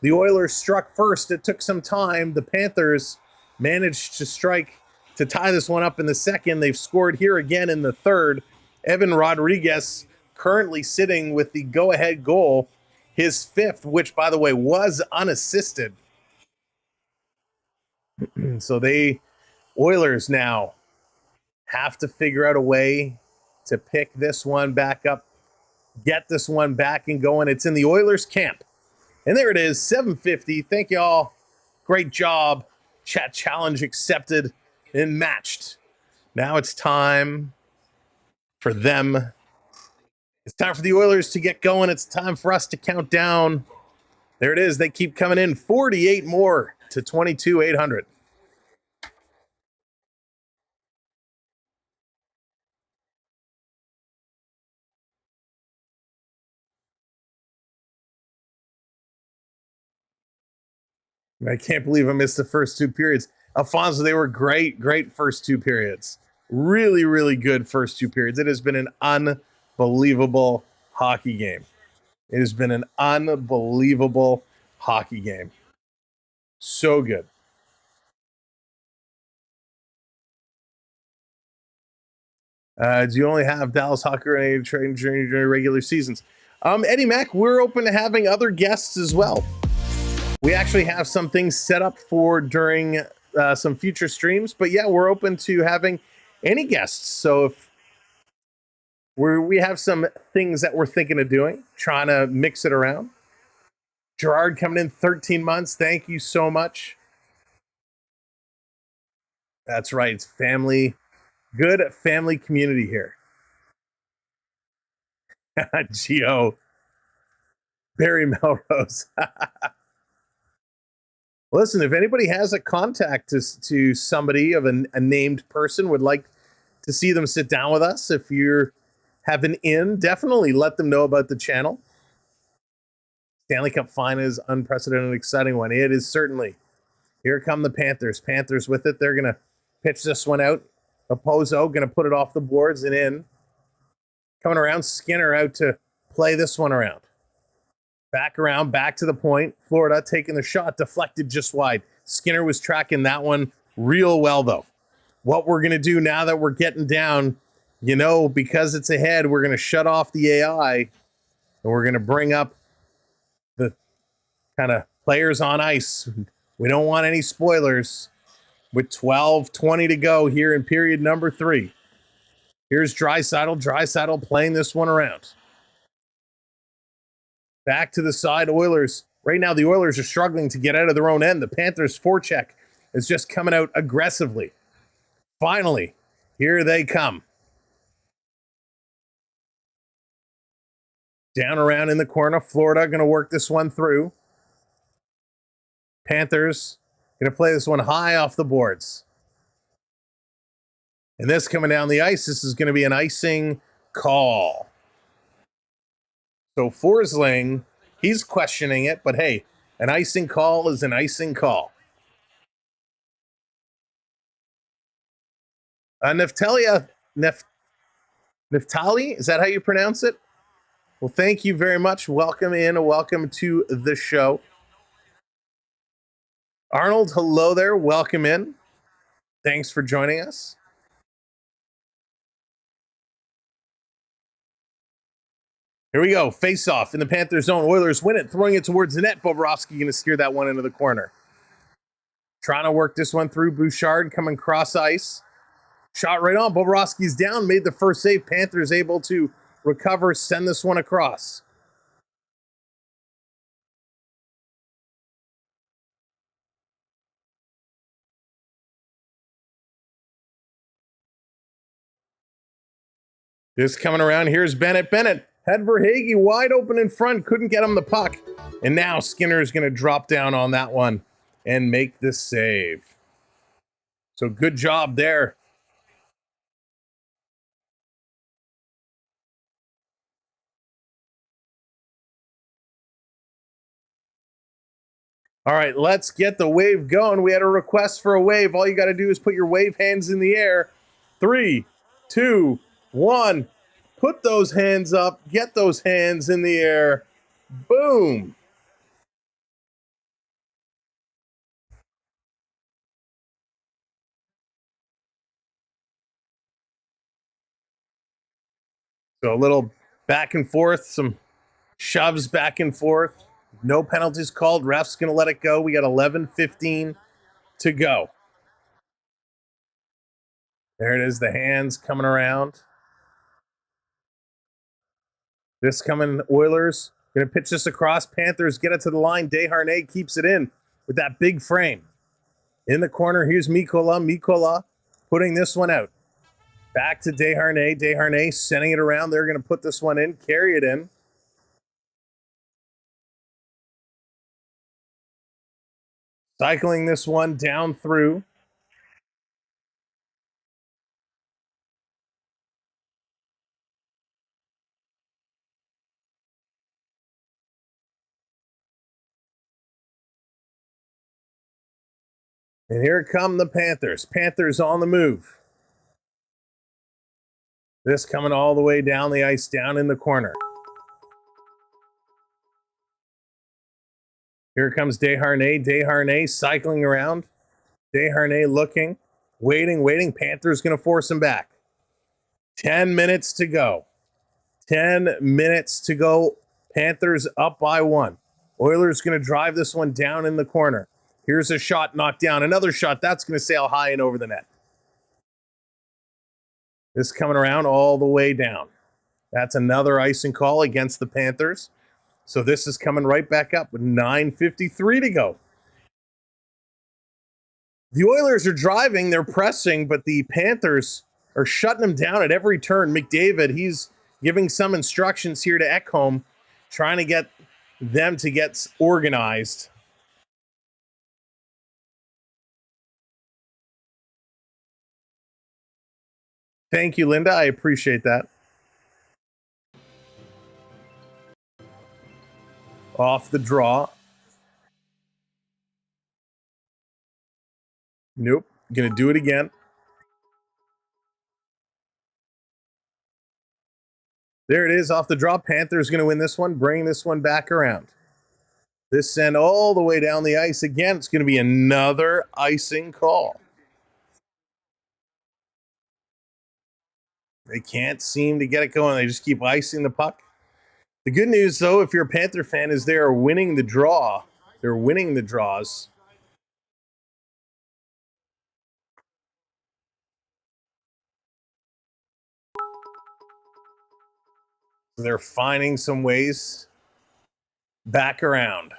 The Oilers struck first. It took some time. The Panthers managed to strike to tie this one up in the second. They've scored here again in the third. Evan Rodriguez currently sitting with the go-ahead goal, his 5th, which, by the way, was unassisted. So they, Oilers now, have to figure out a way to pick this one back up, get this one back and going. It's in the Oilers camp. And there it is, 750. Thank you all. Great job. Chat challenge accepted and matched. Now it's time for them. It's time for the Oilers to get going. It's time for us to count down. There it is. They keep coming in. 48 more to 22,800. I can't believe I missed the first 2 periods. Alfonso, they were great first 2 periods. Really, really good first 2 periods. It has been an unbelievable hockey game. It has been an unbelievable hockey game. So good. Do you only have Dallas Hockey Grenade training during regular seasons? Eddie Mac, we're open to having other guests as well. We actually have some things set up for during some future streams, but yeah, we're open to having any guests. So if we have some things that we're thinking of doing, trying to mix it around. Gerard coming in 13 months. Thank you so much. That's right. It's family, good family community here. Geo. Barry Melrose. Listen, if anybody has a contact to somebody of a named person, would like to see them sit down with us, if you're have an in, definitely let them know about the channel. Stanley Cup Final is unprecedented, exciting one. It is certainly. Here come the Panthers. Panthers with it. They're going to pitch this one out. Opozo going to put it off the boards and in. Coming around, Skinner out to play this one around. Back around, back to the point. Florida taking the shot, deflected just wide. Skinner was tracking that one real well, though. What we're going to do now that we're getting down, you know, because it's ahead, we're going to shut off the AI, and we're going to bring up the kind of players on ice. We don't want any spoilers. With 12:20 to go here in period number 3. Here's Draisaitl. Draisaitl playing this one around. Back to the side, Oilers. Right now, the Oilers are struggling to get out of their own end. The Panthers' forecheck is just coming out aggressively. Finally, here they come. Down around in the corner. Florida going to work this one through. Panthers going to play this one high off the boards. And this coming down the ice, this is going to be an icing call. So Forsling, he's questioning it, but hey, an icing call is an icing call. Neftali, is that how you pronounce it? Well, thank you very much. Welcome in. Welcome to the show. Arnold, hello there. Welcome in. Thanks for joining us. Here we go. Face off in the Panthers zone. Oilers win it, throwing it towards the net. Bobrovsky going to steer that one into the corner. Trying to work this one through. Bouchard coming cross ice. Shot right on. Bobrovsky's down. Made the first save. Panthers able to recover, send this one across. This coming around. Here's Bennett. Bennett had Verhaeghe wide open in front. Couldn't get him the puck. And now Skinner is going to drop down on that one and make the save. So good job there. All right, let's get the wave going. We had a request for a wave. All you got to do is put your wave hands in the air. 3, 2, 1. Put those hands up. Get those hands in the air. Boom. So a little back and forth, some shoves back and forth. No penalties called. Ref's going to let it go. We got 11:15 to go. There it is, the hands coming around. This coming Oilers. Going to pitch this across. Panthers get it to the line. Desharnais keeps it in with that big frame. In the corner, here's Mikola. Mikola putting this one out. Back to Desharnais. Desharnais sending it around. They're going to put this one in, carry it in. Cycling this one down through. And here come the Panthers. Panthers on the move. This coming all the way down the ice, down in the corner. Here comes Desharnais. Desharnais cycling around. Desharnais looking, waiting. Panthers going to force him back. 10 minutes to go. 10 minutes to go. Panthers up by 1. Oilers going to drive this one down in the corner. Here's a shot knocked down. Another shot. That's going to sail high and over the net. This coming around all the way down. That's another icing call against the Panthers. So this is coming right back up with 9:53 to go. The Oilers are driving, they're pressing, but the Panthers are shutting them down at every turn. McDavid, he's giving some instructions here to Ecamm, trying to get them to get organized. Thank you, Linda. I appreciate that. Off the draw. Nope. Gonna do it again. There it is, off the draw. Panthers gonna win this one, bring this one back around. This send all the way down the ice again. It's gonna be another icing call. They can't seem to get it going. They just keep icing the puck. The good news, though, if you're a Panther fan, is they are winning the draw. They're winning the draws. They're finding some ways back around.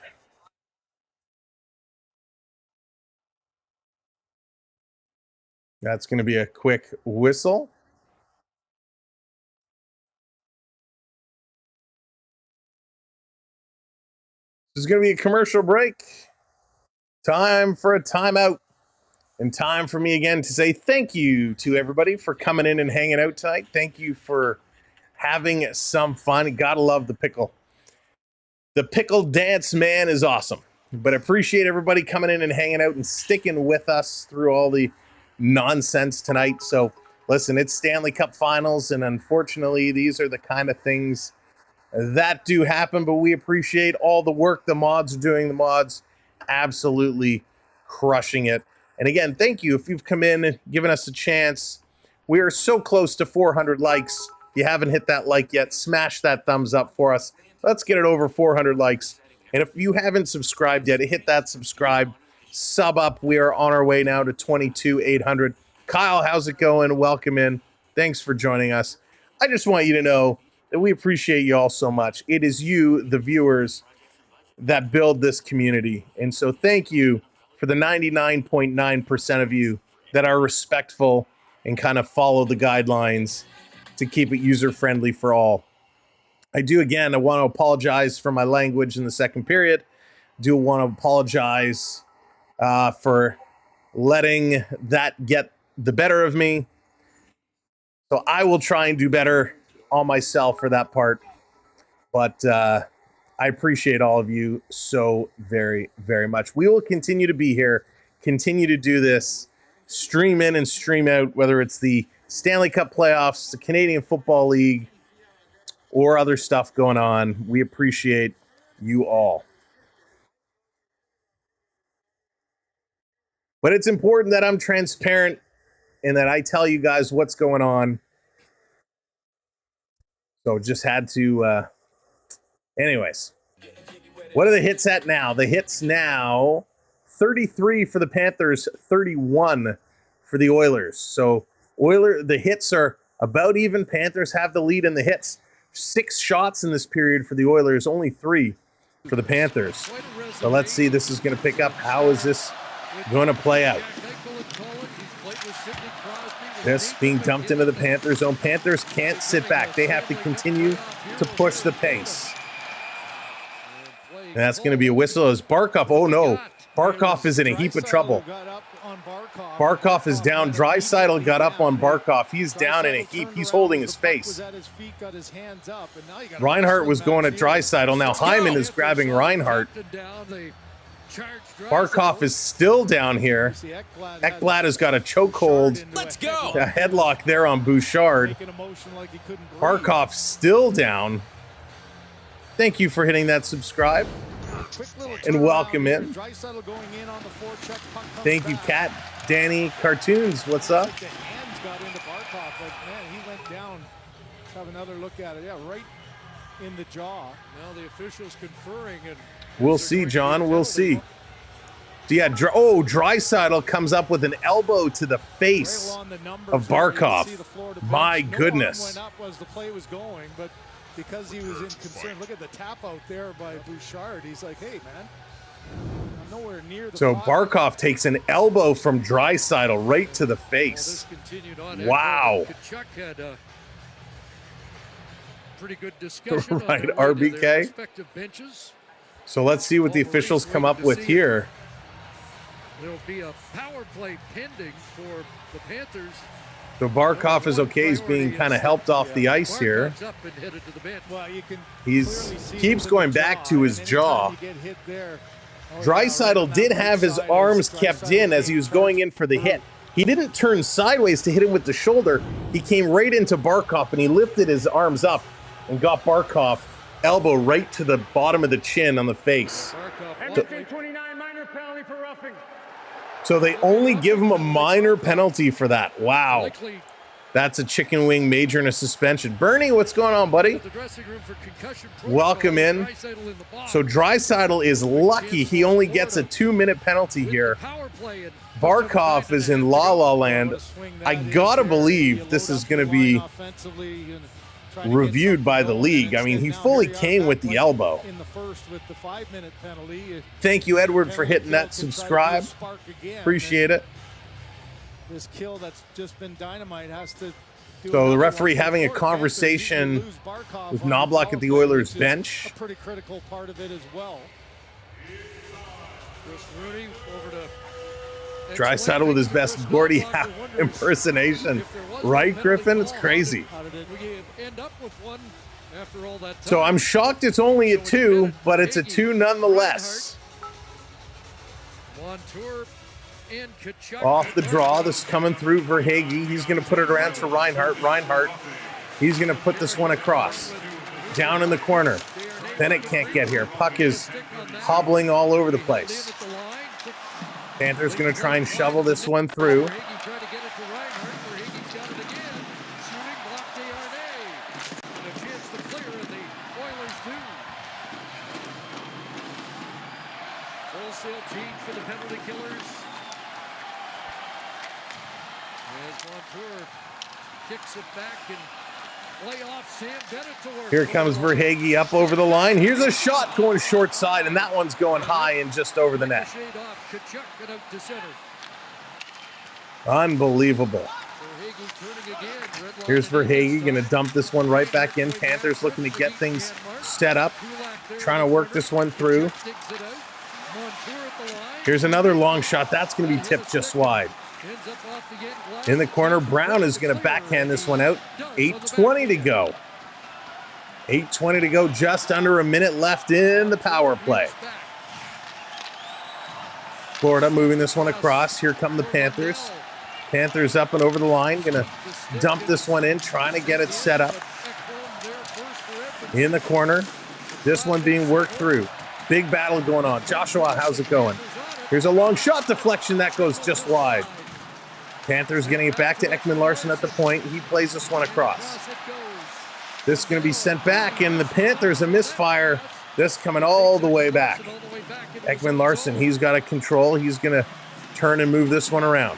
That's going to be a quick whistle. This is going to be a commercial break. Time for a timeout. And time for me again to say thank you to everybody for coming in and hanging out tonight. Thank you for having some fun. Gotta love the pickle. The pickle dance man is awesome. But I appreciate everybody coming in and hanging out and sticking with us through all the nonsense tonight. So listen, it's Stanley Cup Finals, and unfortunately, these are the kind of things that do happen, but we appreciate all the work the mods are doing. The mods absolutely crushing it. And again, thank you if you've come in and given us a chance. We are so close to 400 likes. If you haven't hit that like yet, smash that thumbs up for us. Let's get it over 400 likes. And if you haven't subscribed yet, hit that subscribe, sub up. We are on our way now to 22,800. Kyle, how's it going? Welcome in. Thanks for joining us. I just want you to know that we appreciate you all so much. It is you, the viewers, that build this community. And so thank you for the 99.9% of you that are respectful and kind of follow the guidelines to keep it user-friendly for all. I want to apologize for my language in the second period. Do want to apologize for letting that get the better of me. So I will try and do better on myself for that part. But I appreciate all of you so very, very much. We will continue to be here, continue to do this, stream in and stream out, whether it's the Stanley Cup playoffs, the Canadian Football League, or other stuff going on. We appreciate you all. But it's important that I'm transparent and that I tell you guys what's going on. So just had to, anyways. What are the hits at now? The hits now, 33 for the Panthers, 31 for the Oilers. So the hits are about even. Panthers have the lead in the hits. 6 shots in this period for the Oilers, only 3 for the Panthers. So let's see, this is going to pick up. How is this going to play out? This being dumped into the Panthers zone. Panthers can't sit back. They have to continue to push the pace. And that's going to be a whistle as Barkov. Oh no, Barkov is in a heap of trouble. Barkov is down. Draisaitl got up on Barkov. He's down in a heap. He's holding his face. Reinhart was going at Draisaitl. Now Hyman is grabbing Reinhart. Barkov is still down here. Ekblad has got a chokehold. Let's go. A headlock there on Bouchard. Barkov still down. Thank you for hitting that subscribe. and welcome in. Draisaitl going in on the forecheck, puck comes Thank you, back. Kat. Danny Cartoons, what's up? The hands got into Barkov, but man, he went down. Let's have another look at it. Yeah, right in the jaw. Now the officials conferring, and We'll see, John. We'll see. Yeah, Draisaitl comes up with an elbow to the face of Barkov. My goodness. Went up as the play was going, but because he was in concern, look at the tap out there by Bouchard. He's like, hey, man, I'm nowhere near the So bottom. Barkov takes an elbow from Draisaitl right to the face. Wow. Kachuk had a pretty good discussion Right, on their way to RBK. their respective benches. So let's see what the officials come up with here. There'll be a power play pending for the Panthers. So Barkov is okay. He's being kind of helped off the ice here. Barkov's up and headed to the bench. Well, you can He's clearly see keeps within going the back jaw, to his and jaw. anytime you get hit there, Draisaitl did have his arms kept in as he was going in for the hit. He didn't turn sideways to hit him with the shoulder. He came right into Barkov and he lifted his arms up and got Barkov elbow right to the bottom of the chin on the face. Barkov 29 minor penalty for roughing. So they only give him a minor penalty for that. Wow. likely That's a chicken wing major and a suspension. Bernie, what's going on, buddy? at the dressing room for concussion protocol. Welcome in. Draisaitl in the box. So Draisaitl is lucky he only gets a 2-minute penalty here. Power play and Barkov is in La La Land. I gotta believe this is going to be reviewed by the league. I mean, he fully came with the elbow. in the first with the 5-minute penalty. Thank you, Edward, for hitting that subscribe. Appreciate it. This kill that's just been dynamite has to do So the another referee one. having a For the conversation Panthers, you lose Barkov with on the Knobloch power at the play, Oilers which is bench. A pretty critical part of it as well. Chris Rooney over to Draisaitl with his best Gordie Howe impersonation. Right, Griffin? It's crazy. We end up with one after all that time. So I'm shocked it's only a 2, but it's a 2 nonetheless. Montour and Kachuk. Off the draw, this is coming through Verhaeghe. He's going to put it around to Reinhart. Reinhart, he's going to put this one across. Down in the corner. Bennett can't get here. Puck is hobbling all over the place. Panthers going to try and shovel this one through. Verhaeghe tried to get it to Reinhart. Verhaeghe's got it again. Shooting block Desharnais. And a chance to clear, and the Oilers do. Wholesale change for the penalty killers. As Montour kicks it back and play off Sam Bennett to work. Here comes Verhaeghe up over the line. Here's a shot going short side, and that one's going high and just over the net. Shade off Kachuk and out to center. Unbelievable. Verhaeghe turning again. Red line Here's again. Verhaeghe going to dump this one right back in. Panthers looking to get things set up, trying to work this one through. Digs it out. Montour at the line. Here's another long shot. That's going to be tipped just wide. Ends up off the end glass. In the corner, Brown is going to backhand this one out. 8:20 to go. 8:20 to go, just under a minute left in the power play. Florida moving this one across. Here come the Panthers. Panthers up and over the line. Going to dump this one in, trying to get it set up. In the corner. This one being worked through. Big battle going on. Joshua, how's it going? Here's a long shot deflection. That goes just wide. Panthers getting it back to Ekman Larson at the point. He plays this one across. This is going to be sent back, and the Panthers a misfire. This coming all the way back. Ekman Larson, he's got a control. He's going to turn and move this one around.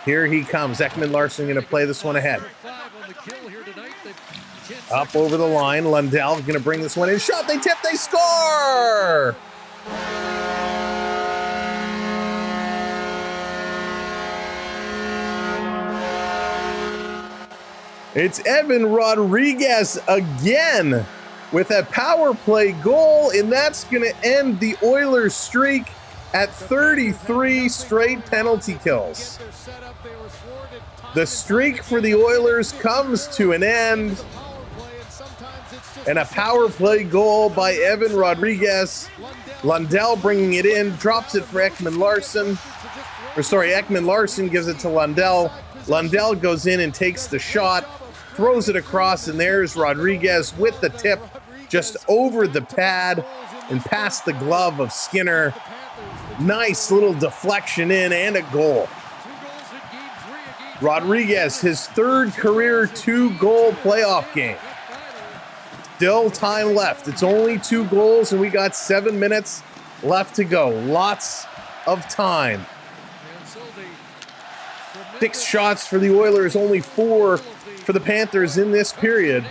Here he comes. Ekman Larson going to play this one ahead. Up over the line. Lundell going to bring this one in. Shot, they tip, they score! It's Evan Rodriguez again with a power play goal, and that's going to end the Oilers' streak at 33 straight penalty kills. The streak for the Oilers comes to an end, and a power play goal by Evan Rodriguez. Lundell bringing it in, drops it for Ekman Larson. Ekman Larson gives it to Lundell. Lundell goes in and takes the shot, throws it across, and there's Rodriguez with the tip just over the pad. and past the glove of Skinner. Nice little deflection in and a goal. Rodriguez, his third career 2-goal playoff game. Still time left. It's only 2 goals, and we got 7 minutes left to go. Lots of time. 6 shots for the Oilers, only 4 for the Panthers in this period.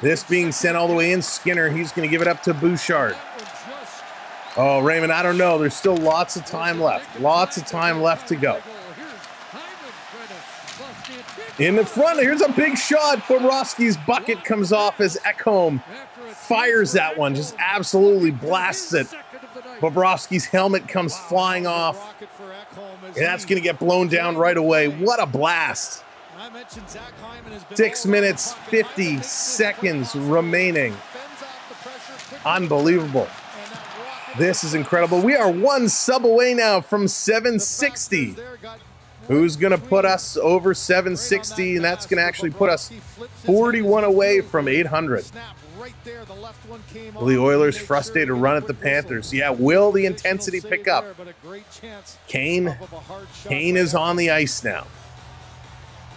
This being sent all the way in. Skinner, he's going to give it up to Bouchard. Oh, Raymond, I don't know. There's still lots of time left. Lots of time left to go. In the front, here's a big shot. Bobrovsky's bucket comes off as Ecamm fires that one. Just absolutely blasts it. Bobrovsky's helmet comes flying off. And that's going to get blown down right away. What a blast. 6 minutes, 50 seconds remaining. Unbelievable. This is incredible. We are 1 sub away now from 760. Who's going to put us over 760? And that's going to actually put us 41 away from 800. Will the Oilers frustrate a run at the Panthers? Yeah, will the intensity pick up? Kane is on the ice now.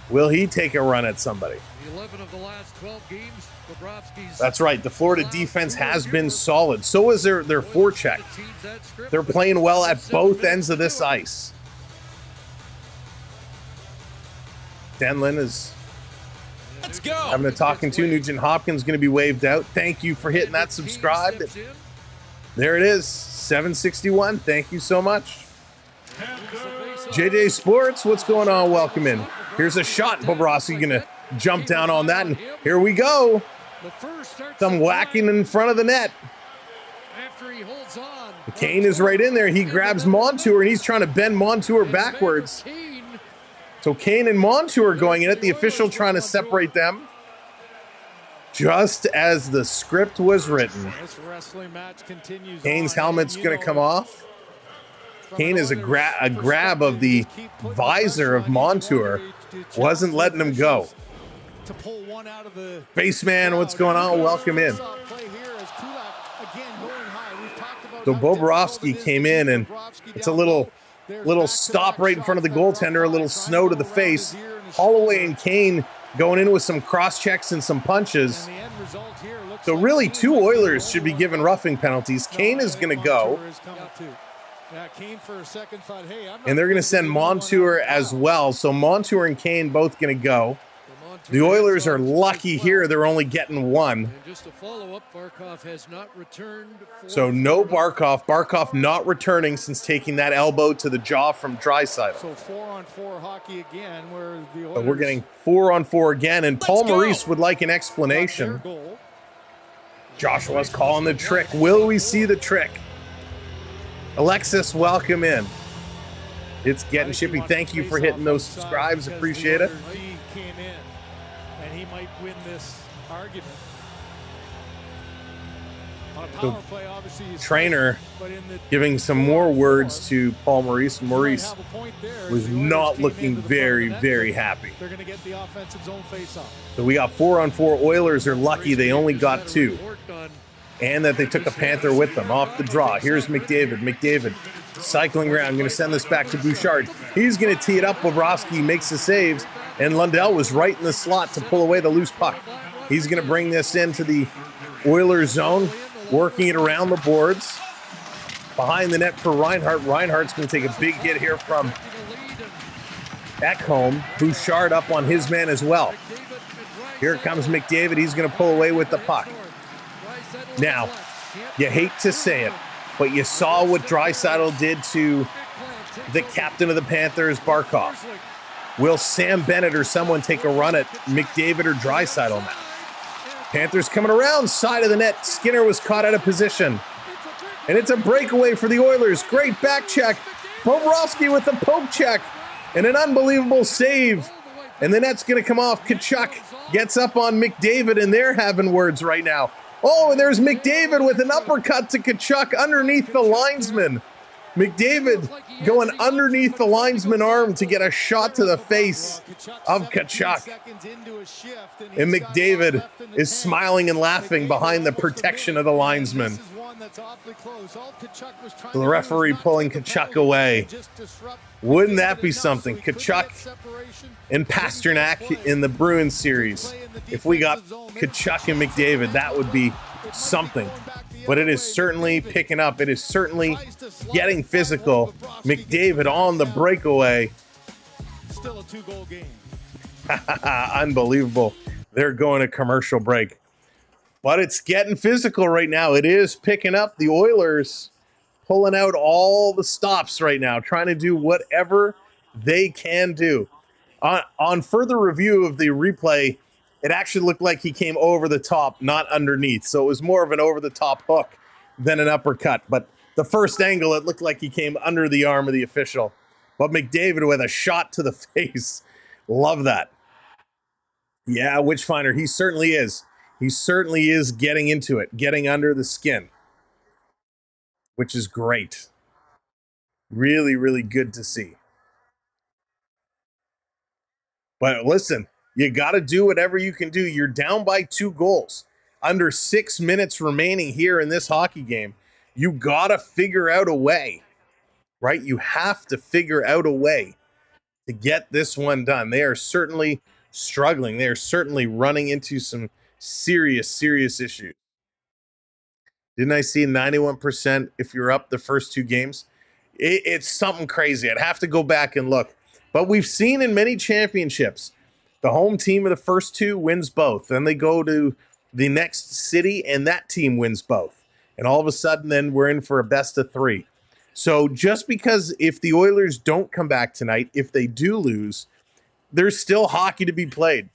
Will he take a run at somebody? 11 of the last 12 games, Bobrovsky's. That's right. The Florida defense has been solid. So is their forecheck. They're playing well at both ends of this ice. Denlin is having a talking to. Nugent Hopkins going to be waved out. Thank you for hitting that subscribe. There it is, 761. Thank you so much. JJ Sports, what's going on? Welcome in. Here's a shot. Bobrovsky going to jump down on that, and here we go. Some whacking in front of the net. Kane is right in there. He grabs Montour, and he's trying to bend Montour backwards. So Kane and Montour going in it. The official trying to separate them. Just as the script was written. Kane's helmet's going to come off. Kane is a grab of the visor of Montour. Wasn't letting him go. Baseman, what's going on? Welcome in. So Bobrovsky came in, and it's a little stop right in front of the goaltender, a little snow to the face. Holloway and Kane going in with some cross checks and some punches. So really 2 Oilers should be given roughing penalties. Kane is going to go. And they're going to send Montour as well. So Montour and Kane both going to go. The Oilers are lucky here. They're only getting 1. Just a follow-up, Barkov has not returned. So no Barkov. Barkov not returning since taking that elbow to the jaw from Draisaitl. So 4-on-4 hockey again, where the Oilers. So we're getting 4-on-4 again, and Paul Maurice would like an explanation. Joshua's calling the trick. Will we see the trick? Alexis, welcome in. It's getting chippy. Thank you for hitting those subscribes. Appreciate it. Came in, and he might win this argument. On a power play, obviously, trainer giving some more words to Paul Maurice. Maurice was not looking very, very happy. They're going to get the offensive zone face-off. So we got 4-on-4. Oilers are lucky they only got 2. And that they took a Panther with them off the draw. Here's McDavid. McDavid cycling around. Going to send this back to Bouchard. He's going to tee it up. Bobrovsky makes the saves. And Lundell was right in the slot to pull away the loose puck. He's going to bring this into the Oilers zone, working it around the boards. Behind the net for Reinhart. Reinhart's going to take a big hit here from Ecamm. Bouchard up on his man as well. Here comes McDavid. He's going to pull away with the puck. Now, you hate to say it, but you saw what Draisaitl did to the captain of the Panthers, Barkov. Will Sam Bennett or someone take a run at McDavid or Draisaitl now? Panthers coming around, side of the net. Skinner was caught out of position. And it's a breakaway for the Oilers. Great back check. Bobrovsky with a poke check. And an unbelievable save. And the net's going to come off. Tkachuk gets up on McDavid, and they're having words right now. Oh, and there's McDavid with an uppercut to Tkachuk underneath the linesman. McDavid going underneath the linesman arm to get a shot to the face of Tkachuk. And McDavid is smiling and laughing behind the protection of the linesman. The referee pulling Tkachuk away. Wouldn't that be something? Tkachuk and Pasternak in the Bruins series. If we got Tkachuk and McDavid, that would be something. But it is certainly picking up. It is certainly getting physical. McDavid on the breakaway. Still a 2-goal game. Unbelievable. They're going to commercial break. But it's getting physical right now. It is picking up. The Oilers pulling out all the stops right now, trying to do whatever they can do. On further review of the replay, it actually looked like he came over the top, not underneath. So it was more of an over-the-top hook than an uppercut. But the first angle, it looked like he came under the arm of the official. But McDavid with a shot to the face. Love that. Yeah, Witchfinder, he certainly is. He certainly is getting into it, getting under the skin, which is great. Really, really good to see. But listen, you got to do whatever you can do. You're down by 2 goals. Under 6 minutes remaining here in this hockey game. You got to figure out a way, right? You have to figure out a way to get this one done. They are certainly struggling. They are certainly running into some serious, serious issues. Didn't I see 91% if you're up the first 2 games? It's something crazy. I'd have to go back and look. But we've seen in many championships, the home team of the first 2 wins both. Then they go to the next city and that team wins both. And all of a sudden then we're in for a best of 3. So just because if the Oilers don't come back tonight, if they do lose, there's still hockey to be played.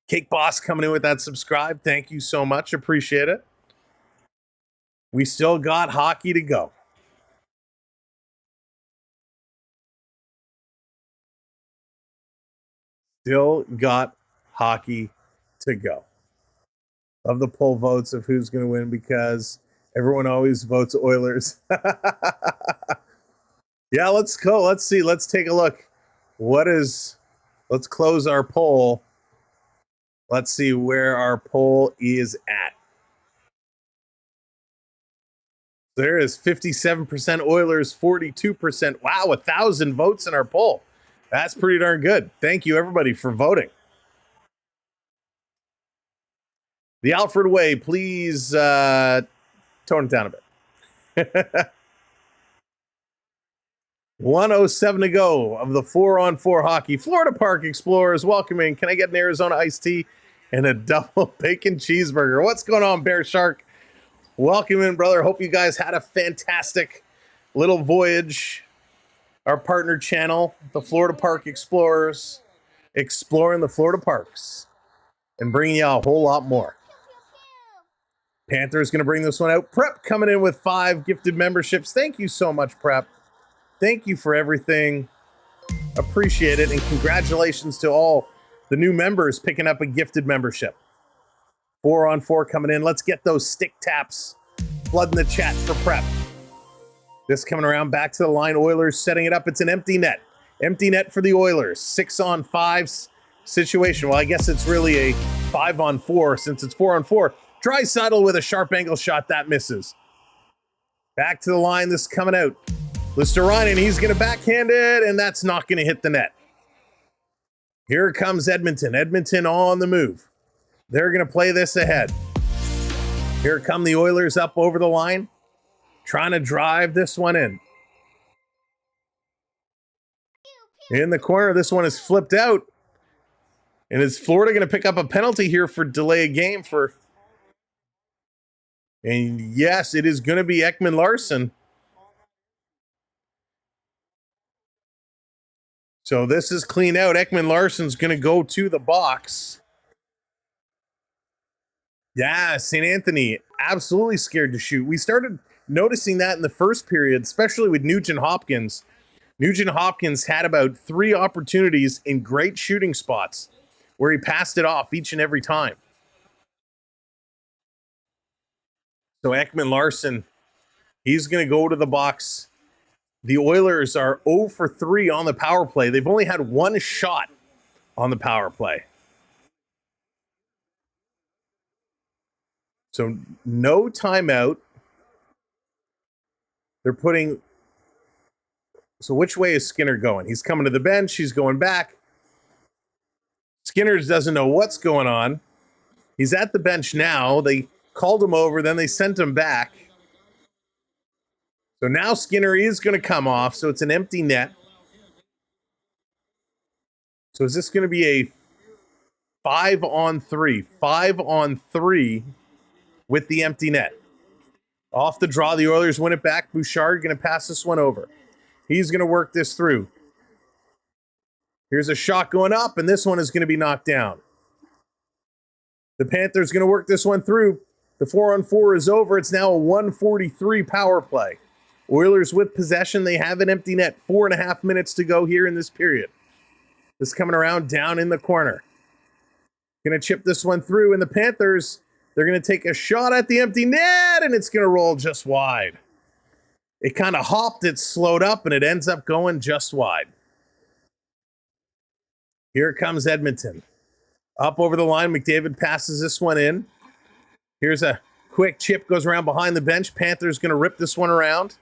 Cake Boss coming in with that subscribe. Thank you so much. Appreciate it. We still got hockey to go. Still got hockey to go. Love the poll votes of who's going to win because everyone always votes Oilers. Yeah, let's go. Let's see. Let's take a look. Let's close our poll. Let's see where our poll is at. There is 57% Oilers, 42%. Wow, 1,000 votes in our poll. That's pretty darn good. Thank you, everybody, for voting. The Alfred Way, please tone it down a bit. 107 to go of the 4-on-4 hockey. Florida Park Explorers welcoming. Can I get an Arizona iced tea and a double bacon cheeseburger? What's going on, Bear Shark? Welcome in, brother. Hope you guys had a fantastic little voyage. Our partner channel, the Florida Park Explorers, exploring the Florida parks and bringing you a whole lot more. Panthers going to bring this one out. Prep coming in with 5 gifted memberships. Thank you so much, Prep. Thank you for everything. Appreciate it. And congratulations to all the new members picking up a gifted membership. 4-on-4 coming in. Let's get those stick taps flooding the chat for Prep. This coming around back to the line. Oilers setting it up. It's an empty net. Empty net for the Oilers. 6-on-5 situation. Well, I guess it's really a 5-on-4 since it's 4-on-4. Draisaitl with a sharp angle shot. That misses. Back to the line. This coming out. Listerainen, he's going to backhand it, and that's not going to hit the net. Here comes Edmonton. Edmonton on the move. They're going to play this ahead. Here come the Oilers up over the line, trying to drive this one in. In the corner, this one is flipped out. And is Florida going to pick up a penalty here for delay a game for... And yes, it is going to be Ekman-Larsson. So this is clean out. Ekman-Larsson's going to go to the box. Yeah, St. Anthony, absolutely scared to shoot. We started noticing that in the first period, especially with Nugent Hopkins. Nugent Hopkins had about 3 opportunities in great shooting spots where he passed it off each and every time. So Ekman-Larsson, he's going to go to the box the Oilers are 0 for 3 on the power play. They've only had one shot on the power play. So no timeout. They're putting... So which way is Skinner going? He's coming to the bench. He's going back. Skinner doesn't know what's going on. He's at the bench now. They called him over. Then they sent him back. So now Skinner is going to come off. So it's an empty net. So is this going to be a 5-on-3? 5-on-3 with the empty net. Off the draw, the Oilers win it back. Bouchard going to pass this one over. He's going to work this through. Here's a shot going up, and this one is going to be knocked down. The Panthers going to work this one through. The 4-on-4 is over. It's now a 1:43 power play. Oilers with possession. They have an empty net. 4.5 minutes to go here in this period. This coming around down in the corner. Going to chip this one through, and the Panthers, they're going to take a shot at the empty net, and it's going to roll just wide. It kind of hopped, it slowed up, and it ends up going just wide. Here comes Edmonton. Up over the line, McDavid passes this one in. Here's a quick chip, goes around behind the bench. Panthers going to rip this one around.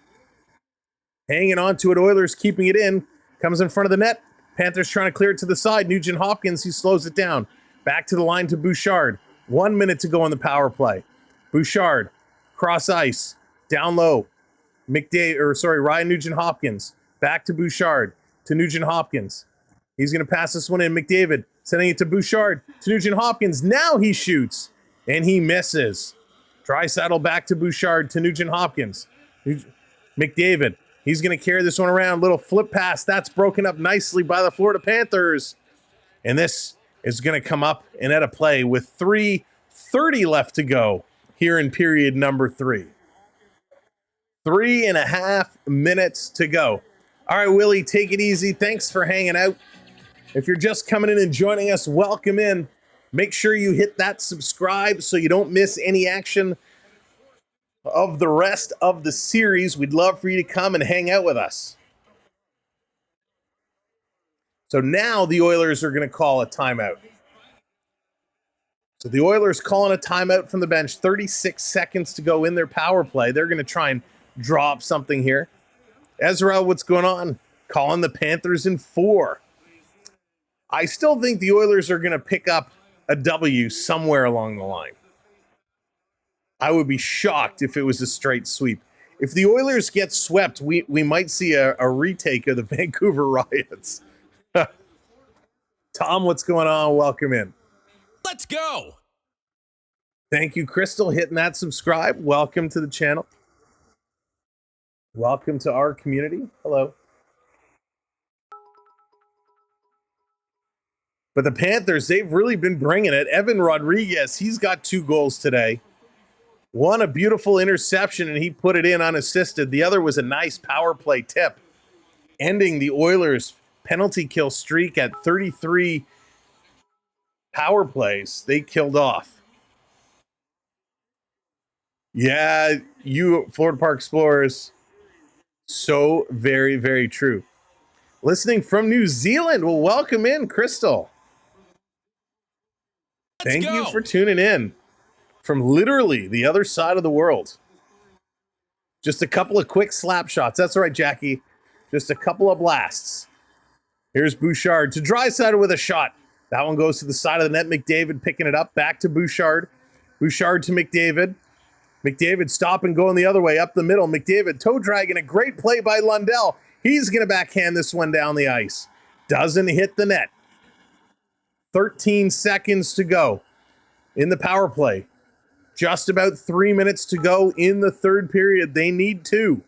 Hanging on to it, Oilers keeping it in. Comes in front of the net. Panthers trying to clear it to the side. Nugent Hopkins, he slows it down. Back to the line to Bouchard. 1 minute to go on the power play. Bouchard, cross ice, down low. Ryan Nugent Hopkins. Back to Bouchard, to Nugent Hopkins. He's going to pass this one in. McDavid sending it to Bouchard, to Nugent Hopkins. Now he shoots, and he misses. Draisaitl back to Bouchard, to Nugent Hopkins. McDavid, he's going to carry this one around. Little flip pass. That's broken up nicely by the Florida Panthers. And this is going to come up and at a play with 3:30 left to go here in period number 3. 3.5 minutes to go. All right, Willie, take it easy. Thanks for hanging out. If you're just coming in and joining us, welcome in. Make sure you hit that subscribe so you don't miss any action of the rest of the series. We'd love for you to come and hang out with us. So now the Oilers are going to call a timeout. So the Oilers calling a timeout from the bench. 36 seconds to go in their power play. They're going to try and draw up something here. Ezra, what's going on? Calling the Panthers in 4. I still think the Oilers are going to pick up a W somewhere along the line. I would be shocked if it was a straight sweep. If the Oilers get swept, we might see a retake of the Vancouver Riots. Tom, what's going on? Welcome in. Let's go. Thank you, Crystal, hitting that subscribe. Welcome to the channel. Welcome to our community. Hello. But the Panthers, they've really been bringing it. Evan Rodriguez, he's got 2 goals today. One, a beautiful interception, and he put it in unassisted. The other was a nice power play tip, ending the Oilers' penalty kill streak at 33 power plays they killed off. Yeah, you Florida Park Explorers, so very, very true. Listening from New Zealand, well, welcome in, Crystal. Thank you for tuning in from literally the other side of the world. Just a couple of quick slap shots. That's right, Jackie. Just a couple of blasts. Here's Bouchard to Draisaitl with a shot. That one goes to the side of the net. McDavid picking it up. Back to Bouchard. Bouchard to McDavid. McDavid stop and going the other way up the middle. McDavid toe dragging. A great play by Lundell. He's going to backhand this one down the ice. Doesn't hit the net. 13 seconds to go in the power play. Just about 3 minutes to go in the third period. They need 2.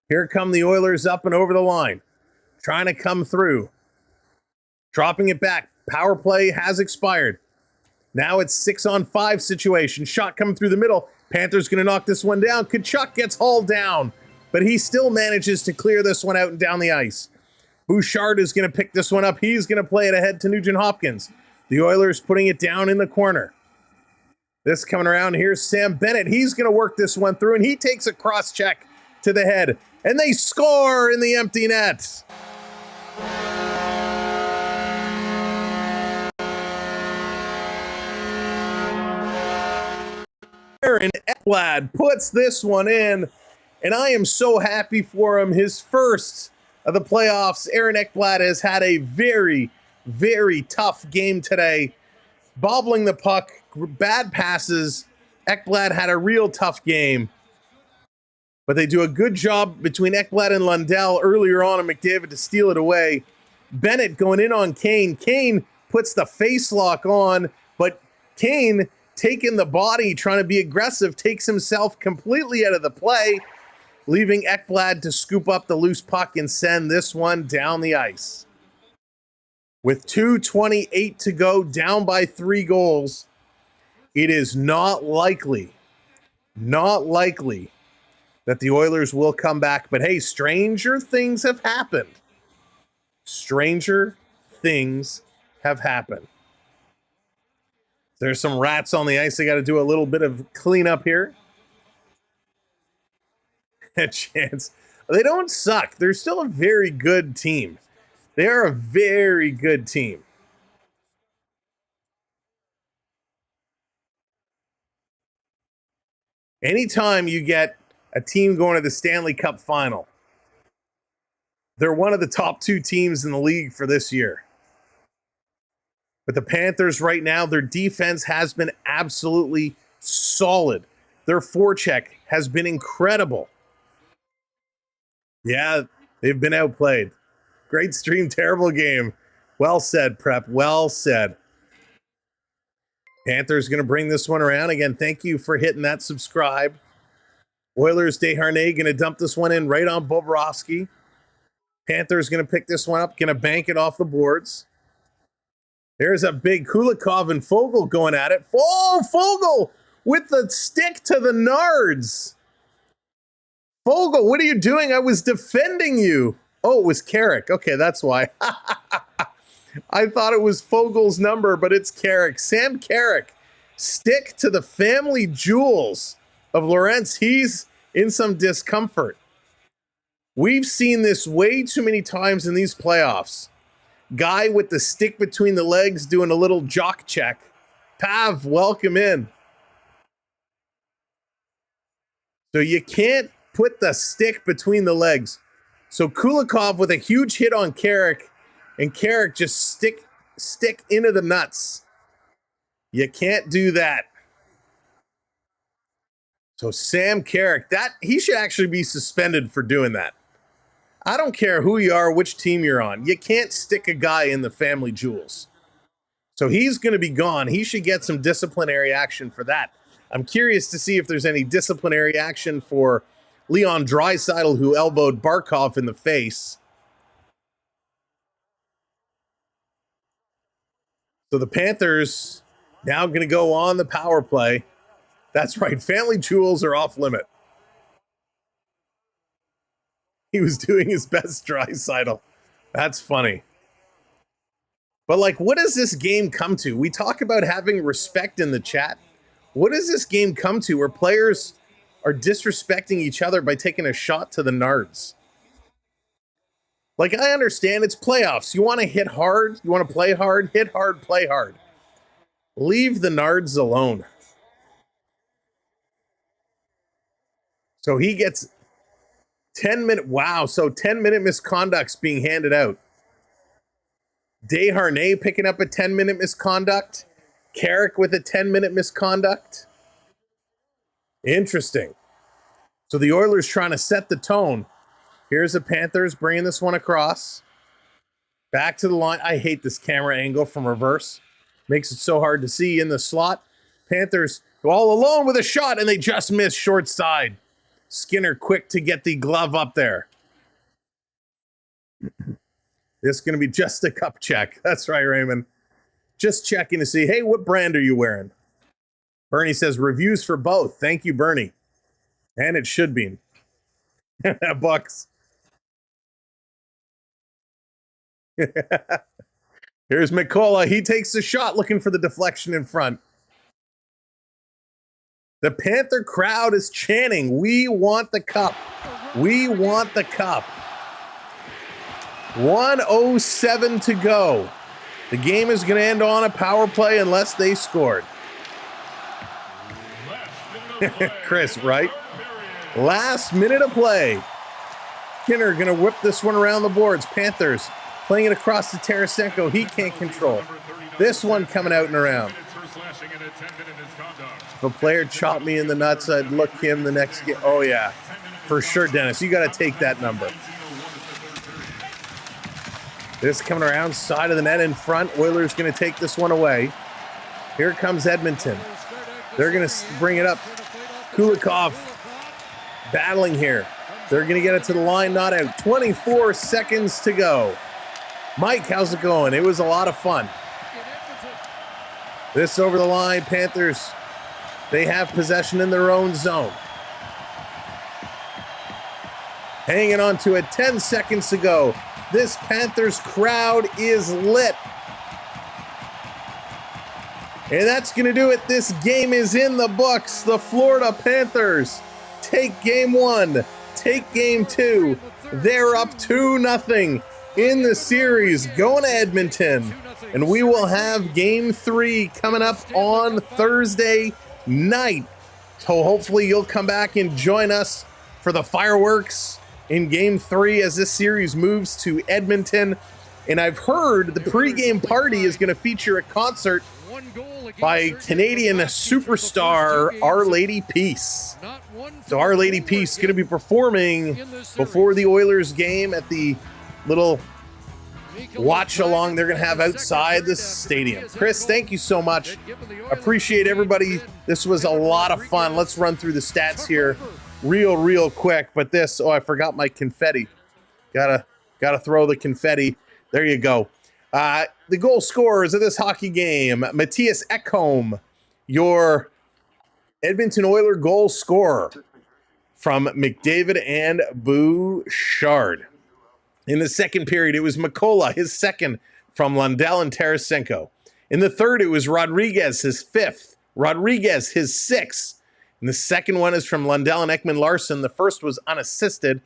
Here come the Oilers up and over the line. Trying to come through. Dropping it back. Power play has expired. Now it's 6-on-5 situation. Shot coming through the middle. Panthers going to knock this one down. Tkachuk gets hauled down, but he still manages to clear this one out and down the ice. Bouchard is going to pick this one up. He's going to play it ahead to Nugent Hopkins. The Oilers putting it down in the corner. This coming around. Here's Sam Bennett. He's going to work this one through, and he takes a cross check to the head. and they score in the empty net. Aaron Ekblad puts this one in, and I am so happy for him. His first of the playoffs. Aaron Ekblad has had a very, very tough game today. Bobbling the puck, bad passes. Ekblad had a real tough game. But they do a good job between Ekblad and Lundell earlier on, and McDavid to steal it away. Bennett going in on Kane. Kane puts the face lock on, but Kane taking the body, trying to be aggressive, takes himself completely out of the play, leaving Ekblad to scoop up the loose puck and send this one down the ice. With 2:28 to go, down by 3 goals, it is not likely that the Oilers will come back. But hey, stranger things have happened. Stranger things have happened. There's some rats on the ice. They got to do a little bit of cleanup here. A chance. They don't suck. They're still a very good team. They are a very good team. Anytime you get a team going to the Stanley Cup Final, they're one of the top 2 teams in the league for this year. But the Panthers right now, their defense has been absolutely solid. Their forecheck has been incredible. Yeah, they've been outplayed. Great stream, terrible game. Well said, Prep. Well said. Panthers going to bring this one around. Again, thank you for hitting that subscribe. Oilers, Desharnais going to dump this one in right on Bobrovsky. Panthers going to pick this one up, going to bank it off the boards. There's a big Kulikov and Fogel going at it. Oh, Fogel with the stick to the nards. Fogel, what are you doing? I was defending you. Oh, it was Carrick. Okay, that's why. I thought it was Fogel's number, but it's Carrick. Sam Carrick, stick to the family jewels of Lawrence. He's in some discomfort. We've seen this way too many times in these playoffs. Guy with the stick between the legs doing a little jock check. Pav, welcome in. So you can't put the stick between the legs. So Kulikov with a huge hit on Carrick, and Carrick just stick into the nuts. You can't do that. So Sam Carrick, he should actually be suspended for doing that. I don't care who you are, which team you're on. You can't stick a guy in the family jewels. So he's going to be gone. He should get some disciplinary action for that. I'm curious to see if there's any disciplinary action for Leon Draisaitl, who elbowed Barkov in the face. So the Panthers now going to go on the power play. That's right. Family jewels are off limit. He was doing his best Draisaitl. That's funny. But like, what does this game come to? We talk about having respect in the chat. What does this game come to where players are disrespecting each other by taking a shot to the nards? Like, I understand it's playoffs. You want to hit hard. You want to play hard. Hit hard, play hard. Leave the nards alone. So he gets 10-minute, wow, so 10-minute misconduct's being handed out. Desharnais picking up a 10-minute misconduct. Carrick with a 10-minute misconduct. Interesting. So the Oilers trying to set the tone. Here's the Panthers bringing this one across. Back to the line. I hate this camera angle from reverse. Makes it so hard to see in the slot. Panthers go all alone with a shot, and they just miss short side. Skinner quick to get the glove up there. This is going to be just a cup check. That's right, Raymond. Just checking to see, hey, what brand are you wearing? Bernie says, reviews for both. Thank you, Bernie. And it should be. Bucks. Here's McCullough. He takes the shot looking for the deflection in front. The Panther crowd is chanting, we want the cup. We want the cup. 1:07 to go. The game is going to end on a power play unless they scored. Chris, right? Last minute of play. Kinner going to whip this one around the boards. Panthers playing it across to Tarasenko. He can't control. This one coming out and around. If a player chopped me in the nuts, I'd look him the next game. Oh, yeah. For sure, Dennis. You got to take that number. This coming around, side of the net in front. Oilers going to take this one away. Here comes Edmonton. They're going to bring it up. Kulikov battling here. They're going to get it to the line, not out. 24 seconds to go. Mike, how's it going? It was a lot of fun. This over the line, Panthers. They have possession in their own zone. Hanging on to it, 10 seconds to go. This Panthers crowd is lit. And that's going to do it. This game is in the books. The Florida Panthers take game 1, take game 2. They're up 2-0 in the series, going to Edmonton. And we will have game 3 coming up on Thursday night. So hopefully you'll come back and join us for the fireworks in game 3 as this series moves to Edmonton. And I've heard the pregame party is going to feature a concert by Canadian superstar Our Lady Peace. So Our Lady Peace is going to be performing before the Oilers game at the little watch along they're going to have outside the stadium. Chris, thank you so much. Appreciate everybody. This was a lot of fun. Let's run through the stats here real quick. But this, oh, I forgot my confetti. Gotta throw the confetti. There you go. The goal scorers of this hockey game: Matthias Ecamm, your Edmonton Oiler goal scorer from McDavid and Bouchard. In the second period, it was Mikola, his second, from Lundell and Tarasenko. In the third, it was Rodriguez, his fifth. Rodriguez, his sixth. And the second one is from Lundell and Ekman-Larsson. The first was unassisted.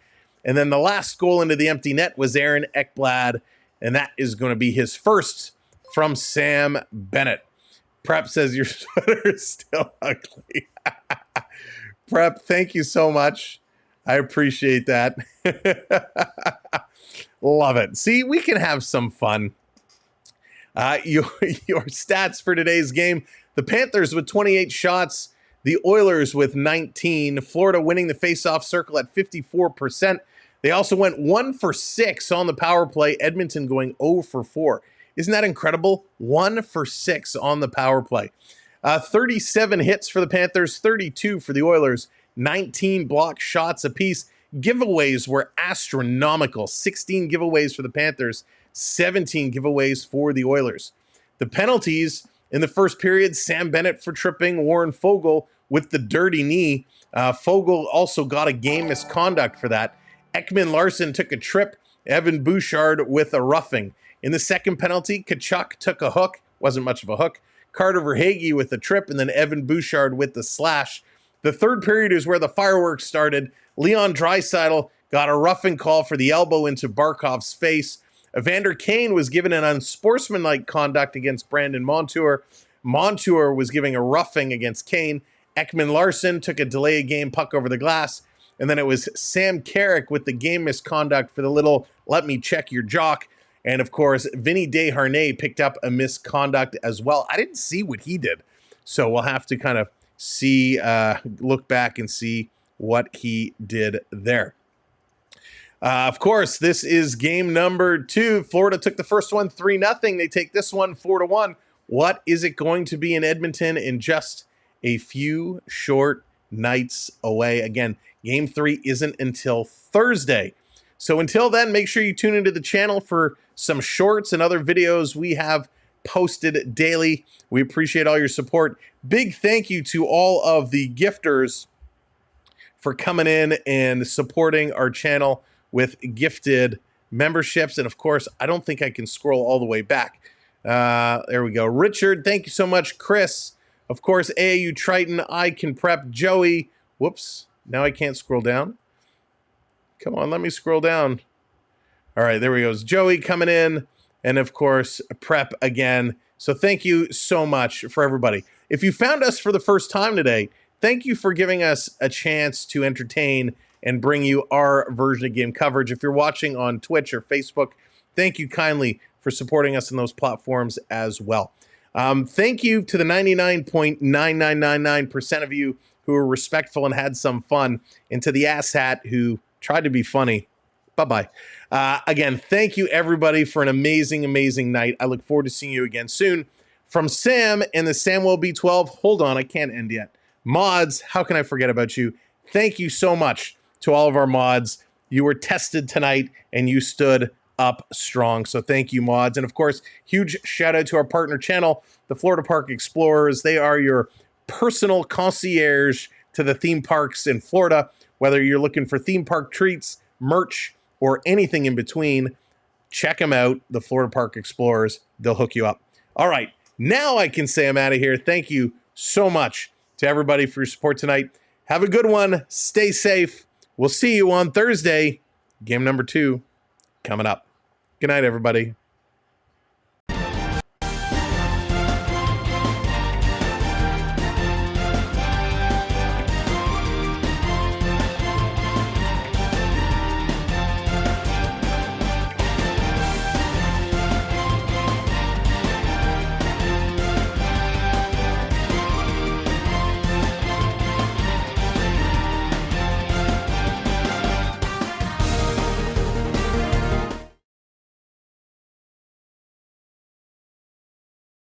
And then the last goal into the empty net was Aaron Ekblad. And that is going to be his first from Sam Bennett. Prep says your sweater is still ugly. Prep, thank you so much. I appreciate that. Love it. See, we can have some fun. Your stats for today's game: the Panthers with 28 shots, the Oilers with 19, Florida winning the faceoff circle at 54%. They also went 1 for 6 on the power play, Edmonton going 0 for 4. Isn't that incredible? 1 for 6 on the power play. 37 hits for the Panthers, 32 for the Oilers, 19 block shots apiece. Giveaways were astronomical. 16 giveaways for the Panthers, 17 giveaways for the Oilers. The penalties in the first period: Sam Bennett for tripping Warren Foegele with the dirty knee. Foegele also got a game misconduct for that. Ekman-Larsson took a trip. Evan Bouchard with a roughing. In the second penalty, Tkachuk took a hook. Wasn't much of a hook. Carter Verhaeghe with the trip, and then Evan Bouchard with the slash. The third period is where the fireworks started. Leon Draisaitl got a roughing call for the elbow into Barkov's face. Evander Kane was given an unsportsmanlike conduct against Brandon Montour. Montour was giving a roughing against Kane. Ekman-Larsson took a delay of game puck over the glass. And then it was Sam Carrick with the game misconduct for the little "let me check your jock." And of course, Vinny Desharnais picked up a misconduct as well. I didn't see what he did, so we'll have to kind of see, look back and see what he did there. Of course, this is game number 2. Florida took the first one 3-0. They take this one 4-1. What is it going to be in Edmonton in just a few short nights away? Again, game 3 isn't until Thursday. So until then, make sure you tune into the channel for some shorts and other videos we have posted daily. We appreciate all your support. Big thank you to all of the gifters for coming in and supporting our channel with gifted memberships. And of course, I don't think I can scroll all the way back. There we go. Richard, thank you so much. Chris, of course, AAU Triton, I Can Prep, Joey. Whoops, now I can't scroll down. Come on, let me scroll down. All right, there we go. Joey coming in, and of course, Prep again. So thank you so much for everybody. If you found us for the first time today, thank you for giving us a chance to entertain and bring you our version of game coverage. If you're watching on Twitch or Facebook, thank you kindly for supporting us in those platforms as well. Thank you to the 99.9999% of you who were respectful and had some fun, and to the asshat who tried to be funny. Bye-bye. Again, thank you, everybody, for an amazing, amazing night. I look forward to seeing you again soon. From Sam and the Samwelb B12, hold on, I can't end yet. Mods, how can I forget about you? Thank you so much to all of our mods. You were tested tonight, and you stood up strong. So thank you, mods. And, of course, huge shout-out to our partner channel, the Florida Park Explorers. They are your personal concierge to the theme parks in Florida. Whether you're looking for theme park treats, merch, or anything in between, check them out, the Florida Park Explorers. They'll hook you up. All right, now I can say I'm out of here. Thank you so much to everybody for your support tonight. Have a good one. Stay safe. We'll see you on Thursday. Game number 2 coming up. Good night, everybody.